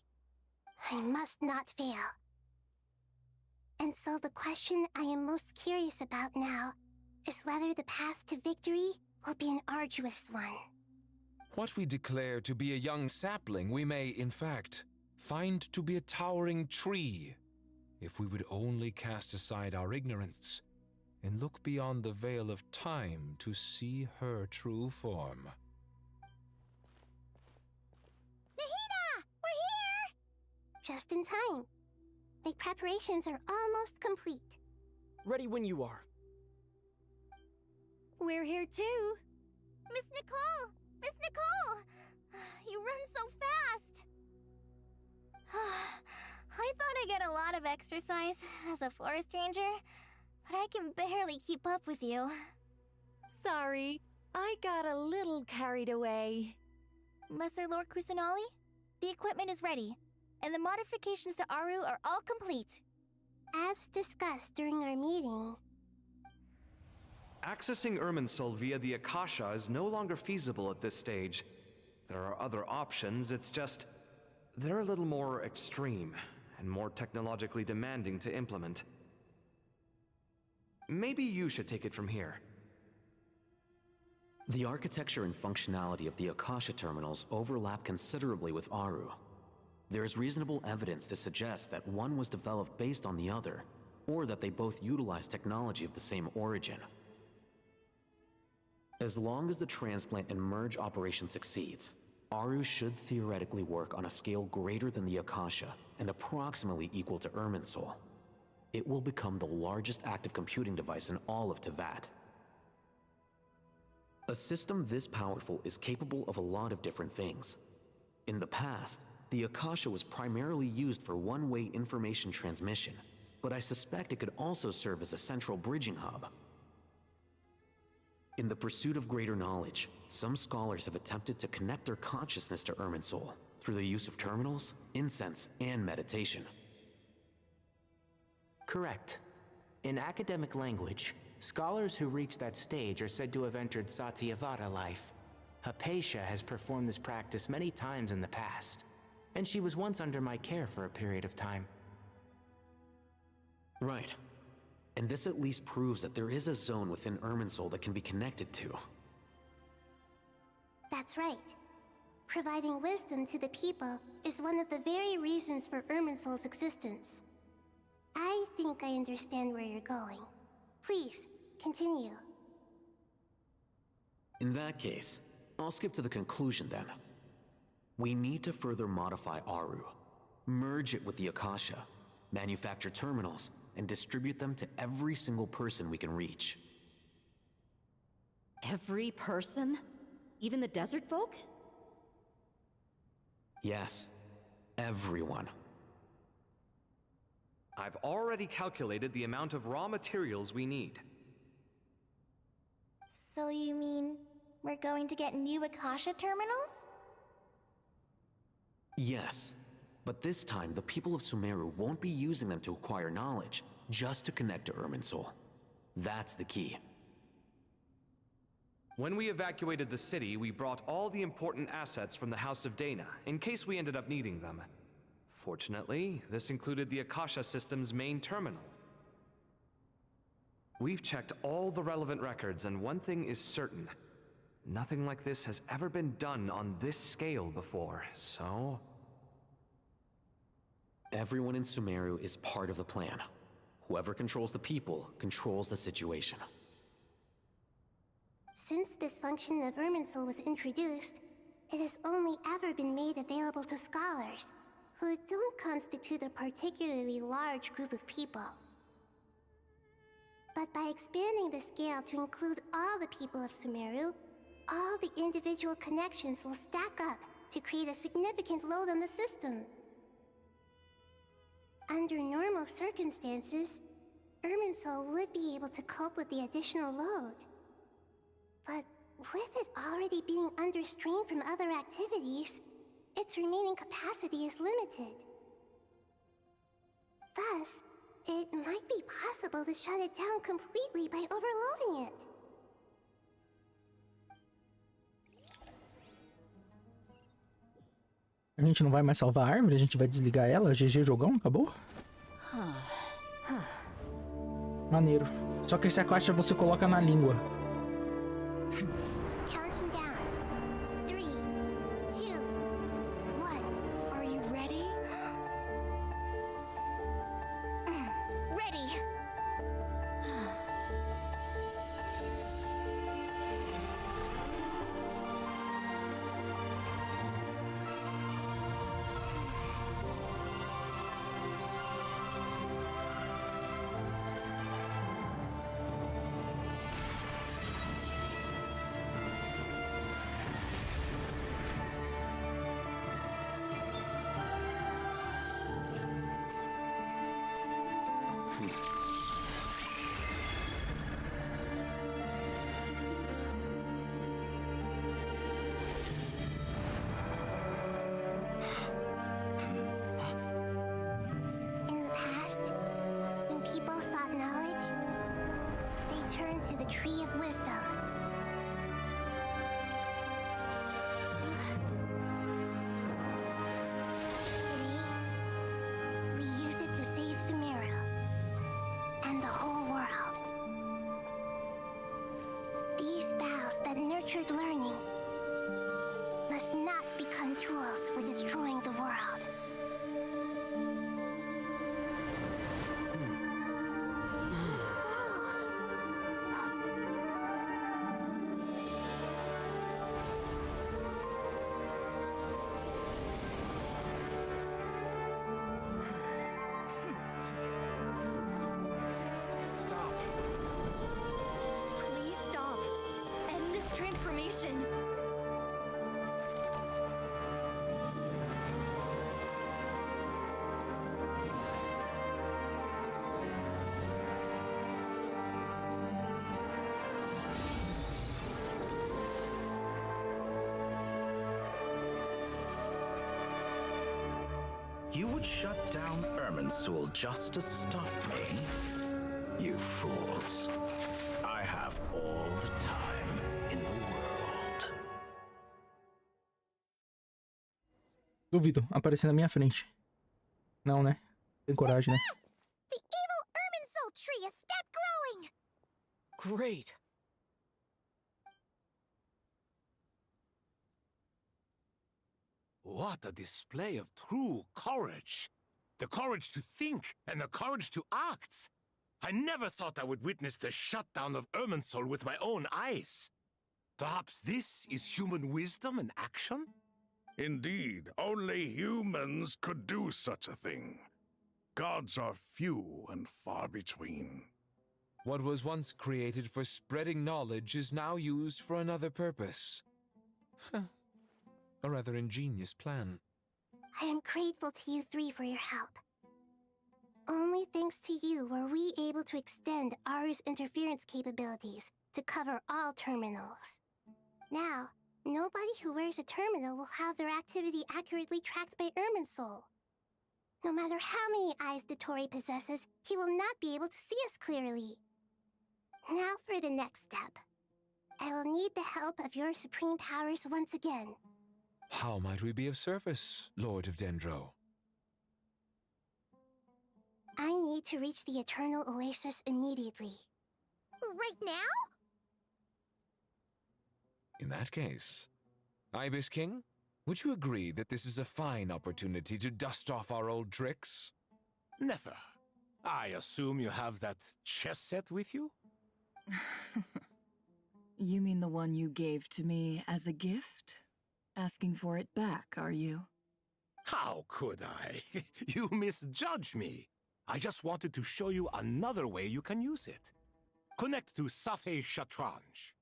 [SPEAKER 6] I must not fail. And so the question I am most curious about now is whether the path to victory will be an arduous one.
[SPEAKER 11] What we declare to be a young sapling, we may, in fact, find to be a towering tree, if we would only cast aside our ignorance and look beyond the veil of time to see her true form.
[SPEAKER 6] Nahida! We're here! Just in time. My preparations are almost complete.
[SPEAKER 9] Ready when you are.
[SPEAKER 2] We're here too.
[SPEAKER 6] Miss Nicole! Miss Nicole! You run so fast! I thought I'd get a lot of exercise as a forest ranger, but I can barely keep up with you.
[SPEAKER 16] Sorry, I got a little carried away.
[SPEAKER 6] Lesser Lord Kusanali, the equipment is ready, and the modifications to Aru are all complete. As discussed during our meeting,
[SPEAKER 18] accessing Irminsul via the Akasha is no longer feasible at this stage. There are other options, it's just they're a little more extreme and more technologically demanding to implement. Maybe you should take it from here.
[SPEAKER 4] The architecture and functionality of the Akasha terminals overlap considerably with Aru. There is reasonable evidence to suggest that one was developed based on the other, or that they both utilize technology of the same origin. As long as the transplant and merge operation succeeds, Aru should theoretically work on a scale greater than the Akasha and approximately equal to Irminsul. It will become the largest active computing device in all of Teyvat. A system this powerful is capable of a lot of different things. In the past, the Akasha was primarily used for one-way information transmission, but I suspect it could also serve as a central bridging hub. In the pursuit of greater knowledge, some scholars have attempted to connect their consciousness to Irminsul through the use of terminals, incense, and meditation.
[SPEAKER 19] Correct. In academic language, scholars who reach that stage are said to have entered Satyavada life. Hypatia has performed this practice many times in the past, and she was once under my care for a period of time.
[SPEAKER 4] Right. And this at least proves that there is a zone within Irminsul that can be connected to.
[SPEAKER 6] that's right. Providing wisdom to the people is one of the very reasons for Irminsul's existence. I think I understand where you're going. Please, continue.
[SPEAKER 4] In that case, I'll skip to the conclusion then. We need to further modify Aru, merge it with the Akasha, manufacture terminals, and distribute them to every single person we can reach.
[SPEAKER 15] Every person? Even the desert folk?
[SPEAKER 4] Yes, everyone.
[SPEAKER 18] I've already calculated the amount of raw materials we need.
[SPEAKER 6] So you mean we're going to get new Akasha terminals?
[SPEAKER 4] Yes, but this time the people of Sumeru won't be using them to acquire knowledge, just to connect to Irminsul. That's the key.
[SPEAKER 18] When we evacuated the city, we brought all the important assets from the House of Dana, in case we ended up needing them. Fortunately, this included the Akasha system's main terminal. We've checked all the relevant records, and one thing is certain. Nothing like this has ever been done on this scale before, so...
[SPEAKER 4] Everyone in Sumeru is part of the plan. Whoever controls the people controls the situation.
[SPEAKER 6] Since this function of Irminsul was introduced, it has only ever been made available to scholars, who don't constitute a particularly large group of people. But by expanding the scale to include all the people of Sumeru, all the individual connections will stack up to create a significant load on the system. Under normal circumstances, Irminsul would be able to cope with the additional load. But with it already being under strain from other activities, its remaining capacity is limited. Thus, It might be possible to shut it down completely by overloading it.
[SPEAKER 1] A gente não vai mais salvar a árvore? A gente vai desligar ela? GG jogão? Acabou? Maneiro. Só que esse aquácia você coloca na língua.
[SPEAKER 6] Counting down. 3, 2, 1.
[SPEAKER 7] Are you ready?
[SPEAKER 6] Ready. In the past, when people sought knowledge, they turned to the Tree of Wisdom. Today, we use it to save Sumeru and the whole world. These boughs that nurtured learning must not become tools for destroying the world.
[SPEAKER 5] Stop.
[SPEAKER 7] Please stop. End this transformation.
[SPEAKER 20] You would shut down Irminsul just to stop me? You fools. I have all the time in the world.
[SPEAKER 1] Duvido aparecer na minha frente. Não, né? Tem coragem, né?
[SPEAKER 6] The evil Irminsul tree has stopped growing!
[SPEAKER 13] Great.
[SPEAKER 5] What a display of true courage. The courage to think and the courage to act. I never thought I would witness the shutdown of Irminsul with my own eyes. Perhaps this is human wisdom in action?
[SPEAKER 8] Indeed, only humans could do such a thing. Gods are few and far between.
[SPEAKER 11] What was once created for spreading knowledge is now used for another purpose. A rather ingenious plan.
[SPEAKER 6] I am grateful to you three for your help. Only thanks to you were we able to extend Aru's interference capabilities to cover all terminals. Now, nobody who wears a terminal will have their activity accurately tracked by Irminsul. No matter how many eyes Dottore possesses, he will not be able to see us clearly. Now for the next step. I will need the help of your supreme powers once again.
[SPEAKER 11] How might we be of service, Lord of Dendro?
[SPEAKER 6] I need to reach the Eternal Oasis immediately. Right now?
[SPEAKER 11] In that case, Ibis King, would you agree that this is a fine opportunity to dust off our old tricks?
[SPEAKER 5] Never. I assume you have that chess set with you?
[SPEAKER 12] You mean the one you gave to me as a gift? Asking for it back, are you?
[SPEAKER 5] How could I? You misjudge me. I just wanted to show you another way you can use it. Connect to Safei Shatranj.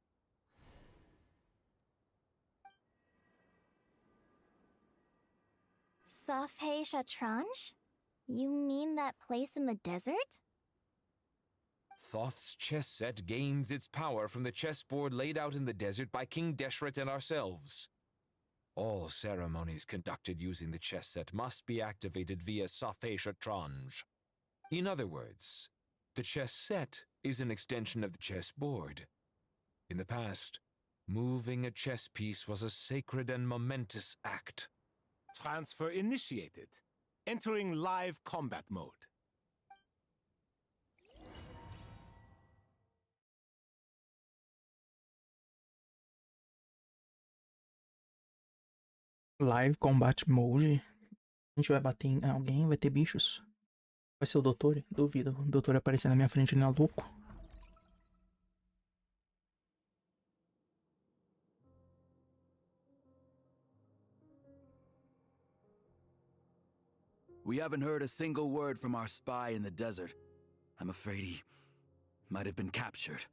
[SPEAKER 7] Safei Shatranj? You mean that place in the desert?
[SPEAKER 11] Thoth's chess set gains its power from the chessboard laid out in the desert by King Deshret and ourselves. All ceremonies conducted using the chess set must be activated via Safei Shatranj. In other words, the chess set is an extension of the chessboard. In the past, moving a chess piece was a sacred and momentous act.
[SPEAKER 5] Transfer initiated. Entering live combat mode.
[SPEAKER 1] Live Combat Mode. A gente vai bater em alguém, vai ter bichos. Vai ser o doutor? Duvido. O doutor aparecer na minha frente, ele é louco.
[SPEAKER 21] We haven't heard a single word from our spy in the desert. I'm afraid he might have been captured.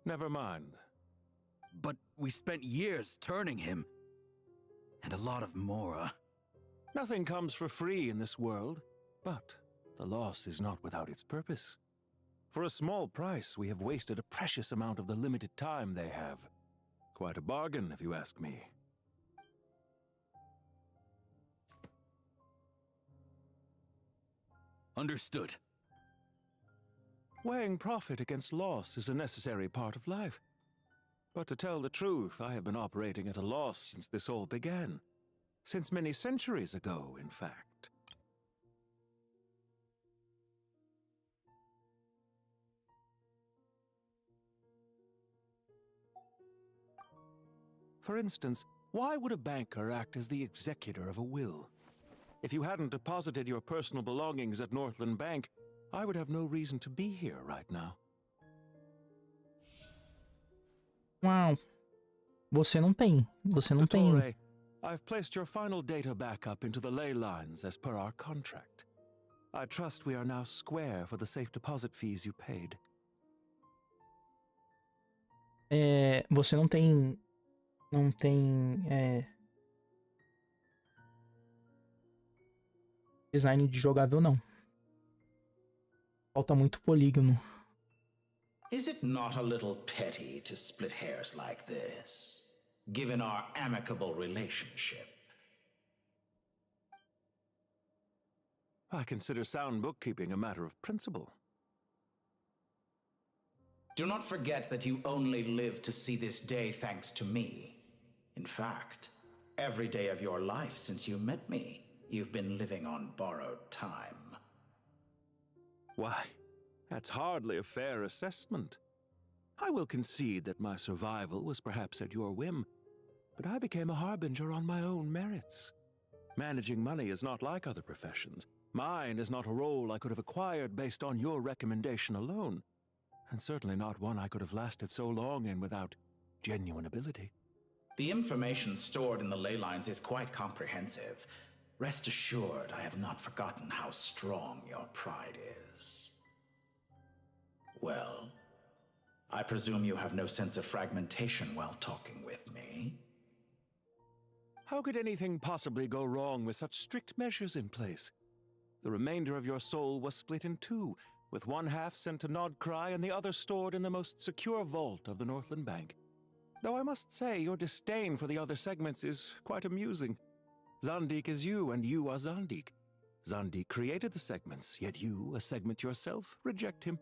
[SPEAKER 5] Never mind.
[SPEAKER 21] But we spent years turning him. And a lot of Mora.
[SPEAKER 5] Nothing comes for free in this world, but the loss is not without its purpose. For a small price, we have wasted a precious amount of the limited time they have. Quite a bargain, if you ask me.
[SPEAKER 21] Understood.
[SPEAKER 5] Weighing profit against loss is a necessary part of life. But to tell the truth, I have been operating at a loss since this all began. Since many centuries ago, in fact. For instance, why would a banker act as the executor of a will? If you hadn't deposited your personal belongings at Northland Bank, I would have no reason to be here right now.
[SPEAKER 1] Uau. Você não tem. Você não tem.
[SPEAKER 5] Dottore, I've placed your final data backup into the ley lines as per our contract. I trust we are now square for the safe deposit fees you paid.
[SPEAKER 1] Você não tem... Não tem... Design de jogável, não. Falta muito polígono.
[SPEAKER 20] Is it not a little petty to split hairs like this, given our amicable relationship?
[SPEAKER 5] I consider sound bookkeeping a matter of principle.
[SPEAKER 20] Do not forget that you only live to see this day thanks to me. In fact, every day of your life since you met me, you've been living on borrowed time.
[SPEAKER 5] Why, that's hardly a fair assessment. I will concede that my survival was perhaps at your whim, but I became a harbinger on my own merits. Managing money is not like other professions. Mine is not a role I could have acquired based on your recommendation alone, and certainly not one I could have lasted so long in without genuine ability.
[SPEAKER 20] The information stored in the ley lines is quite comprehensive. Rest assured, I have not forgotten how strong your pride is. Well, I presume you have no sense of fragmentation while talking with me?
[SPEAKER 5] How could anything possibly go wrong with such strict measures in place? The remainder of your soul was split in two, with one half sent to Nodcry and the other stored in the most secure vault of the Northland Bank. Though I must say, your disdain for the other segments is quite amusing. Zandik is you, and you are Zandik. Zandik created the segments, yet you, a segment yourself, reject him.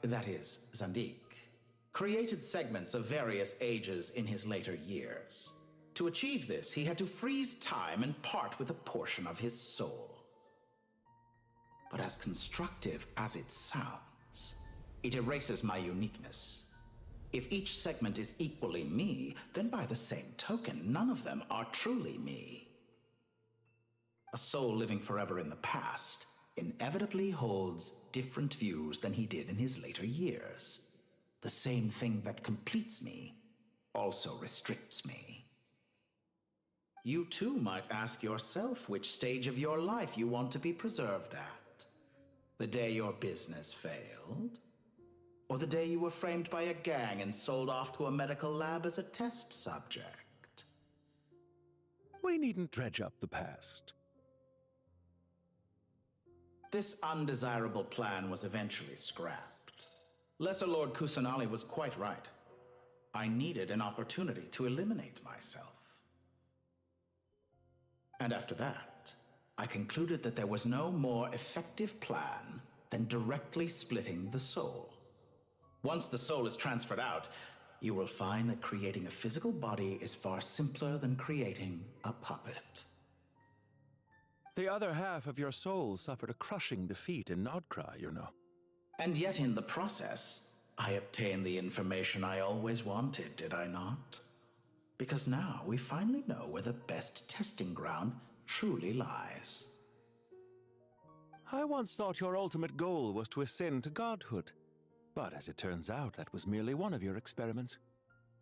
[SPEAKER 20] That is, Zandik, created segments of various ages in his later years. To achieve this, he had to freeze time and part with a portion of his soul. But as constructive as it sounds, it erases my uniqueness. If each segment is equally me, then by the same token, none of them are truly me. A soul living forever in the past inevitably holds different views than he did in his later years. The same thing that completes me also restricts me. You too might ask yourself which stage of your life you want to be preserved at. The day your business failed? Or the day you were framed by a gang and sold off to a medical lab as a test subject?
[SPEAKER 5] We needn't dredge up the past.
[SPEAKER 20] This undesirable plan was eventually scrapped. Lesser Lord Kusanali was quite right. I needed an opportunity to eliminate myself. And after that, I concluded that there was no more effective plan than directly splitting the soul. Once the soul is transferred out, you will find that creating a physical body is far simpler than creating a puppet.
[SPEAKER 8] The other half of your soul suffered a crushing defeat in Nodcry, you know.
[SPEAKER 20] And yet in the process, I obtained the information I always wanted, did I not? Because now we finally know where the best testing ground truly lies.
[SPEAKER 8] I once thought your ultimate goal was to ascend to godhood. But as it turns out, that was merely one of your experiments.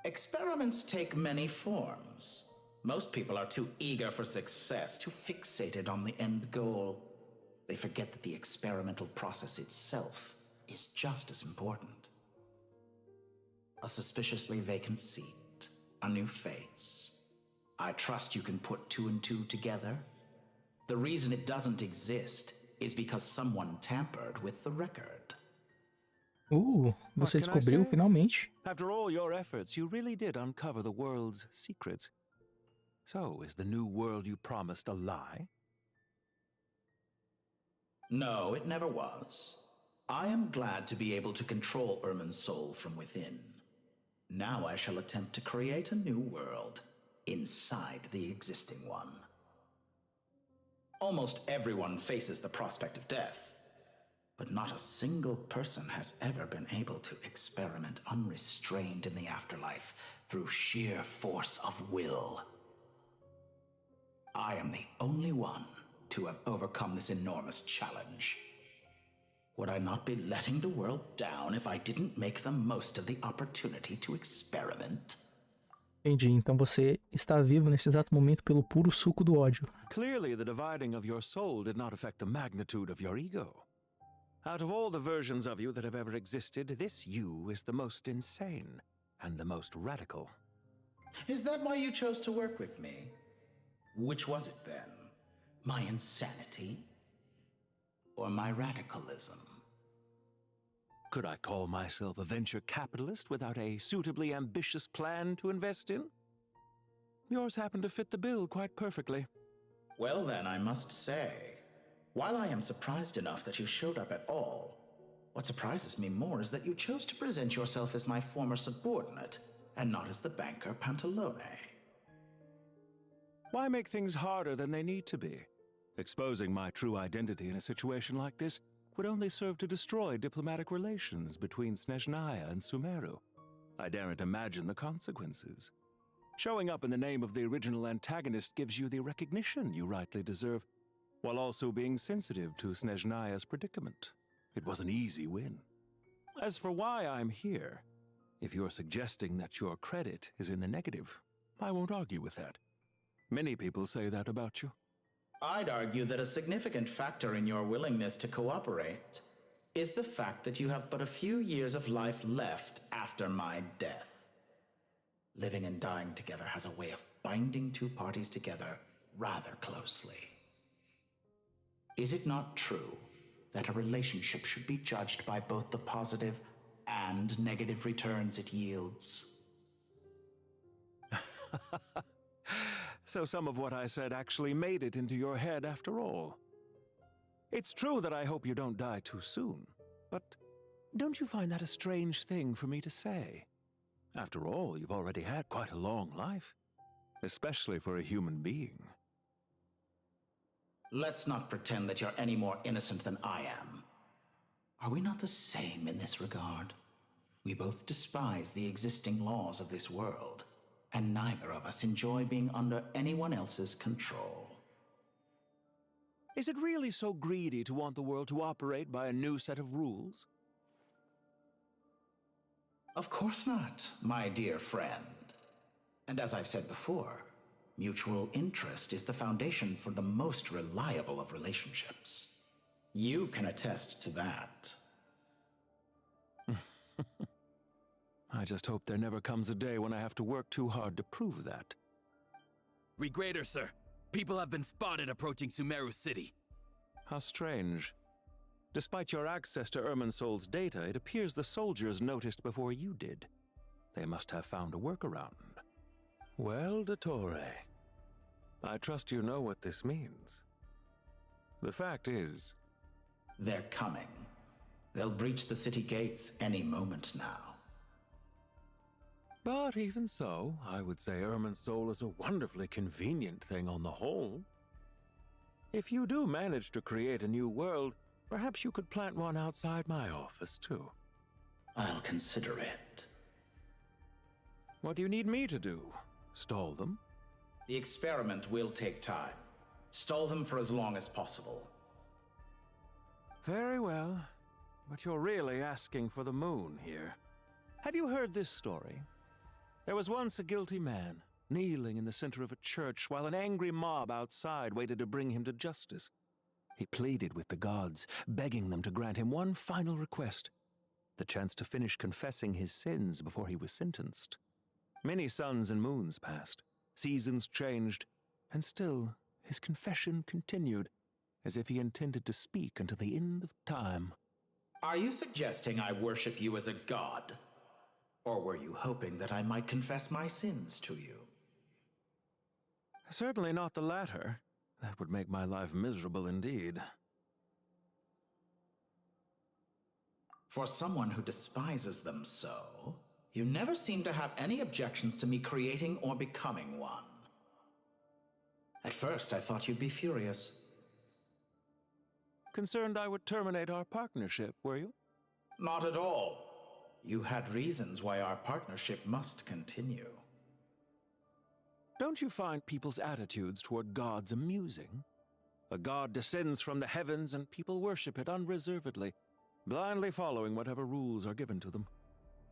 [SPEAKER 20] Experiments take many forms. Most people are too eager for success, too fixated on the end goal. They forget that the experimental process itself is just as important. A suspiciously vacant seat, a new face. I trust you can put two and two together. The reason it doesn't exist is because someone tampered with the record.
[SPEAKER 1] Você descobriu finalmente.
[SPEAKER 8] After all your efforts, you really did uncover the world's secrets. So, is the new world you promised a lie?
[SPEAKER 20] No, it never was. I am glad to be able to control Ermin's soul from within. Now I shall attempt to create a new world inside the existing one. Almost everyone faces the prospect of death, but not a single person has ever been able to experiment unrestrained in the afterlife through sheer force of will. I am the only one to have overcome this enormous challenge. Would I not be letting the world down if I didn't make the most of the opportunity to experiment?
[SPEAKER 1] Entendi, então você está vivo nesse exato momento pelo puro suco do ódio.
[SPEAKER 8] Clearly, the dividing of your soul did not affect the magnitude of your ego. Out of all the versions of you that have ever existed, this you is the most insane and the most radical.
[SPEAKER 20] Is that why you chose to work with me? Which was it then? My insanity? Or my radicalism?
[SPEAKER 8] Could I call myself a venture capitalist without a suitably ambitious plan to invest in? Yours happened to fit the bill quite perfectly.
[SPEAKER 20] Well then, I must say, while I am surprised enough that you showed up at all, what surprises me more is that you chose to present yourself as my former subordinate, and not as the banker Pantalone.
[SPEAKER 8] Why make things harder than they need to be? Exposing my true identity in a situation like this would only serve to destroy diplomatic relations between Snezhnaya and Sumeru. I daren't imagine the consequences. Showing up in the name of the original antagonist gives you the recognition you rightly deserve, while also being sensitive to Snezhnaya's predicament. It was an easy win. As for why I'm here, if you're suggesting that your credit is in the negative, I won't argue with that. Many people say that about you.
[SPEAKER 20] I'd argue that a significant factor in your willingness to cooperate is the fact that you have but a few years of life left after my death. Living and dying together has a way of binding two parties together rather closely. Is it not true that a relationship should be judged by both the positive and negative returns it yields?
[SPEAKER 8] So some of what I said actually made it into your head after all. It's true that I hope you don't die too soon, but don't you find that a strange thing for me to say? After all, you've already had quite a long life, especially for a human being.
[SPEAKER 20] Let's not pretend that you're any more innocent than I am. Are we not the same in this regard? We both despise the existing laws of this world, and neither of us enjoy being under anyone else's control.
[SPEAKER 8] Is it really so greedy to want the world to operate by a new set of rules?
[SPEAKER 20] Of course not, my dear friend. And as I've said before, mutual interest is the foundation for the most reliable of relationships. You can attest to that.
[SPEAKER 8] I just hope there never comes a day when I have to work too hard to prove that.
[SPEAKER 21] Regrader, sir. People have been spotted approaching Sumeru City.
[SPEAKER 8] How strange. Despite your access to Irminsol's data, it appears the soldiers noticed before you did. They must have found a workaround. Well, Dottore,
[SPEAKER 10] I trust you know what this means. The fact is...
[SPEAKER 20] They're coming. They'll breach the city gates any moment now.
[SPEAKER 10] But even so, I would say Irminsul is a wonderfully convenient thing on the whole. If you do manage to create a new world, perhaps you could plant one outside my office, too.
[SPEAKER 20] I'll consider it.
[SPEAKER 10] What do you need me to do? Stall them?
[SPEAKER 20] The experiment will take time. Stall them for as long as possible.
[SPEAKER 10] Very well. But you're really asking for the moon here. Have you heard this story? There was once a guilty man, kneeling in the center of a church while an angry mob outside waited to bring him to justice. He pleaded with the gods, begging them to grant him one final request, the chance to finish confessing his sins before he was sentenced. Many suns and moons passed, seasons changed, and still his confession continued, as if he intended to speak until the end of time.
[SPEAKER 20] Are you suggesting I worship you as a god? Or were you hoping that I might confess my sins to you?
[SPEAKER 10] Certainly not the latter. That would make my life miserable indeed.
[SPEAKER 20] For someone who despises them so, you never seem to have any objections to me creating or becoming one. At first, I thought you'd be furious.
[SPEAKER 10] Concerned I would terminate our partnership, were you?
[SPEAKER 20] Not at all. You had reasons why our partnership must continue.
[SPEAKER 10] Don't you find people's attitudes toward gods amusing? A god descends from the heavens and people worship it unreservedly, blindly following whatever rules are given to them.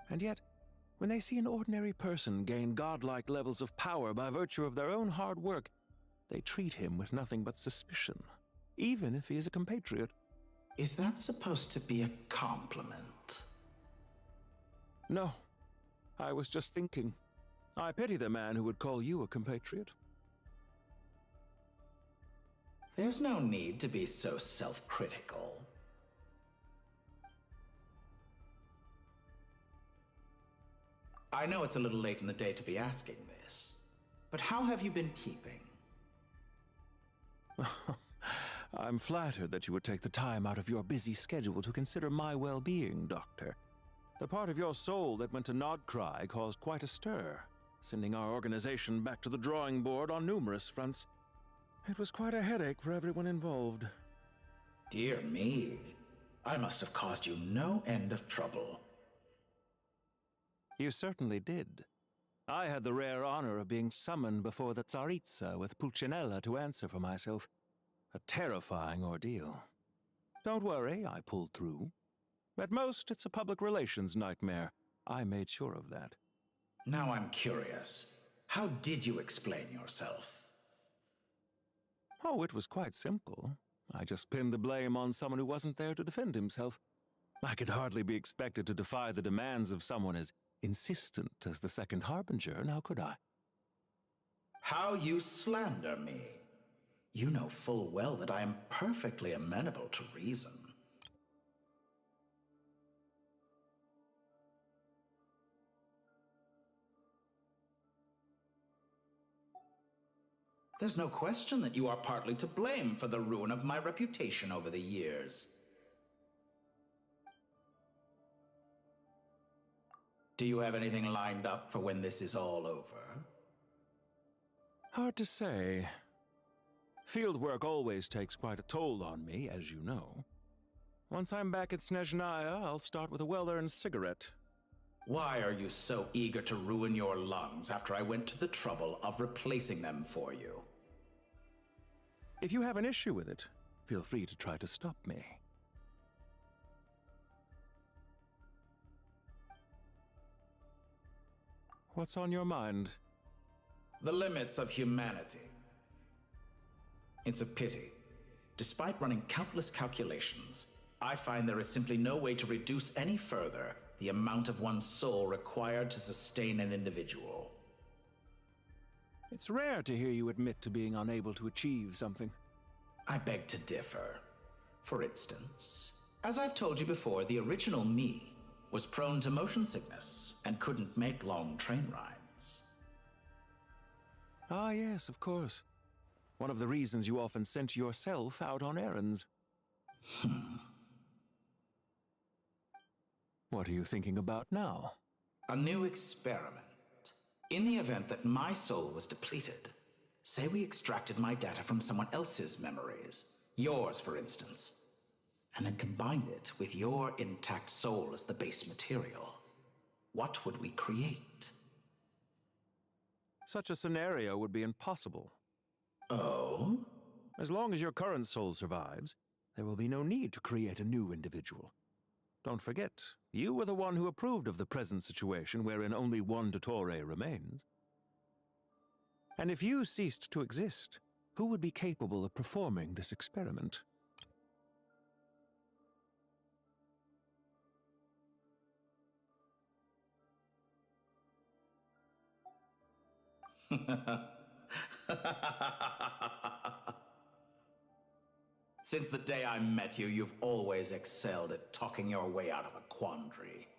[SPEAKER 10] And yet, when they see an ordinary person gain godlike levels of power by virtue of their own hard work, they treat him with nothing but suspicion, even if he is a compatriot.
[SPEAKER 20] Is that supposed to be a compliment?
[SPEAKER 10] No. I was just thinking. I pity the man who would call you a compatriot.
[SPEAKER 20] There's no need to be so self-critical. I know it's a little late in the day to be asking this, but how have you been keeping?
[SPEAKER 10] I'm flattered that you would take the time out of your busy schedule to consider my well-being, Doctor. The part of your soul that went to Nodcry caused quite a stir, sending our organization back to the drawing board on numerous fronts. It was quite a headache for everyone involved.
[SPEAKER 20] Dear me, I must have caused you no end of trouble.
[SPEAKER 10] You certainly did. I had the rare honor of being summoned before the Tsaritsa with Pulcinella to answer for myself. A terrifying ordeal. Don't worry, I pulled through. At most, it's a public relations nightmare. I made sure of that.
[SPEAKER 20] Now I'm curious. How did you explain yourself?
[SPEAKER 10] Oh, it was quite simple. I just pinned the blame on someone who wasn't there to defend himself. I could hardly be expected to defy the demands of someone as insistent as the Second Harbinger, now could I?
[SPEAKER 20] How you slander me. You know full well that I am perfectly amenable to reason. There's no question that you are partly to blame for the ruin of my reputation over the years. Do you have anything lined up for when this is all over?
[SPEAKER 10] Hard to say. Field work always takes quite a toll on me, as you know. Once I'm back at Snezhnaya, I'll start with a well-earned cigarette.
[SPEAKER 20] Why are you so eager to ruin your lungs after I went to the trouble of replacing them for you?
[SPEAKER 10] If you have an issue with it, feel free to try to stop me. What's on your mind?
[SPEAKER 20] The limits of humanity. It's a pity. Despite running countless calculations, I find there is simply no way to reduce any further the amount of one's soul required to sustain an individual.
[SPEAKER 10] It's rare to hear you admit to being unable to achieve something.
[SPEAKER 20] I beg to differ. For instance, as I've told you before, the original me was prone to motion sickness and couldn't make long train rides.
[SPEAKER 10] Ah, yes, of course. One of the reasons you often sent yourself out on errands. What are you thinking about now?
[SPEAKER 20] A new experiment. In the event that my soul was depleted, say we extracted my data from someone else's memories, yours for instance, and then combined it with your intact soul as the base material, what would we create?
[SPEAKER 10] Such a scenario would be impossible.
[SPEAKER 20] Oh?
[SPEAKER 10] As long as your current soul survives, there will be no need to create a new individual. Don't forget, you were the one who approved of the present situation wherein only one Dottore remains. And if you ceased to exist, who would be capable of performing this experiment?
[SPEAKER 20] Since the day I met you, you've always excelled at talking your way out of a quandary.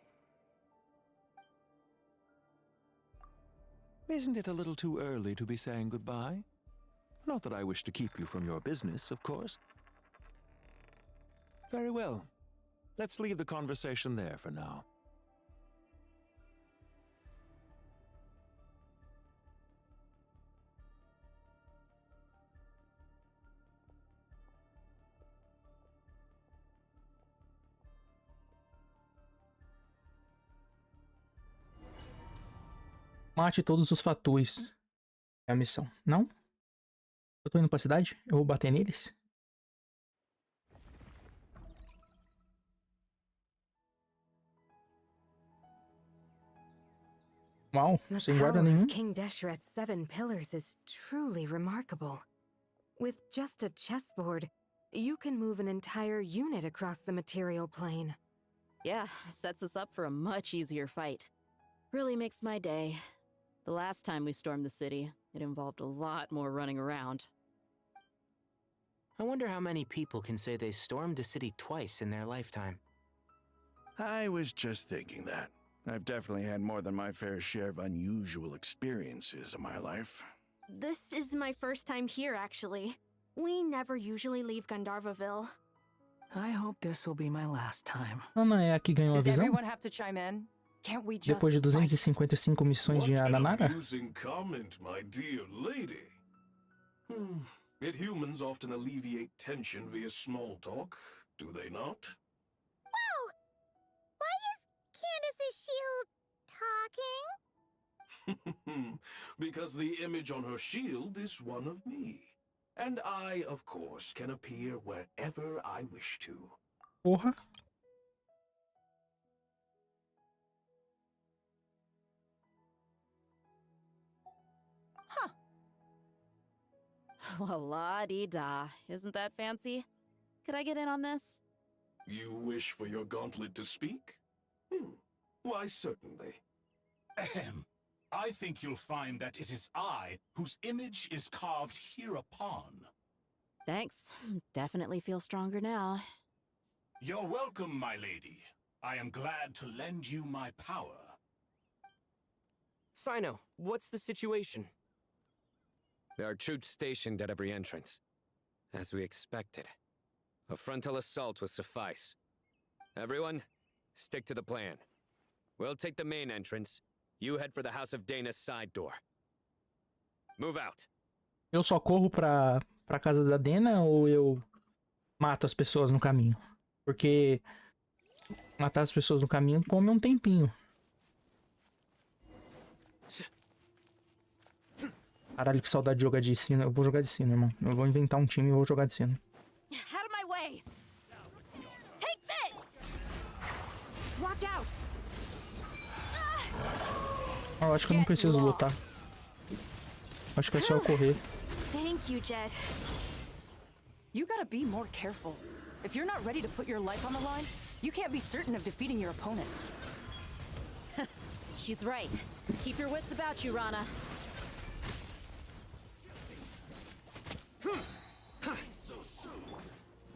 [SPEAKER 10] Isn't it a little too early to be saying goodbye? Not that I wish to keep you from your business, of course. Very well. Let's leave the conversation there for now.
[SPEAKER 1] Mate todos os fatus. É a missão. Não? Eu tô indo pra cidade? Eu vou bater neles? Uau, sem guarda nenhum.
[SPEAKER 16] King Deshret's 7 pillars is truly remarkable. With just a chessboard, you can move an entire unit across the material plane.
[SPEAKER 15] Yeah, sets us up for a much easier fight. Really makes my day. The last time we stormed the city, it involved a lot more running around.
[SPEAKER 19] I wonder how many people can say they stormed a city twice in their lifetime.
[SPEAKER 8] I was just thinking that. I've definitely had more than my fair share of unusual experiences in my life.
[SPEAKER 3] This is my first time here, actually. We never usually leave Gandharvaville.
[SPEAKER 13] I hope this will be my last time.
[SPEAKER 1] Ana é a que ganhou a
[SPEAKER 22] Does
[SPEAKER 1] visão?
[SPEAKER 22] everyone have to chime in? Can't we just
[SPEAKER 1] Depois de 255 missões de Aranara?
[SPEAKER 8] Amusing comment, my dear lady. Yet humans often alleviate tension via small talk, do they not?
[SPEAKER 6] Whoa! Why is Candace's shield talking?
[SPEAKER 8] Because the image on her shield is one of me. And I, of course, can appear wherever I wish to.
[SPEAKER 1] Porra.
[SPEAKER 15] Well, la-dee-da. Isn't that fancy? Could I get in on this?
[SPEAKER 8] You wish for your gauntlet to speak? Why, certainly.
[SPEAKER 23] Ahem. I think you'll find that it is I whose image is carved hereupon.
[SPEAKER 15] Thanks. Definitely feel stronger now.
[SPEAKER 23] You're welcome, my lady. I am glad to lend you my power.
[SPEAKER 24] Sino, what's the situation?
[SPEAKER 11] There are troops stationed at every entrance. As we expected. A frontal assault will suffice. Everyone, stick to the plan. We'll take the main entrance. You head for the House of Dana's side door. Move out.
[SPEAKER 1] Eu só corro pra casa da Dana ou eu mato as pessoas no caminho? Porque matar as pessoas no caminho come um tempinho. Caralho, que saudade de jogar de sino. Eu vou jogar de sino, irmão. Eu vou inventar um time e vou jogar de sino.
[SPEAKER 3] Out of my way! Take this! Watch out!
[SPEAKER 1] Eu acho que eu não preciso lutar. Acho que é só eu correr.
[SPEAKER 3] Thank you, Jed.
[SPEAKER 22] You gotta be more careful. If you're not ready to put your life on the line, you can't be certain of defeating your opponent.
[SPEAKER 15] She's right. Keep your wits about you, Rana.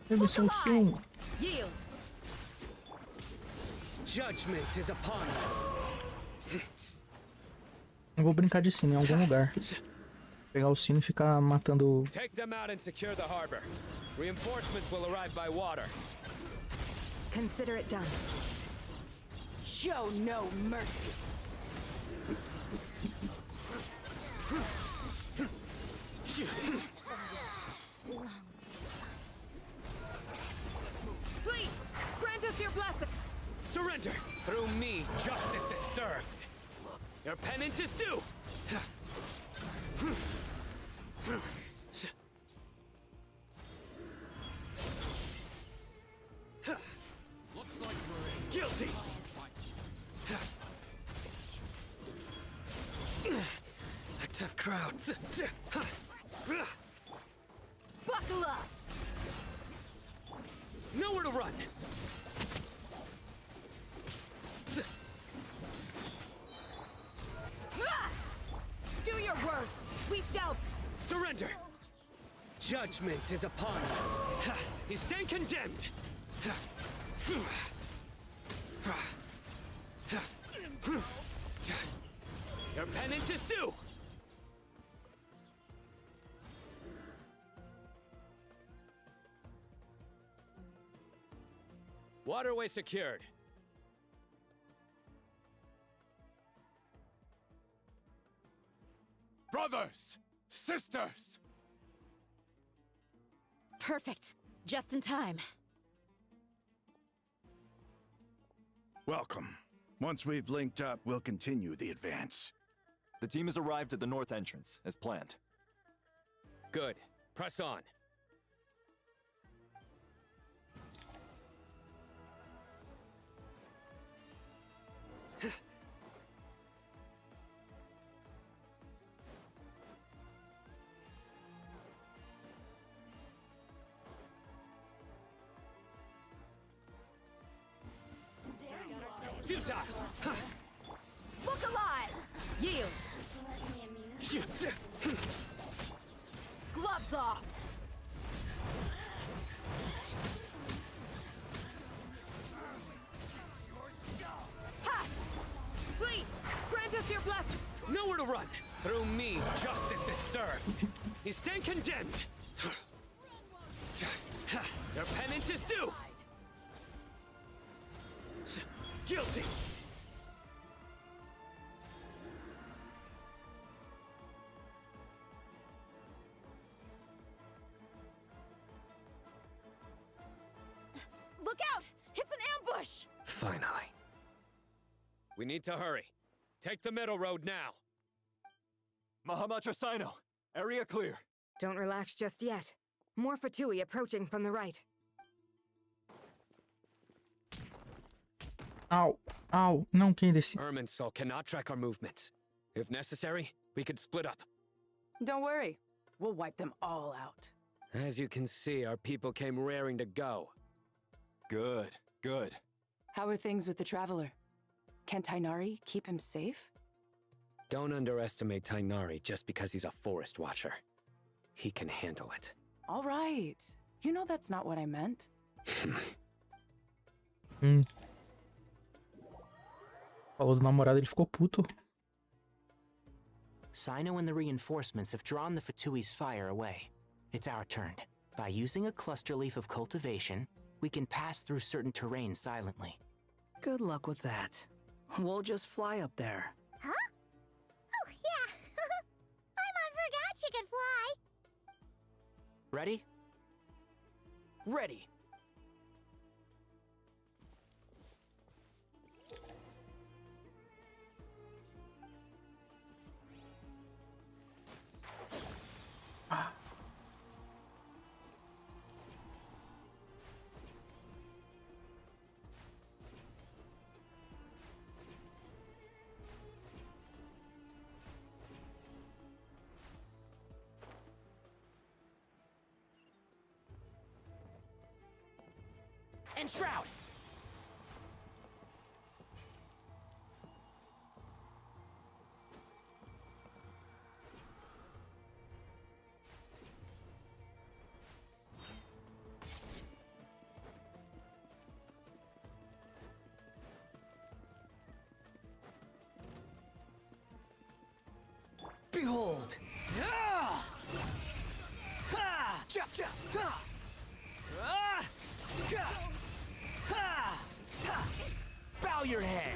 [SPEAKER 1] Eles são sim.
[SPEAKER 24] Yield. Judgment is upon you.
[SPEAKER 1] Eu vou brincar de sino em algum lugar. Pegar o sino e ficar matando.
[SPEAKER 24] Take them out and secure the harbor. Reinforcements will arrive by water.
[SPEAKER 16] Consider it done.
[SPEAKER 22] Show no mercy.
[SPEAKER 24] Fleet, grant us your blessing. Surrender. Through me, justice is served. Your penance is due. Looks like we're guilty. A tough crowd.
[SPEAKER 22] Buckle up.
[SPEAKER 24] Nowhere to run.
[SPEAKER 22] Do your worst. We shall
[SPEAKER 24] Surrender. Judgment is upon you. You stand condemned. Your penance is due. Waterway secured.
[SPEAKER 5] Brothers! Sisters!
[SPEAKER 15] Perfect. Just in time.
[SPEAKER 8] Welcome. Once we've linked up, we'll continue the advance.
[SPEAKER 2] The team has arrived at the north entrance, as planned.
[SPEAKER 24] Good. Press on. Futile!
[SPEAKER 22] look alive. Yield. Gloves off.
[SPEAKER 24] Ha! Fleet! Grant us your blessing! Nowhere to run! Through me, justice is served. You stand condemned. Your penance is due! Guilty!
[SPEAKER 22] Look out! It's an ambush!
[SPEAKER 24] Finally. We need to hurry. Take the middle road now.
[SPEAKER 2] Mahamacha Sino, area clear.
[SPEAKER 16] Don't relax just yet. More Fatui approaching from the right.
[SPEAKER 1] Au, au, não, quem desse?
[SPEAKER 24] Irminsul cannot track our movements. If necessary, we could split up.
[SPEAKER 22] Don't worry. We'll wipe them all out.
[SPEAKER 24] As you can see, our people came raring to go.
[SPEAKER 2] Good, good.
[SPEAKER 22] How are things with the Traveler? Can Tainari keep him safe?
[SPEAKER 24] Don't underestimate Tainari just because he's a forest watcher. He can handle it.
[SPEAKER 22] All right. You know that's not what I meant.
[SPEAKER 1] Falou do namorado, ele ficou puto.
[SPEAKER 19] Sino and the reinforcements have drawn the Fatui's fire away. It's our turn. By using a cluster leaf of cultivation, we can pass through certain terrain silently.
[SPEAKER 13] Good luck with that. We'll just fly up there.
[SPEAKER 6] Huh? Oh, yeah. I forgot you could fly.
[SPEAKER 19] Ready?
[SPEAKER 22] Ready.
[SPEAKER 19] And Shroud!
[SPEAKER 24] Behold!
[SPEAKER 13] Bow your head!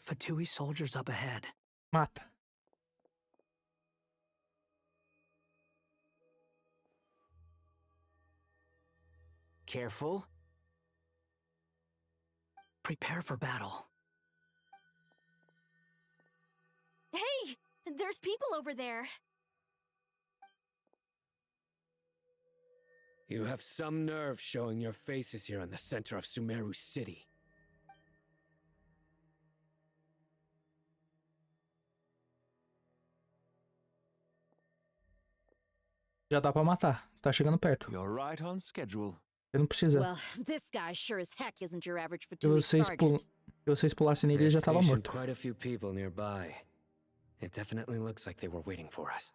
[SPEAKER 13] Fatui soldiers up ahead.
[SPEAKER 1] Mata.
[SPEAKER 13] Careful. Prepare for battle.
[SPEAKER 3] Hey! There's people over there.
[SPEAKER 24] You have some nerve showing your faces here in the center of Sumeru City.
[SPEAKER 1] Já dá pra matar. Tá chegando perto.
[SPEAKER 10] You're right on schedule.
[SPEAKER 1] Ele não precisa.
[SPEAKER 15] Well, this guy sure as heck isn't your average
[SPEAKER 1] Se
[SPEAKER 15] Fatui
[SPEAKER 1] vocês,
[SPEAKER 15] sergeant.
[SPEAKER 1] se vocês pulassem nele, ele já tava morto.
[SPEAKER 24] Quite a few people nearby. It definitely looks like they were waiting for us.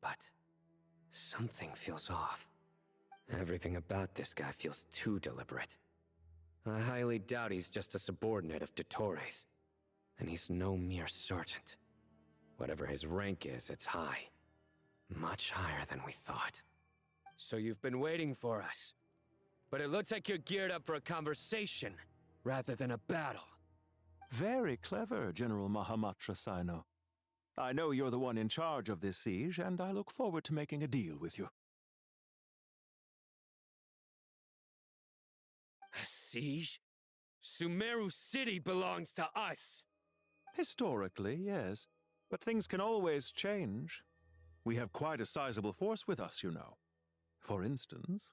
[SPEAKER 24] But something feels off. Everything about this guy feels too deliberate. I highly doubt he's just a subordinate of Dottores. And he's no mere sergeant. Whatever his rank is, it's high. Much higher than we thought. So you've been waiting for us. But it looks like you're geared up for a conversation, rather than a battle.
[SPEAKER 10] Very clever, General Mahamatra Sino. I know you're the one in charge of this siege, and I look forward to making a deal with you.
[SPEAKER 24] A siege? Sumeru City belongs to us!
[SPEAKER 10] Historically, yes. But things can always change. We have quite a sizable force with us, you know. For instance...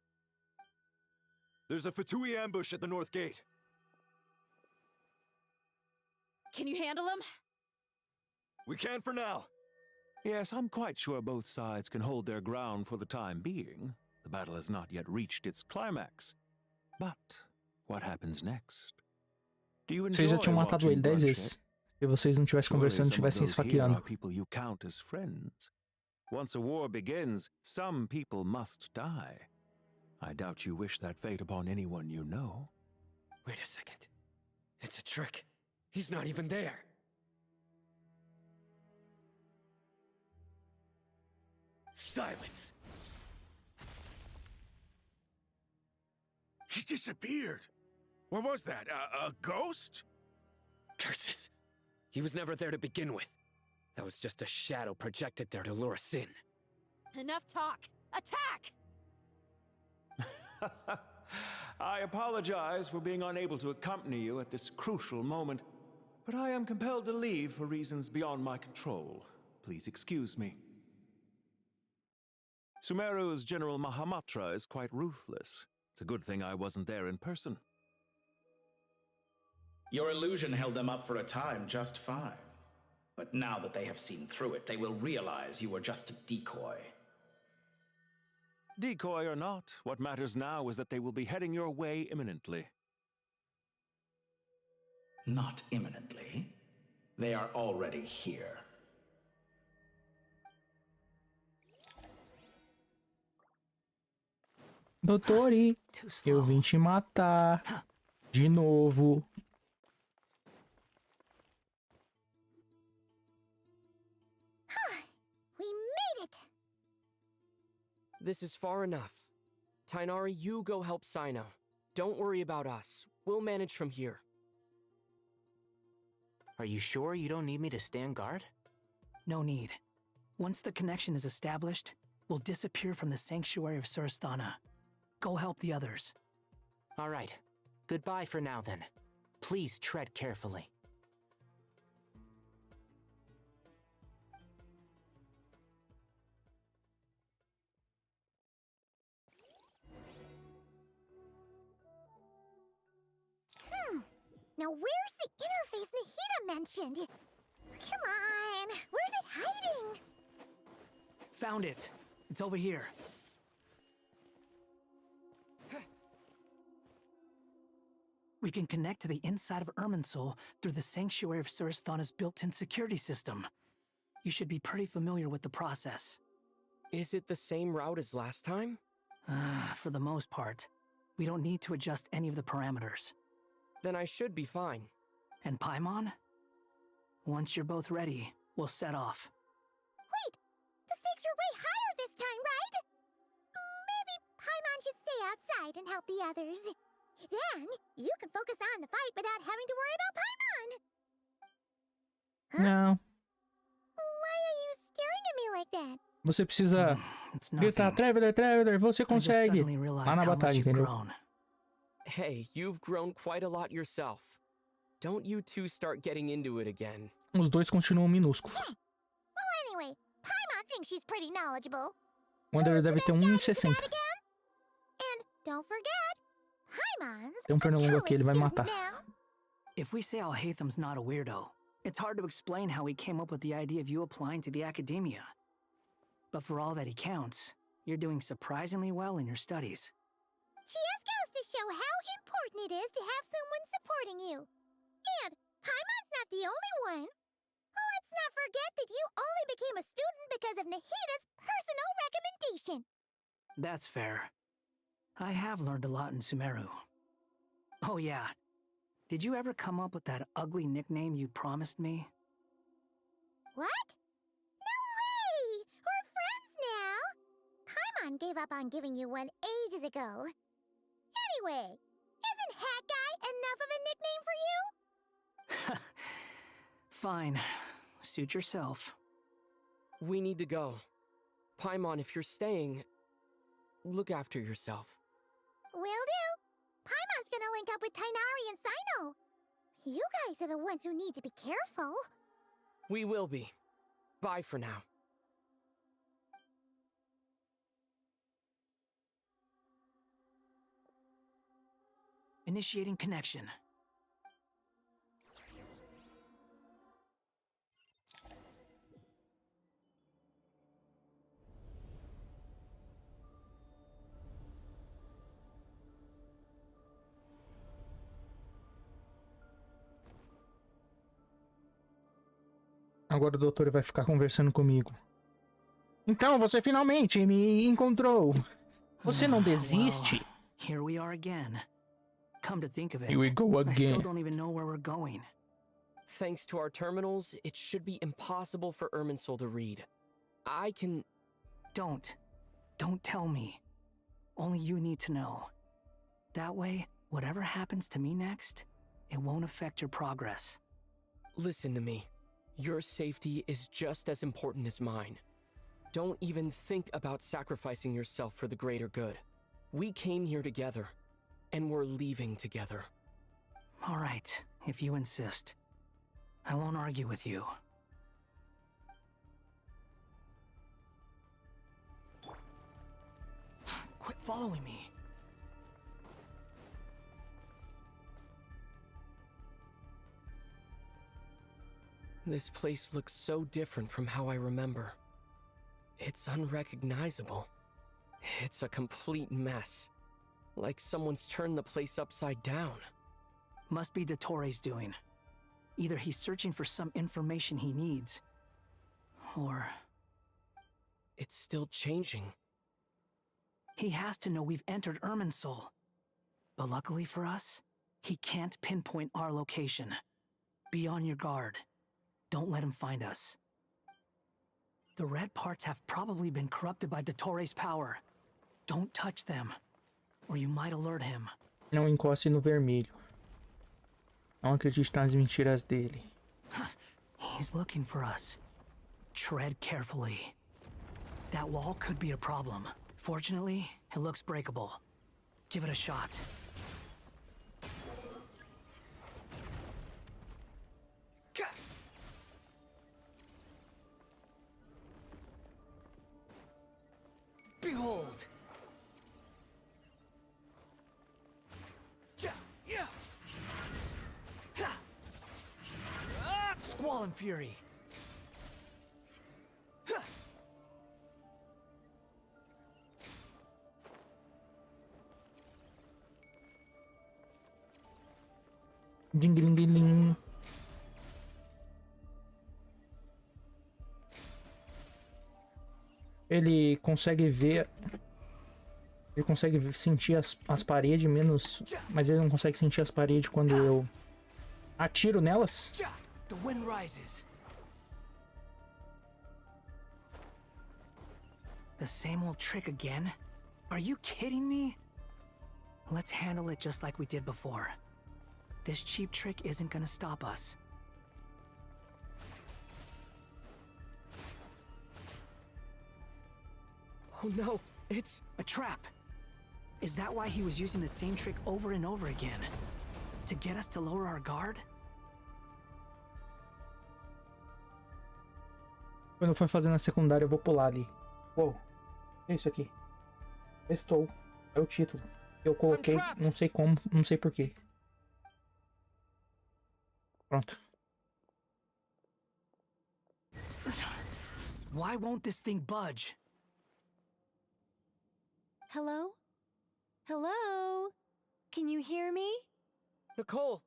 [SPEAKER 2] There's a Fatui ambush at the north gate.
[SPEAKER 15] Can you handle him?
[SPEAKER 2] We can for now.
[SPEAKER 10] Yes, I'm quite sure both sides can hold their ground for the time being. The battle has not yet reached its climax. But what happens next? Do you enjoy
[SPEAKER 1] Vocês já tinham matado ele 10 vezes. Se vocês não estivessem conversando, estivessem esfaqueando.
[SPEAKER 10] People you count as friends. Once a war begins, some people must die. I doubt you wish that fate upon anyone you know.
[SPEAKER 24] Wait a second. It's a trick. He's not even there. Silence!
[SPEAKER 8] He disappeared. What was that? A ghost?
[SPEAKER 24] Curses! He was never there to begin with. That was just a shadow projected there to lure us in.
[SPEAKER 15] Enough talk. Attack!
[SPEAKER 10] I apologize for being unable to accompany you at this crucial moment, but I am compelled to leave for reasons beyond my control. Please excuse me. Sumeru's General Mahamatra is quite ruthless. It's a good thing I wasn't there in person.
[SPEAKER 20] Your illusion held them up for a time just fine. But now that they have seen through it, they will realize you were just a decoy.
[SPEAKER 10] Decoy or not, what matters now is that they will be heading your way imminently.
[SPEAKER 20] Not imminently. They are already here.
[SPEAKER 1] Doutori, eu vim te matar. De novo.
[SPEAKER 6] We made it!
[SPEAKER 24] This is far enough. Tainari, you go help Sino. Don't worry about us. We'll manage from here.
[SPEAKER 19] Are you sure you don't need me to stand guard?
[SPEAKER 13] No need. Once the connection is established, we'll disappear from the sanctuary of Surasthana. Go help the others.
[SPEAKER 19] All right. Goodbye for now, then. Please tread carefully.
[SPEAKER 6] Now where's the interface Nahida mentioned? Come on, where's it hiding?
[SPEAKER 13] Found it. It's over here. We can connect to the inside of Irminsul through the Sanctuary of Surasthana's built-in security system. You should be pretty familiar with the process.
[SPEAKER 9] Is it the same route as last time?
[SPEAKER 13] For the most part. We don't need to adjust any of the parameters.
[SPEAKER 9] Then I should be fine.
[SPEAKER 13] And Paimon? Once you're both ready, we'll set off.
[SPEAKER 6] Wait! The stakes are way higher this time, right? Maybe Paimon should stay outside and help the others. Then, you can focus on the fight without having to worry about Paimon.
[SPEAKER 1] Não.
[SPEAKER 6] Why are you staring at me like that?
[SPEAKER 1] Você precisa gritar, Traveler, Traveler, você consegue. Lá na batalha, entendeu?
[SPEAKER 9] Hey, you've grown quite a lot yourself. Don't you two start getting into it again.
[SPEAKER 1] Os dois continuam minúsculos.
[SPEAKER 6] Well, anyway, Paimon thinks she's pretty knowledgeable.
[SPEAKER 1] O Wanderer deve ter 1,60.
[SPEAKER 6] And don't forget, Paimon's
[SPEAKER 1] Tem um pernilongo aqui, ele vai matar.
[SPEAKER 13] If we say Alhaitham's not a weirdo, it's hard to explain how he came up with the idea of you applying to the academia. But for all that he counts, you're doing surprisingly well in your studies.
[SPEAKER 6] Just goes to show how important it is to have someone supporting you. And Paimon's not the only one. Let's not forget that you only became a student because of Nahida's personal recommendation.
[SPEAKER 13] That's fair. I have learned a lot in Sumeru. Oh yeah. Did you ever come up with that ugly nickname you promised me?
[SPEAKER 6] What? No way! We're friends now! Paimon gave up on giving you one ages ago. Anyway, isn't Hat Guy enough of a nickname for you?
[SPEAKER 13] Fine. Suit yourself.
[SPEAKER 9] We need to go. Paimon, if you're staying, look after yourself.
[SPEAKER 6] Will do. Paimon's gonna link up with Tainari and Sino. You guys are the ones who need to be careful.
[SPEAKER 9] We will be. Bye for now.
[SPEAKER 13] Initiating connection.
[SPEAKER 1] Agora o doutor vai ficar conversando comigo. Então, você finalmente me encontrou. Você não desiste.
[SPEAKER 13] Well, here we are again. Come to think of it,
[SPEAKER 1] Here we go
[SPEAKER 13] I still
[SPEAKER 1] again.
[SPEAKER 13] don't even know where we're going.
[SPEAKER 9] Thanks to our terminals, it should be impossible for Irminsul to read. I can...
[SPEAKER 13] Don't tell me. Only you need to know. That way, whatever happens to me next, it won't affect your progress.
[SPEAKER 9] Listen to me. Your safety is just as important as mine. Don't even think about sacrificing yourself for the greater good. We came here together, and we're leaving together.
[SPEAKER 13] All right, if you insist. I won't argue with you. Quit following me.
[SPEAKER 9] This place looks so different from how I remember. It's unrecognizable. It's a complete mess. Like someone's turned the place upside down.
[SPEAKER 13] Must be Dottoro's doing. Either he's searching for some information he needs, or...
[SPEAKER 9] It's still changing.
[SPEAKER 13] He has to know we've entered Irminsul. But luckily for us, he can't pinpoint our location. Be on your guard. Don't let him find us. The red parts have probably been corrupted by Dottoro's power. Don't touch them, or you might alert him.
[SPEAKER 1] Não encoste no vermelho. Não acredite nas mentiras dele.
[SPEAKER 13] He's looking for us. Tread carefully. That wall could be a problem. Fortunately, it looks breakable. Give it a shot. Behold! Squall and Fury!
[SPEAKER 1] Ding-ling-ling-ling. Ele consegue ver... Ele consegue sentir as paredes, menos... Mas ele não consegue sentir as paredes quando eu atiro nelas.
[SPEAKER 13] The wind rises. The same old trick again? Are you kidding me? Let's handle it just like we did before. This cheap trick isn't gonna stop us.
[SPEAKER 9] Oh no, it's
[SPEAKER 13] a trap. Is that why he was using the same trick over and over again? To get us to lower our guard?
[SPEAKER 1] Quando eu for fazer na secundária, eu vou pular ali. Uou. É isso aqui. Sextou. É o título. Eu coloquei, não sei como, não sei porquê. Pronto.
[SPEAKER 13] Why won't this thing budge?
[SPEAKER 4] Hello? Hello? Can you hear me?
[SPEAKER 9] Nicole,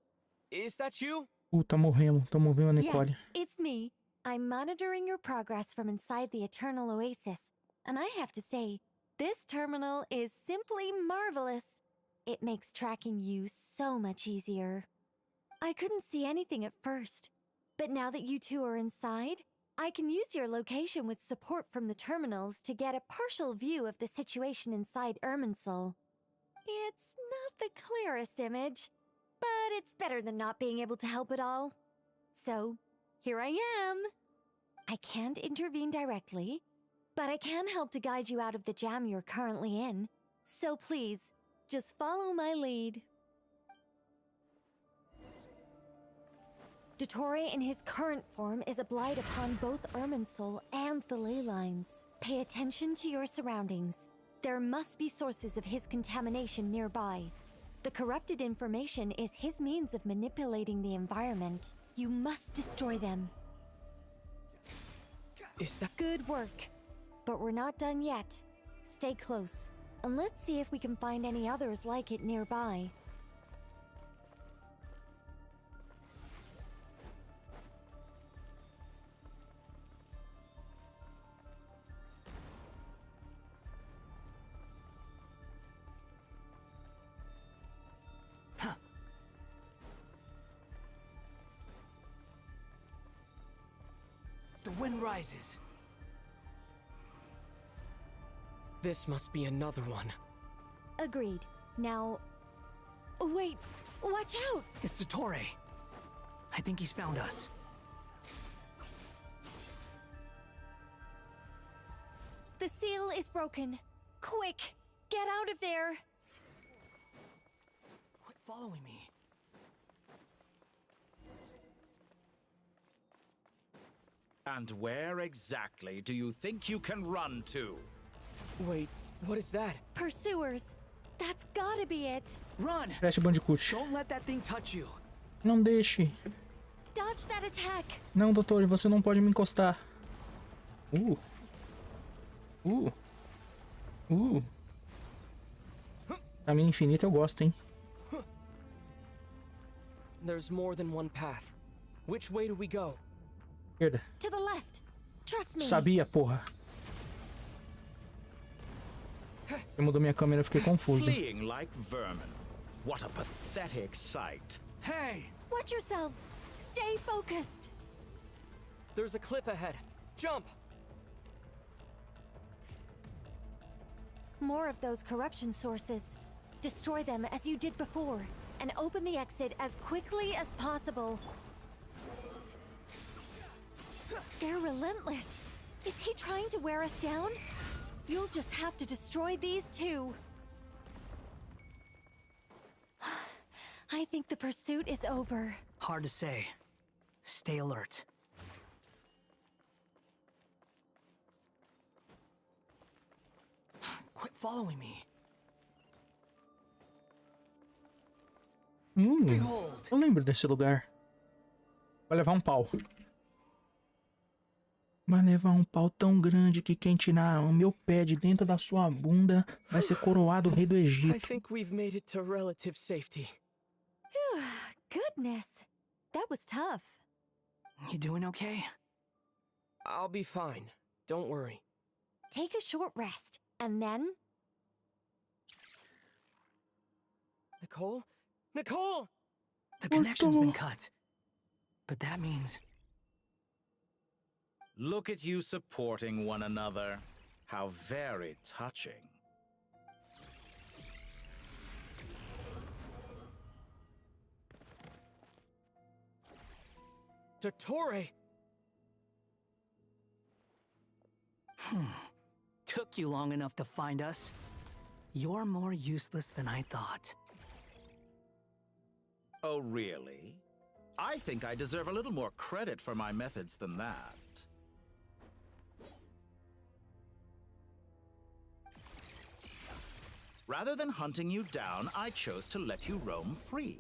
[SPEAKER 9] is that you?
[SPEAKER 1] Tá morrendo a Nicole.
[SPEAKER 4] Yes, it's me. I'm monitoring your progress from inside the Eternal Oasis, and I have to say, this terminal is simply marvelous. It makes tracking you so much easier. I couldn't see anything at first, but now that you two are inside, I can use your location with support from the terminals to get a partial view of the situation inside Irminsul. It's not the clearest image, but it's better than not being able to help at all. So, here I am. I can't intervene directly, but I can help to guide you out of the jam you're currently in. So please, just follow my lead. Dottore in his current form is a blight upon both Irminsul and the ley lines. Pay attention to your surroundings. There must be sources of his contamination nearby. The corrupted information is his means of manipulating the environment. You must destroy them.
[SPEAKER 9] Is that
[SPEAKER 4] good work? But we're not done yet. Stay close, and let's see if we can find any others like it nearby.
[SPEAKER 13] The wind rises.
[SPEAKER 9] This must be another one.
[SPEAKER 4] Agreed. Now... Wait! Watch out!
[SPEAKER 13] It's Dottore. I think he's found us.
[SPEAKER 4] The seal is broken. Quick! Get out of there!
[SPEAKER 13] Quit following me.
[SPEAKER 20] And where exactly do you think you can run to?
[SPEAKER 9] Wait, what is that?
[SPEAKER 4] Pursuers! That's gotta be it!
[SPEAKER 13] Run!
[SPEAKER 1] Crash Bandicoot.
[SPEAKER 13] Don't let that thing touch you.
[SPEAKER 1] Não deixe.
[SPEAKER 4] Dodge that attack!
[SPEAKER 1] Não, doutor, você não pode me encostar. Caminho infinito eu gosto, hein?
[SPEAKER 9] There's more than one path. Which way do we go?
[SPEAKER 1] Esquerda.
[SPEAKER 4] To the left. Trust me.
[SPEAKER 1] Sabia, porra. Eu mudou minha câmera, eu fiquei confuso.
[SPEAKER 20] Fleeing like vermin. What a pathetic sight.
[SPEAKER 13] Hey!
[SPEAKER 4] Watch yourselves. Stay focused.
[SPEAKER 9] There's a cliff ahead. Jump!
[SPEAKER 4] More of those corruption sources. Destroy them as you did before, and open the exit as quickly as possible. They're relentless. Is he trying to wear us down? You'll just have to destroy these too. I think the pursuit is over.
[SPEAKER 13] Hard to say. Stay alert. Quit following me.
[SPEAKER 1] Eu lembro desse lugar. Vai levar um pau. Vai levar um pau tão grande que quem tirar o meu pé de dentro da sua bunda vai ser coroado rei do Egito.
[SPEAKER 9] I think we've made it to relative safety.
[SPEAKER 4] Good goodness. That was tough.
[SPEAKER 13] You doing okay?
[SPEAKER 9] I'll be fine. Don't worry.
[SPEAKER 4] Take a short rest, and then...
[SPEAKER 9] Nicole? Nicole!
[SPEAKER 13] The connection's been cut. But that means...
[SPEAKER 20] Look at you supporting one another. How very touching.
[SPEAKER 9] Dottore!
[SPEAKER 13] Took you long enough to find us. You're more useless than I thought.
[SPEAKER 20] Oh, really? I think I deserve a little more credit for my methods than that. Rather than hunting you down, I chose to let you roam free.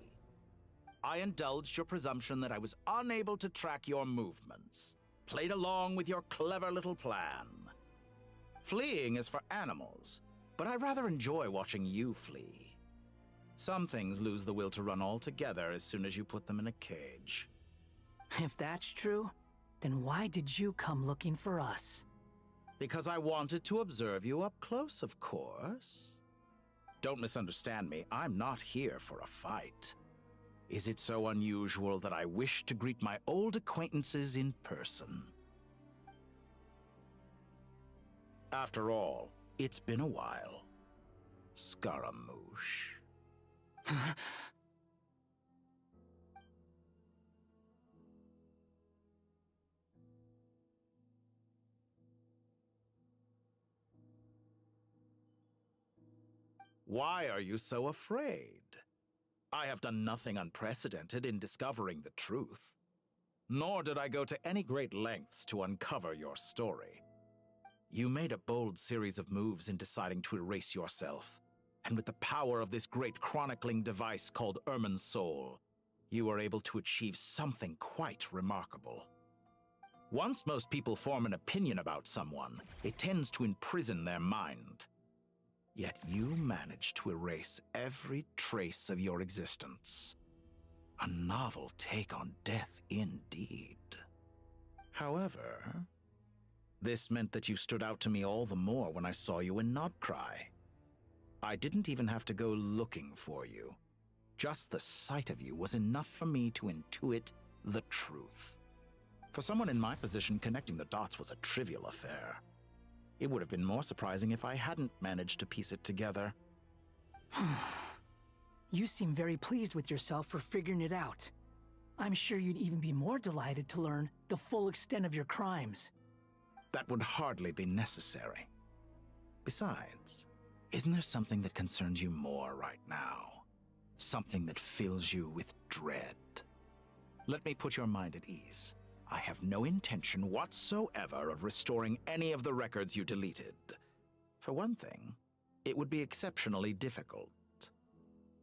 [SPEAKER 20] I indulged your presumption that I was unable to track your movements, played along with your clever little plan. Fleeing is for animals, but I rather enjoy watching you flee. Some things lose the will to run altogether as soon as you put them in a cage.
[SPEAKER 13] If that's true, then why did you come looking for us?
[SPEAKER 20] Because I wanted to observe you up close, of course. Don't misunderstand me, I'm not here for a fight. Is it so unusual that I wish to greet my old acquaintances in person? After all, it's been a while. Scaramouche. Why are you so afraid? I have done nothing unprecedented in discovering the truth. Nor did I go to any great lengths to uncover your story. You made a bold series of moves in deciding to erase yourself. And with the power of this great chronicling device called Irmin's Soul, you were able to achieve something quite remarkable. Once most people form an opinion about someone, it tends to imprison their mind. Yet you managed to erase every trace of your existence. A novel take on death indeed. However, this meant that you stood out to me all the more when I saw you in Nodcry. I didn't even have to go looking for you. Just the sight of you was enough for me to intuit the truth. For someone in my position, connecting the dots was a trivial affair. It would have been more surprising if I hadn't managed to piece it together.
[SPEAKER 13] You seem very pleased with yourself for figuring it out. I'm sure you'd even be more delighted to learn the full extent of your crimes.
[SPEAKER 20] That would hardly be necessary. Besides, isn't there something that concerns you more right now? Something that fills you with dread? Let me put your mind at ease. I have no intention whatsoever of restoring any of the records you deleted. For one thing, it would be exceptionally difficult.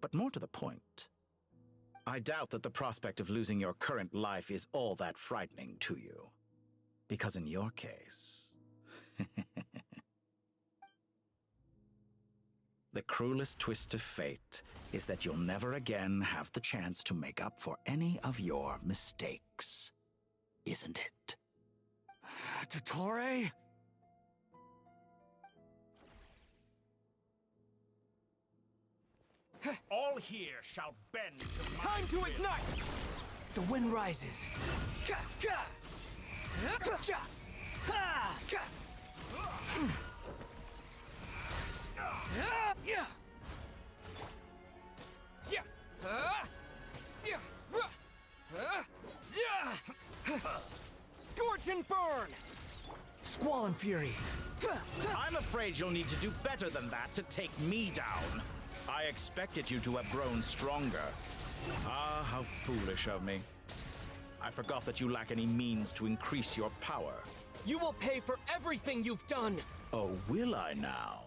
[SPEAKER 20] But more to the point, I doubt that the prospect of losing your current life is all that frightening to you. Because in your case... the cruelest twist of fate is that you'll never again have the chance to make up for any of your mistakes. Isn't it?
[SPEAKER 13] Dottore?
[SPEAKER 5] All here shall bend to my
[SPEAKER 9] Time to
[SPEAKER 5] will.
[SPEAKER 9] ignite!
[SPEAKER 13] The wind rises.
[SPEAKER 9] Scorch and burn!
[SPEAKER 13] Squall and fury.
[SPEAKER 20] I'm afraid you'll need to do better than that to take me down. I expected you to have grown stronger. Ah, how foolish of me. I forgot that you lack any means to increase your power.
[SPEAKER 9] You will pay for everything you've done!
[SPEAKER 20] Oh, will I now?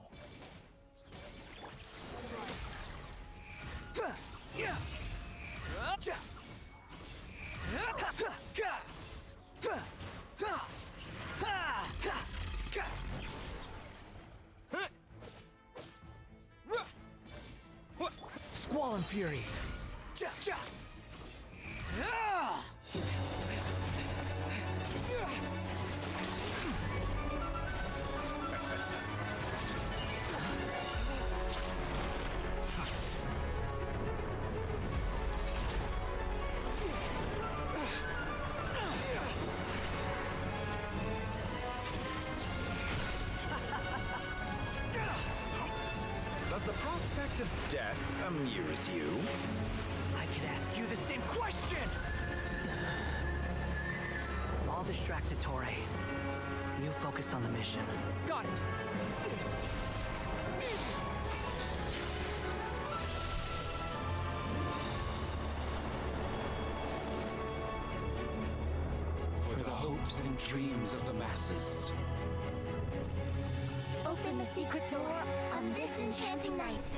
[SPEAKER 13] Squall and fury.
[SPEAKER 20] prospect of death amuse you?
[SPEAKER 13] I could ask you the same question! I'll distract Ettore. You focus on the mission. Got it!
[SPEAKER 20] For the hopes and dreams of the masses.
[SPEAKER 6] Open the secret door on this enchanting night.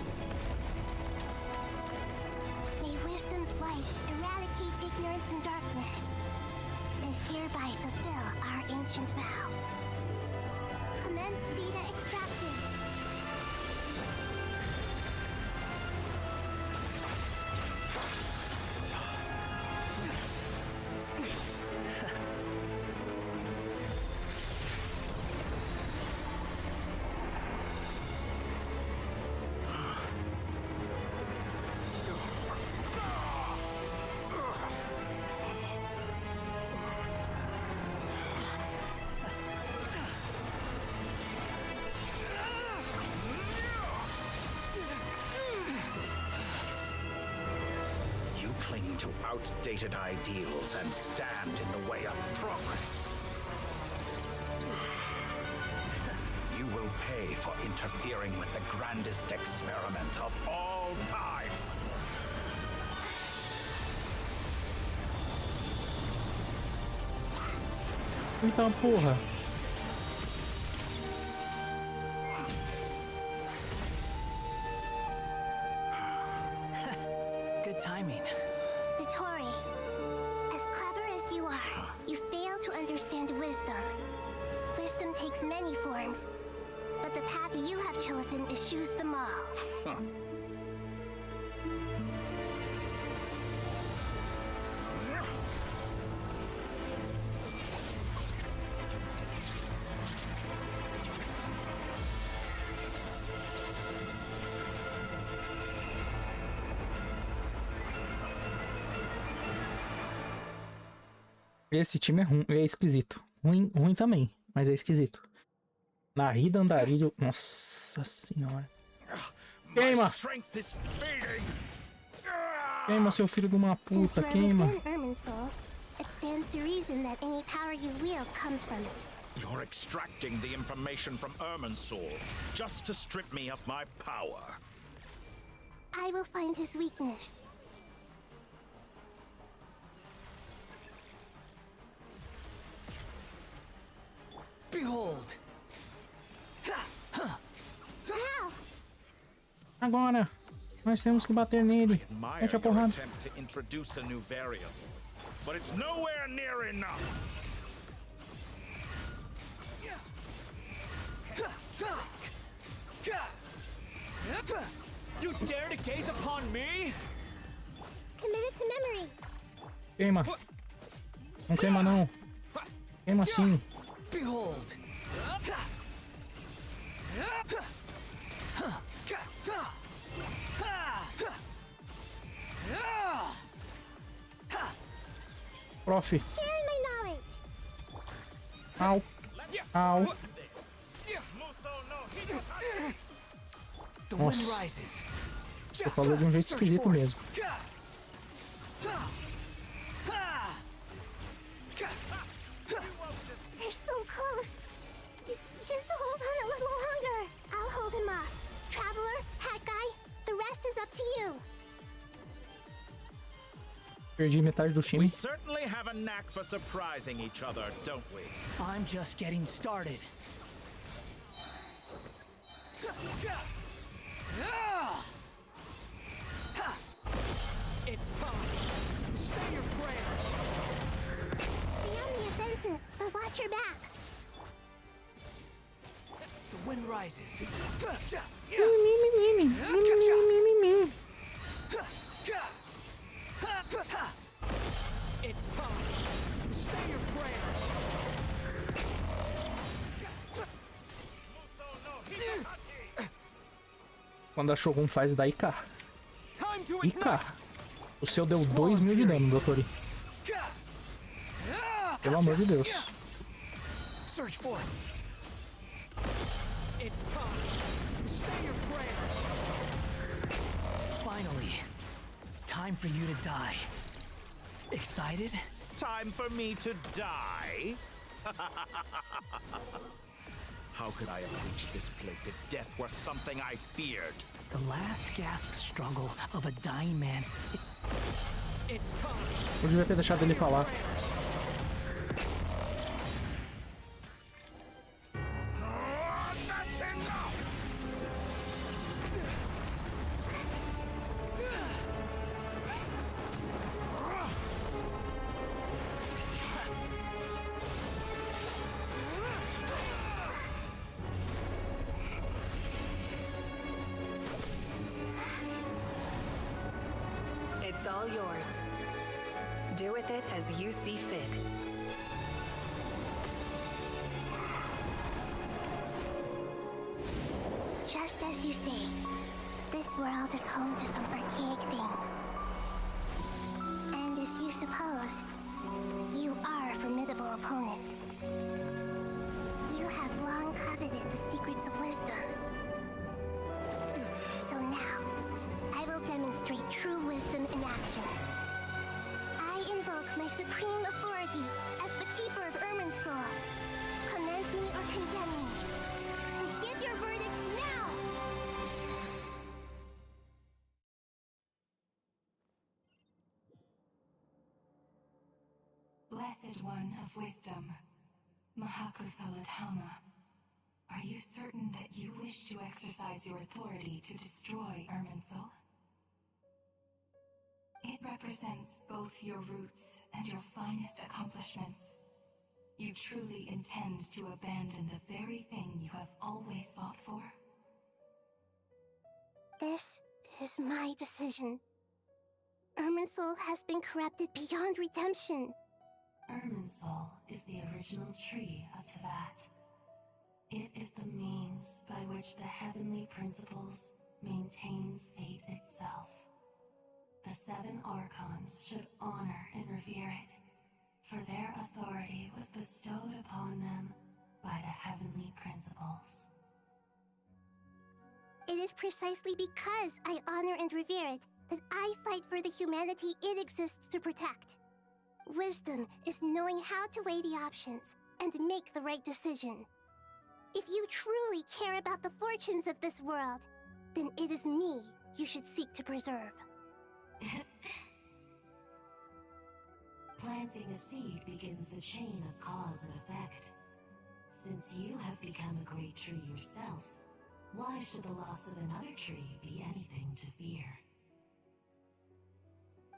[SPEAKER 6] May wisdom's light eradicate ignorance and darkness, and hereby fulfill our ancient vow. Commence data extraction.
[SPEAKER 20] Cling to outdated ideals and stand in the way of progress. You will pay for interfering with the grandest experiment of all time.
[SPEAKER 1] Então, porra.
[SPEAKER 13] Good timing.
[SPEAKER 6] Ettore, as clever as you are, you fail to understand wisdom. Wisdom takes many forms, but the path you have chosen eschews them all.
[SPEAKER 20] Huh.
[SPEAKER 1] Esse time é ruim, é esquisito. Ruim também, mas é esquisito. Narida andarilho. Nossa senhora. Queima! Queima, seu filho de uma puta, queima.
[SPEAKER 6] It stands to reason that any power you wield comes from it.
[SPEAKER 20] You're extracting the information from Irminsul just to strip me of my power.
[SPEAKER 6] I will find his weakness.
[SPEAKER 13] Behold!
[SPEAKER 1] Agora, nós temos que bater nele. Mete a porrada.
[SPEAKER 20] Attempt to introduce a new variable, but it's nowhere near enough.
[SPEAKER 12] You dare to gaze upon me?
[SPEAKER 6] Committed to memory.
[SPEAKER 1] Queima. Não queima não. Queima sim.
[SPEAKER 13] Behold!
[SPEAKER 1] Prof.
[SPEAKER 6] Sharing my knowledge.
[SPEAKER 1] Au. Au. Nossa. Você falou de um jeito esquisito mesmo.
[SPEAKER 6] They're so close. Just hold on a little longer. I'll hold him off. Traveler, Hat Guy, the rest is up to you.
[SPEAKER 1] Perdi metade do time.
[SPEAKER 20] We certainly have a knack for surprising each other, don't we?
[SPEAKER 13] I'm just getting started.
[SPEAKER 12] It's time. Say your prayer.
[SPEAKER 6] Stay on the offensive, but watch your back.
[SPEAKER 13] The wind rises.
[SPEAKER 12] It's time. Say your prayer.
[SPEAKER 1] Quando a Shogun faz, dá IK. IK. O seu deu 2.000 de dano, doutor. Pelo amor de Deus.
[SPEAKER 12] Search for it. It's time. Say your prayer.
[SPEAKER 13] Finally. Time for you to die. Excited?
[SPEAKER 7] Time for me to die? How could I have reached this place if death were something I feared?
[SPEAKER 13] The last gasp struggle of a dying man.
[SPEAKER 12] It's time.
[SPEAKER 1] Eu devia ter deixado ele falar.
[SPEAKER 16] It's all yours. Do with it as you see fit.
[SPEAKER 6] Just as you say, this world is home to some archaic things. And as you suppose, you are a formidable opponent. You have long coveted the secrets of wisdom. So now, I will demonstrate true wisdom in action. I invoke my supreme authority as the keeper of Irminsul. Commend me or condemn me. And give your verdict now!
[SPEAKER 14] Blessed One of Wisdom, Mahakusaladhama, are you certain that you wish to exercise your authority to destroy Irminsul? It represents both your roots and your finest accomplishments. You truly intend to abandon the very thing you have always fought for?
[SPEAKER 6] This is my decision. Irminsul has been corrupted beyond redemption.
[SPEAKER 14] Irminsul is the original tree of Teyvat. It is the means by which the heavenly principles maintains fate itself. The 7 Archons should honor and revere it, for their authority was bestowed upon them by the heavenly principles.
[SPEAKER 6] It is precisely because I honor and revere it that I fight for the humanity it exists to protect. Wisdom is knowing how to weigh the options and make the right decision. If you truly care about the fortunes of this world, then it is me you should seek to preserve.
[SPEAKER 14] Planting a seed begins the chain of cause and effect. Since you have become a great tree yourself, why should the loss of another tree be anything to fear?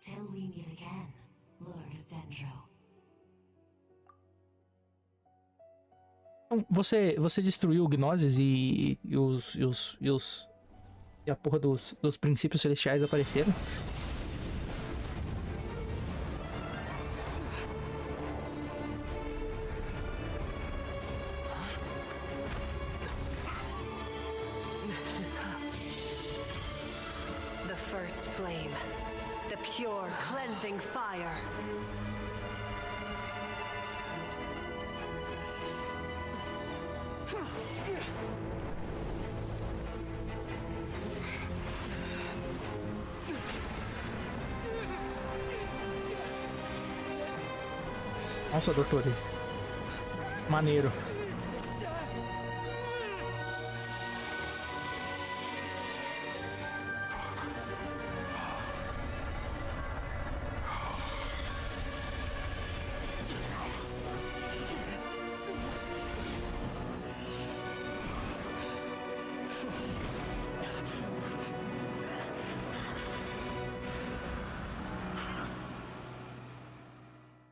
[SPEAKER 14] Till we meet again, Lord of Dendro.
[SPEAKER 1] Então, você destruiu o Gnosis e a porra dos princípios celestiais apareceram?
[SPEAKER 16] The first flame. The pure, cleansing fire.
[SPEAKER 1] Nossa, doutor. Maneiro.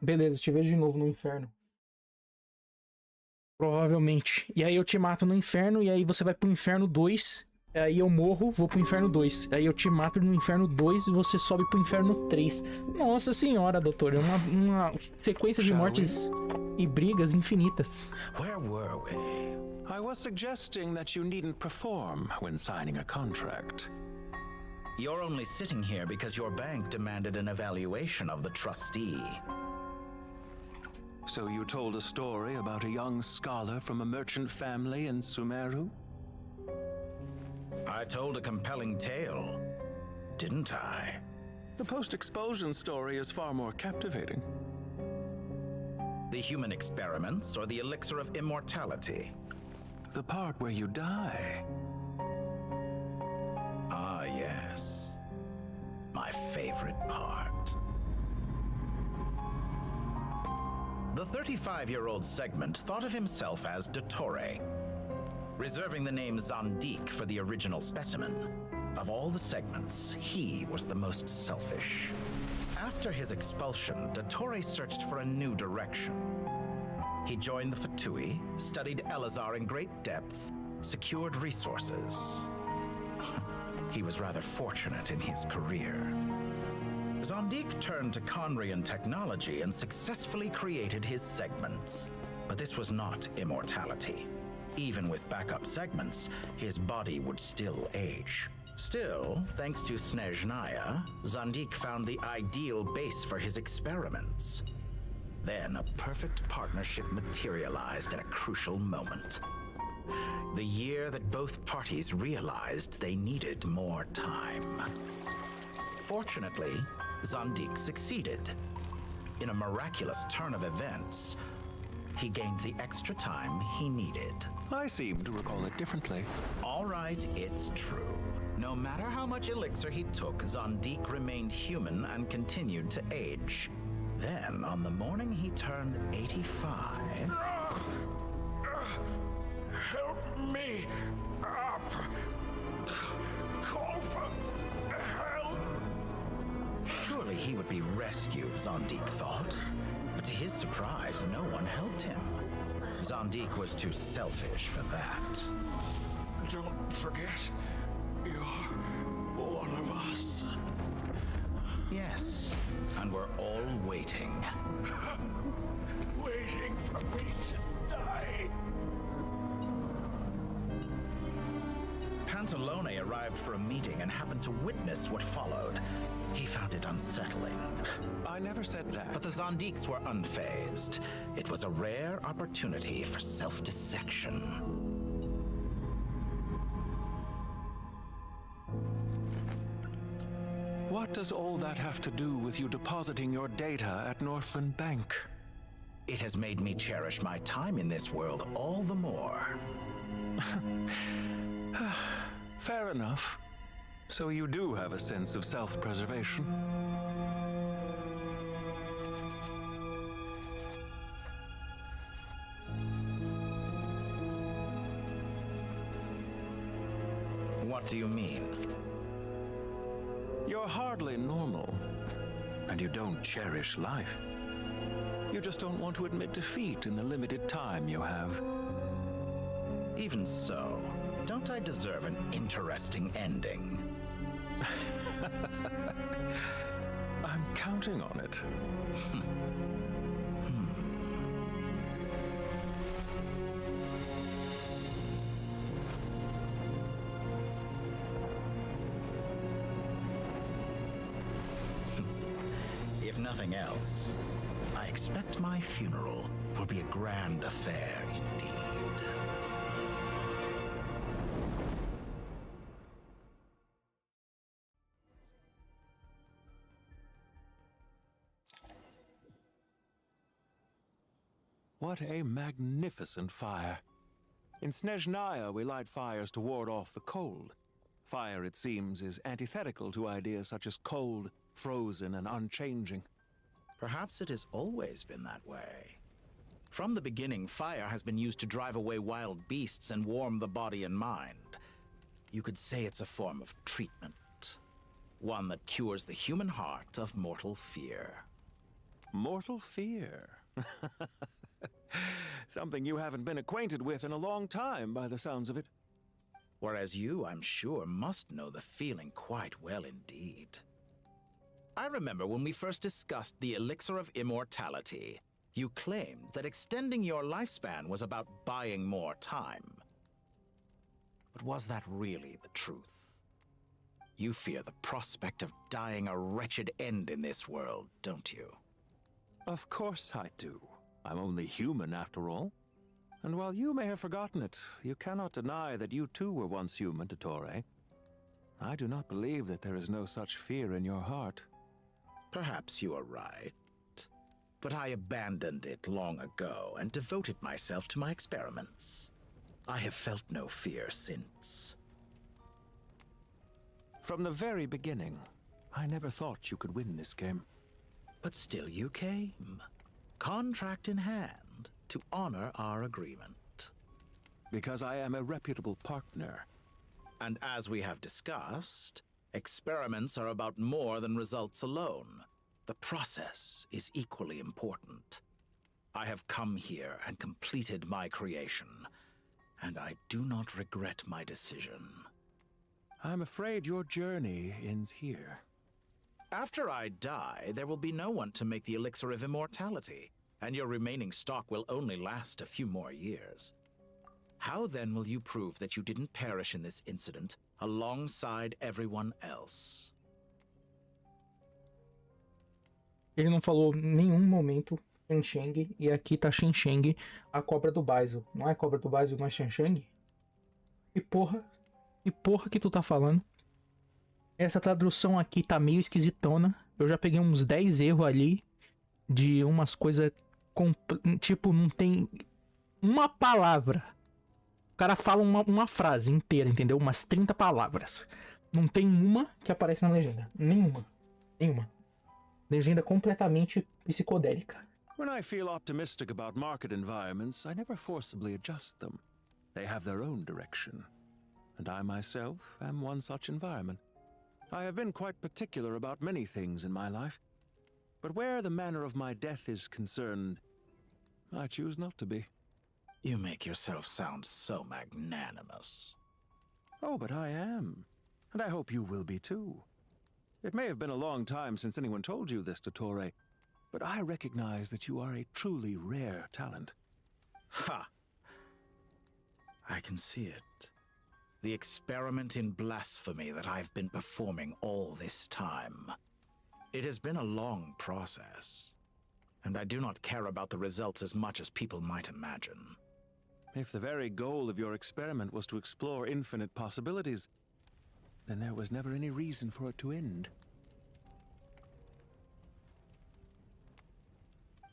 [SPEAKER 1] Beleza, te vejo de novo no inferno. Provavelmente. E aí eu te mato no inferno, e aí você vai pro inferno 2. Aí eu morro, vou pro inferno 2. Aí eu te mato no inferno 2 e você sobe pro inferno 3. Nossa senhora, doutor. É uma sequência de mortes e brigas infinitas.
[SPEAKER 10] Where were we? I was suggesting that you needn't perform when signing a contract.
[SPEAKER 20] You're only sitting here because your bank demanded an evaluation of the trustee.
[SPEAKER 10] So you told a story about a young scholar from a merchant family in Sumeru?
[SPEAKER 20] I told a compelling tale. didn't I?
[SPEAKER 10] The post-expulsion story is far more captivating.
[SPEAKER 20] The human experiments or the elixir of immortality?
[SPEAKER 10] The part where you die.
[SPEAKER 20] Ah, yes. My favorite part. The 35-year-old segment thought of himself as Dottore, reserving the name Zandik for the original specimen. Of all the segments, he was the most selfish. After his expulsion, Dottore searched for a new direction. He joined the Fatui, studied Elazar in great depth, secured resources. He was rather fortunate in his career. Zandik turned to Conrian technology and successfully created his segments. But this was not immortality. Even with backup segments, his body would still age. Still, thanks to Snezhnaya, Zandik found the ideal base for his experiments. Then a perfect partnership materialized at a crucial moment. The year that both parties realized they needed more time. Fortunately, Zandik succeeded. In a miraculous turn of events, he gained the extra time he needed.
[SPEAKER 10] I seem to recall it differently.
[SPEAKER 20] All right, it's true. No matter how much elixir he took, Zandik remained human and continued to age. Then, on the morning he turned 85...
[SPEAKER 8] Help me up! Call for help!
[SPEAKER 20] Surely he would be rescued, Zandik thought. But to his surprise, no one helped him. Zandik was too selfish for that.
[SPEAKER 8] Don't forget, you're one of us.
[SPEAKER 20] Yes, and we're all waiting.
[SPEAKER 8] Waiting for me to die.
[SPEAKER 20] Pantalone arrived for a meeting and happened to witness what followed. He found it unsettling.
[SPEAKER 10] I never said that.
[SPEAKER 20] But the Zandiks were unfazed. It was a rare opportunity for self-dissection.
[SPEAKER 10] What does all that have to do with you depositing your data at Northland Bank?
[SPEAKER 20] It has made me cherish my time in this world all the more.
[SPEAKER 10] Fair enough. So you do have a sense of self-preservation.
[SPEAKER 20] What do you mean?
[SPEAKER 10] You're hardly normal, and you don't cherish life. You just don't want to admit defeat in the limited time you have.
[SPEAKER 20] Even so, don't I deserve an interesting ending?
[SPEAKER 10] I'm counting on it.
[SPEAKER 20] If nothing else, I expect my funeral will be a grand affair indeed.
[SPEAKER 10] What a magnificent fire. In Snezhnaya, we light fires to ward off the cold. Fire, it seems, is antithetical to ideas such as cold, frozen, and unchanging.
[SPEAKER 20] Perhaps it has always been that way. From the beginning, fire has been used to drive away wild beasts and warm the body and mind. You could say it's a form of treatment. One that cures the human heart of mortal fear.
[SPEAKER 10] Mortal fear? Something you haven't been acquainted with in a long time, by the sounds of it.
[SPEAKER 20] Whereas you, I'm sure, must know the feeling quite well indeed. I remember when we first discussed the elixir of immortality, you claimed that extending your lifespan was about buying more time. But was that really the truth? You fear the prospect of dying a wretched end in this world, don't you?
[SPEAKER 10] Of course I do. I'm only human, after all. And while you may have forgotten it, you cannot deny that you too were once human, Dottore. I do not believe that there is no such fear in your heart.
[SPEAKER 20] Perhaps you are right. But I abandoned it long ago and devoted myself to my experiments. I have felt no fear since.
[SPEAKER 10] From the very beginning, I never thought you could win this game.
[SPEAKER 20] But still you came, contract in hand, to honor our agreement.
[SPEAKER 10] Because I am a reputable partner.
[SPEAKER 20] And as we have discussed, experiments are about more than results alone. The process is equally important. I have come here and completed my creation, and I do not regret my decision.
[SPEAKER 10] I'm afraid your journey ends here.
[SPEAKER 20] After I die, there will be no one to make the elixir of immortality, and your remaining stock will only last a few more years. How then will you prove that you didn't perish in this incident alongside everyone else?
[SPEAKER 1] Ele não falou em nenhum momento Shensheng, e aqui tá Shensheng, a cobra do Baizo. Não é cobra do Baizo, não é Shensheng? Que porra que tu tá falando? Essa tradução aqui tá meio esquisitona. Eu já peguei uns 10 erros ali de umas coisas tipo, não tem uma palavra. O cara fala uma frase inteira, entendeu? Umas 30 palavras. Não tem uma que aparece na legenda. Nenhuma. Legenda completamente psicodélica.
[SPEAKER 10] When I feel optimistic about market environments, I never forcibly adjust them. They have their own direction. And I myself am one such environment. I have been quite particular about many things in my life. But where the manner of my death is concerned, I choose not to be.
[SPEAKER 20] You make yourself sound so magnanimous.
[SPEAKER 10] Oh, but I am. And I hope you will be too. It may have been a long time since anyone told you this, Dottore, but I recognize that you are a truly rare talent.
[SPEAKER 20] Ha! I can see it. The experiment in blasphemy that I've been performing all this time. It has been a long process, and I do not care about the results as much as people might imagine.
[SPEAKER 10] If the very goal of your experiment was to explore infinite possibilities, then there was never any reason for it to end.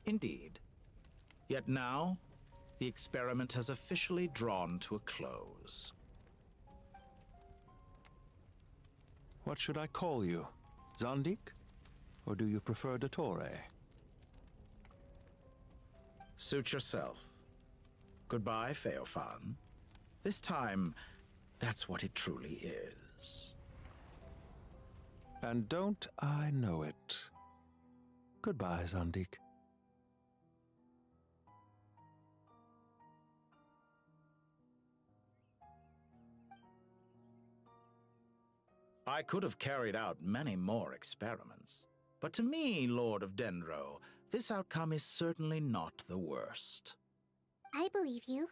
[SPEAKER 20] Indeed. Yet now, the experiment has officially drawn to a close.
[SPEAKER 10] What should I call you? Zandik? Or do you prefer Dottore?
[SPEAKER 20] Suit yourself. Goodbye, Feofan. This time, that's what it truly is.
[SPEAKER 10] And don't I know it? Goodbye, Zandik.
[SPEAKER 20] I could have carried out many more experiments, but to me, Lord of Dendro, this outcome is certainly not the worst.
[SPEAKER 6] I believe you.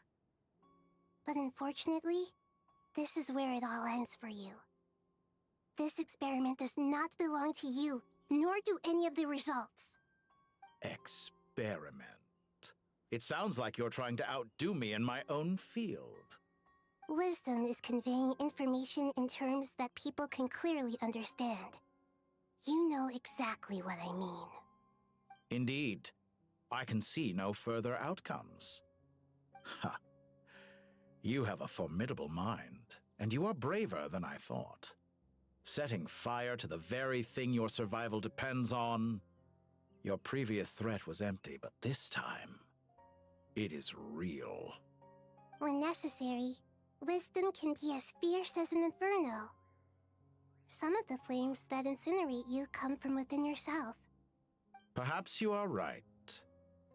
[SPEAKER 6] But unfortunately, this is where it all ends for you. This experiment does not belong to you, nor do any of the results.
[SPEAKER 20] Experiment. It sounds like you're trying to outdo me in my own field.
[SPEAKER 6] Wisdom is conveying information in terms that people can clearly understand. You know exactly what I mean.
[SPEAKER 20] Indeed. I can see no further outcomes. Ha. You have a formidable mind, and you are braver than I thought. Setting fire to the very thing your survival depends on. Your previous threat was empty, but this time, it is real.
[SPEAKER 6] When necessary, wisdom can be as fierce as an inferno. Some of the flames that incinerate you come from within yourself.
[SPEAKER 20] Perhaps you are right.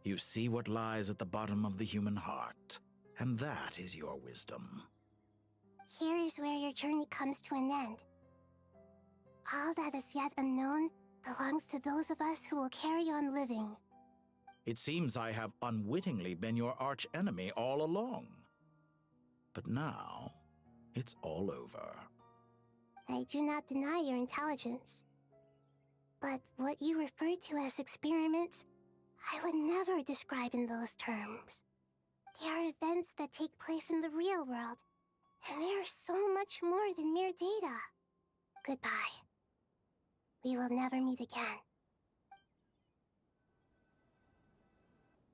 [SPEAKER 20] You see what lies at the bottom of the human heart, and that is your wisdom.
[SPEAKER 6] Here is where your journey comes to an end. All that is yet unknown belongs to those of us who will carry on living.
[SPEAKER 20] It seems I have unwittingly been your arch-enemy all along. But now, it's all over.
[SPEAKER 6] I do not deny your intelligence. But what you refer to as experiments, I would never describe in those terms. They are events that take place in the real world, and they are so much more than mere data. Goodbye. We will never meet again.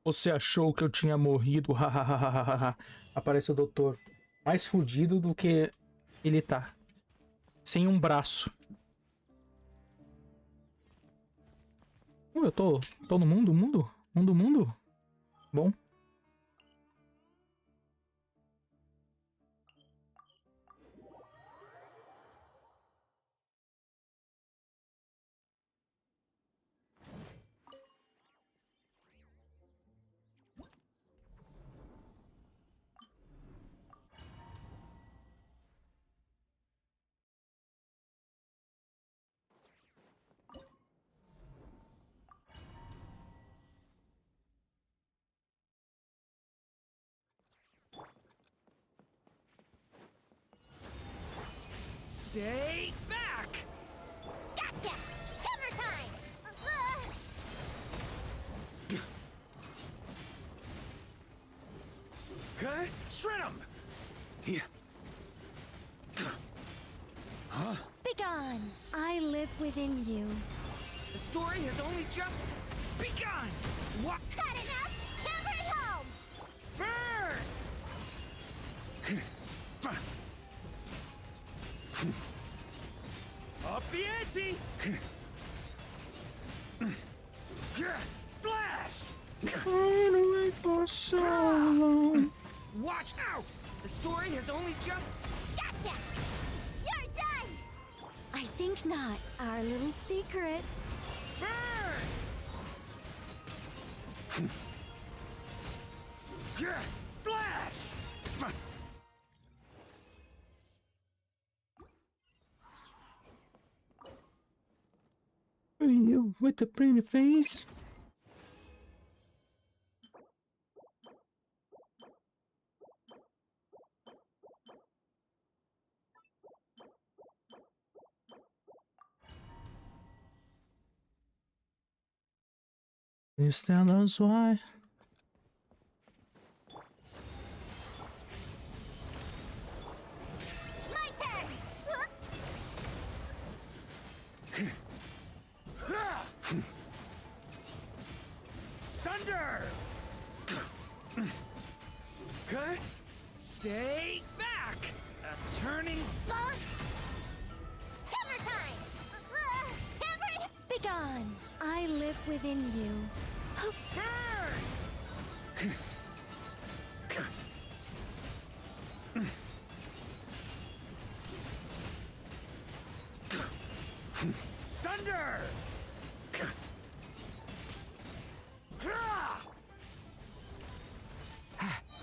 [SPEAKER 1] Você achou que eu tinha morrido? Aparece o doutor mais fudido do que ele tá. Sem um braço. Eu tô no mundo? Mundo? Bom.
[SPEAKER 12] Stay back!
[SPEAKER 6] Gotcha! Hammer time!
[SPEAKER 12] Okay, shred him!
[SPEAKER 8] Here.
[SPEAKER 4] Huh? Begone! I live within you.
[SPEAKER 12] The story has only just begun! What?
[SPEAKER 6] Had enough? Hammer it home!
[SPEAKER 12] Burn! Up the ante! Slash!
[SPEAKER 1] Run away for so long.
[SPEAKER 12] Watch out! The story has only just...
[SPEAKER 6] Gotcha! You're done!
[SPEAKER 4] I think not. Our little secret.
[SPEAKER 12] Burn! Slash!
[SPEAKER 1] You with the pretty face. Is that why?
[SPEAKER 6] My turn!
[SPEAKER 12] Thunder! Okay, stay back! A turning...
[SPEAKER 6] Hammer time! Hammer!
[SPEAKER 4] Begone! I live within you.
[SPEAKER 12] Burn! Thunder!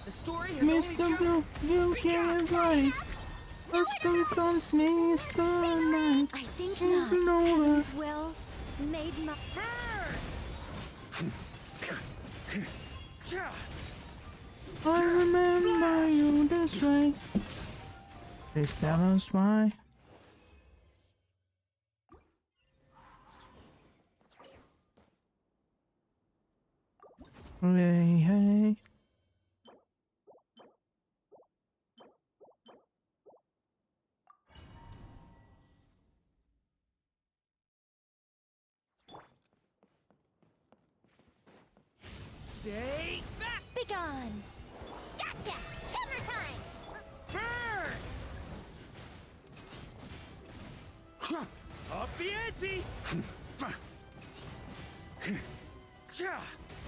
[SPEAKER 12] The story has
[SPEAKER 1] Mr.
[SPEAKER 12] only
[SPEAKER 1] Blue, you get it right. Sometimes Mr. Night.
[SPEAKER 4] I think not.
[SPEAKER 1] No.
[SPEAKER 4] As well, made my...
[SPEAKER 1] I remember you this way. Please tell us why. Hey.
[SPEAKER 12] Stay back!
[SPEAKER 4] Begone!
[SPEAKER 6] Gotcha! Hammer time!
[SPEAKER 12] Burn! Up the ante!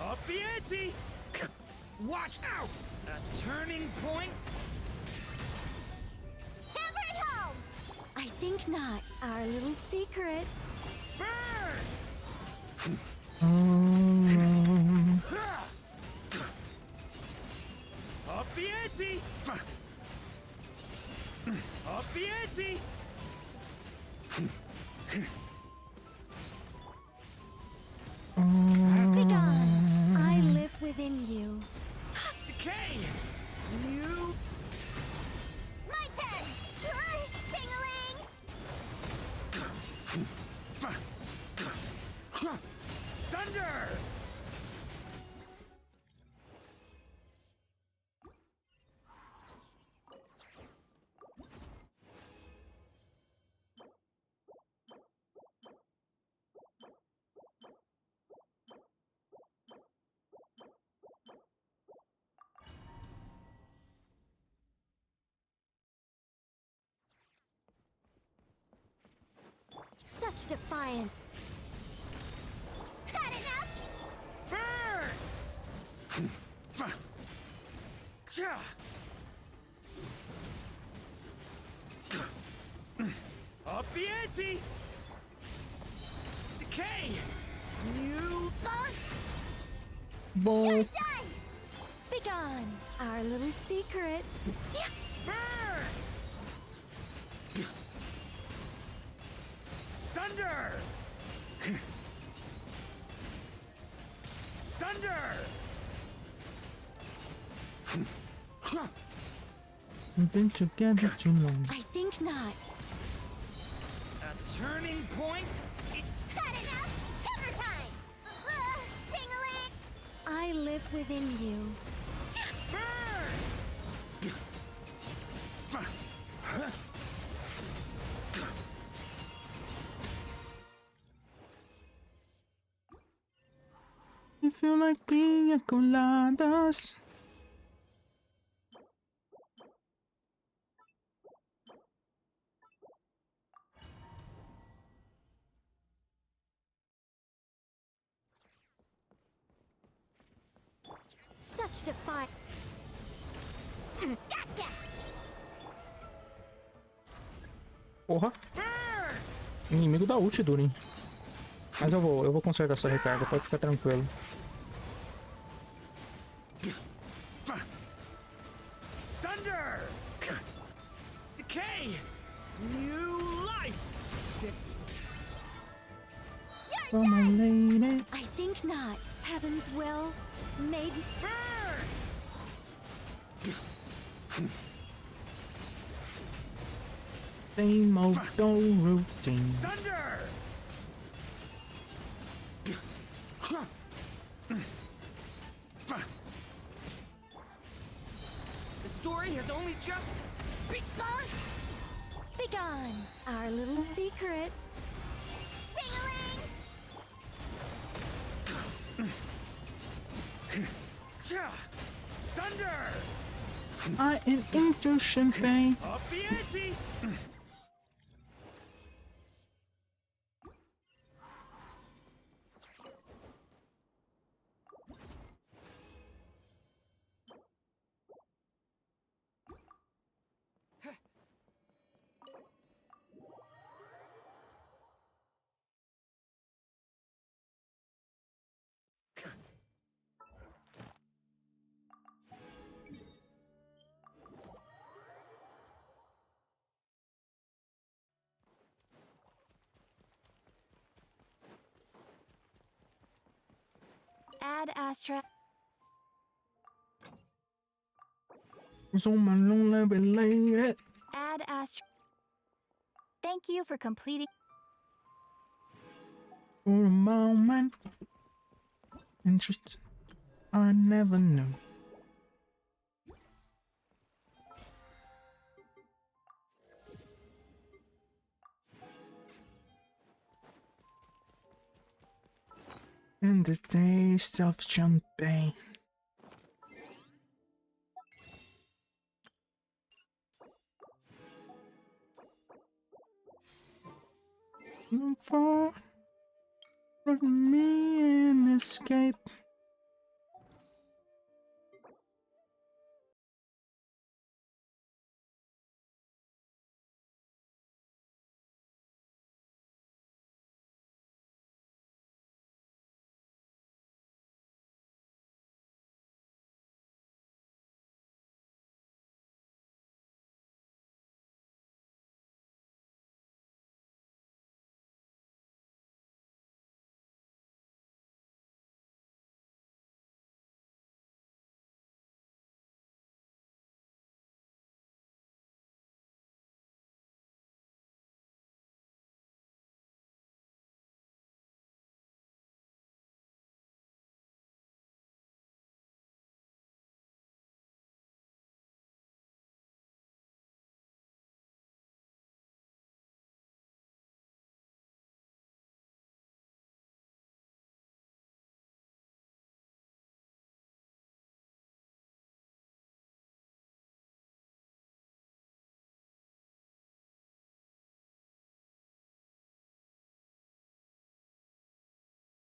[SPEAKER 12] Up the ante! Watch out! A turning point!
[SPEAKER 6] Hammer it home!
[SPEAKER 4] I think not. Our little secret.
[SPEAKER 12] Burn! Up the ante! Up the ante!
[SPEAKER 4] Begone! I live within you.
[SPEAKER 12] Decay! You...
[SPEAKER 6] My turn! Ping-a-ling!
[SPEAKER 12] Thunder!
[SPEAKER 4] Such defiance.
[SPEAKER 6] Had enough?
[SPEAKER 12] Burn! Up the ante! Decay! New...
[SPEAKER 1] Bom.
[SPEAKER 4] You're done! Begone, our little secret.
[SPEAKER 12] Burn! Sunder! Sunder!
[SPEAKER 1] We've been together too long.
[SPEAKER 4] I think not.
[SPEAKER 12] A turning point?
[SPEAKER 6] Had enough? Cover time! Ting-a-ling!
[SPEAKER 4] I live within you.
[SPEAKER 1] You feel like pina coladas.
[SPEAKER 4] Such defiance.
[SPEAKER 6] Gotcha!
[SPEAKER 1] Porra. Inimigo da ult, Durin. Mas eu vou consertar essa recarga, pode ficar tranquilo.
[SPEAKER 12] Sunder! Decay! New life! Stick.
[SPEAKER 6] You're done!
[SPEAKER 1] Lady.
[SPEAKER 4] I think not. Heaven's will made.
[SPEAKER 1] Same old routine.
[SPEAKER 12] Sunder! The story has only just begun!
[SPEAKER 4] Begone, our little secret.
[SPEAKER 6] Ting-a-ling!
[SPEAKER 12] Sunder!
[SPEAKER 1] I am into champagne.
[SPEAKER 12] Up the ante!
[SPEAKER 4] Add Astra.
[SPEAKER 1] So my lonely lady.
[SPEAKER 4] Add Astra. Thank you for completing.
[SPEAKER 1] For a moment, interest I never knew. And the taste of champagne. For me an escape.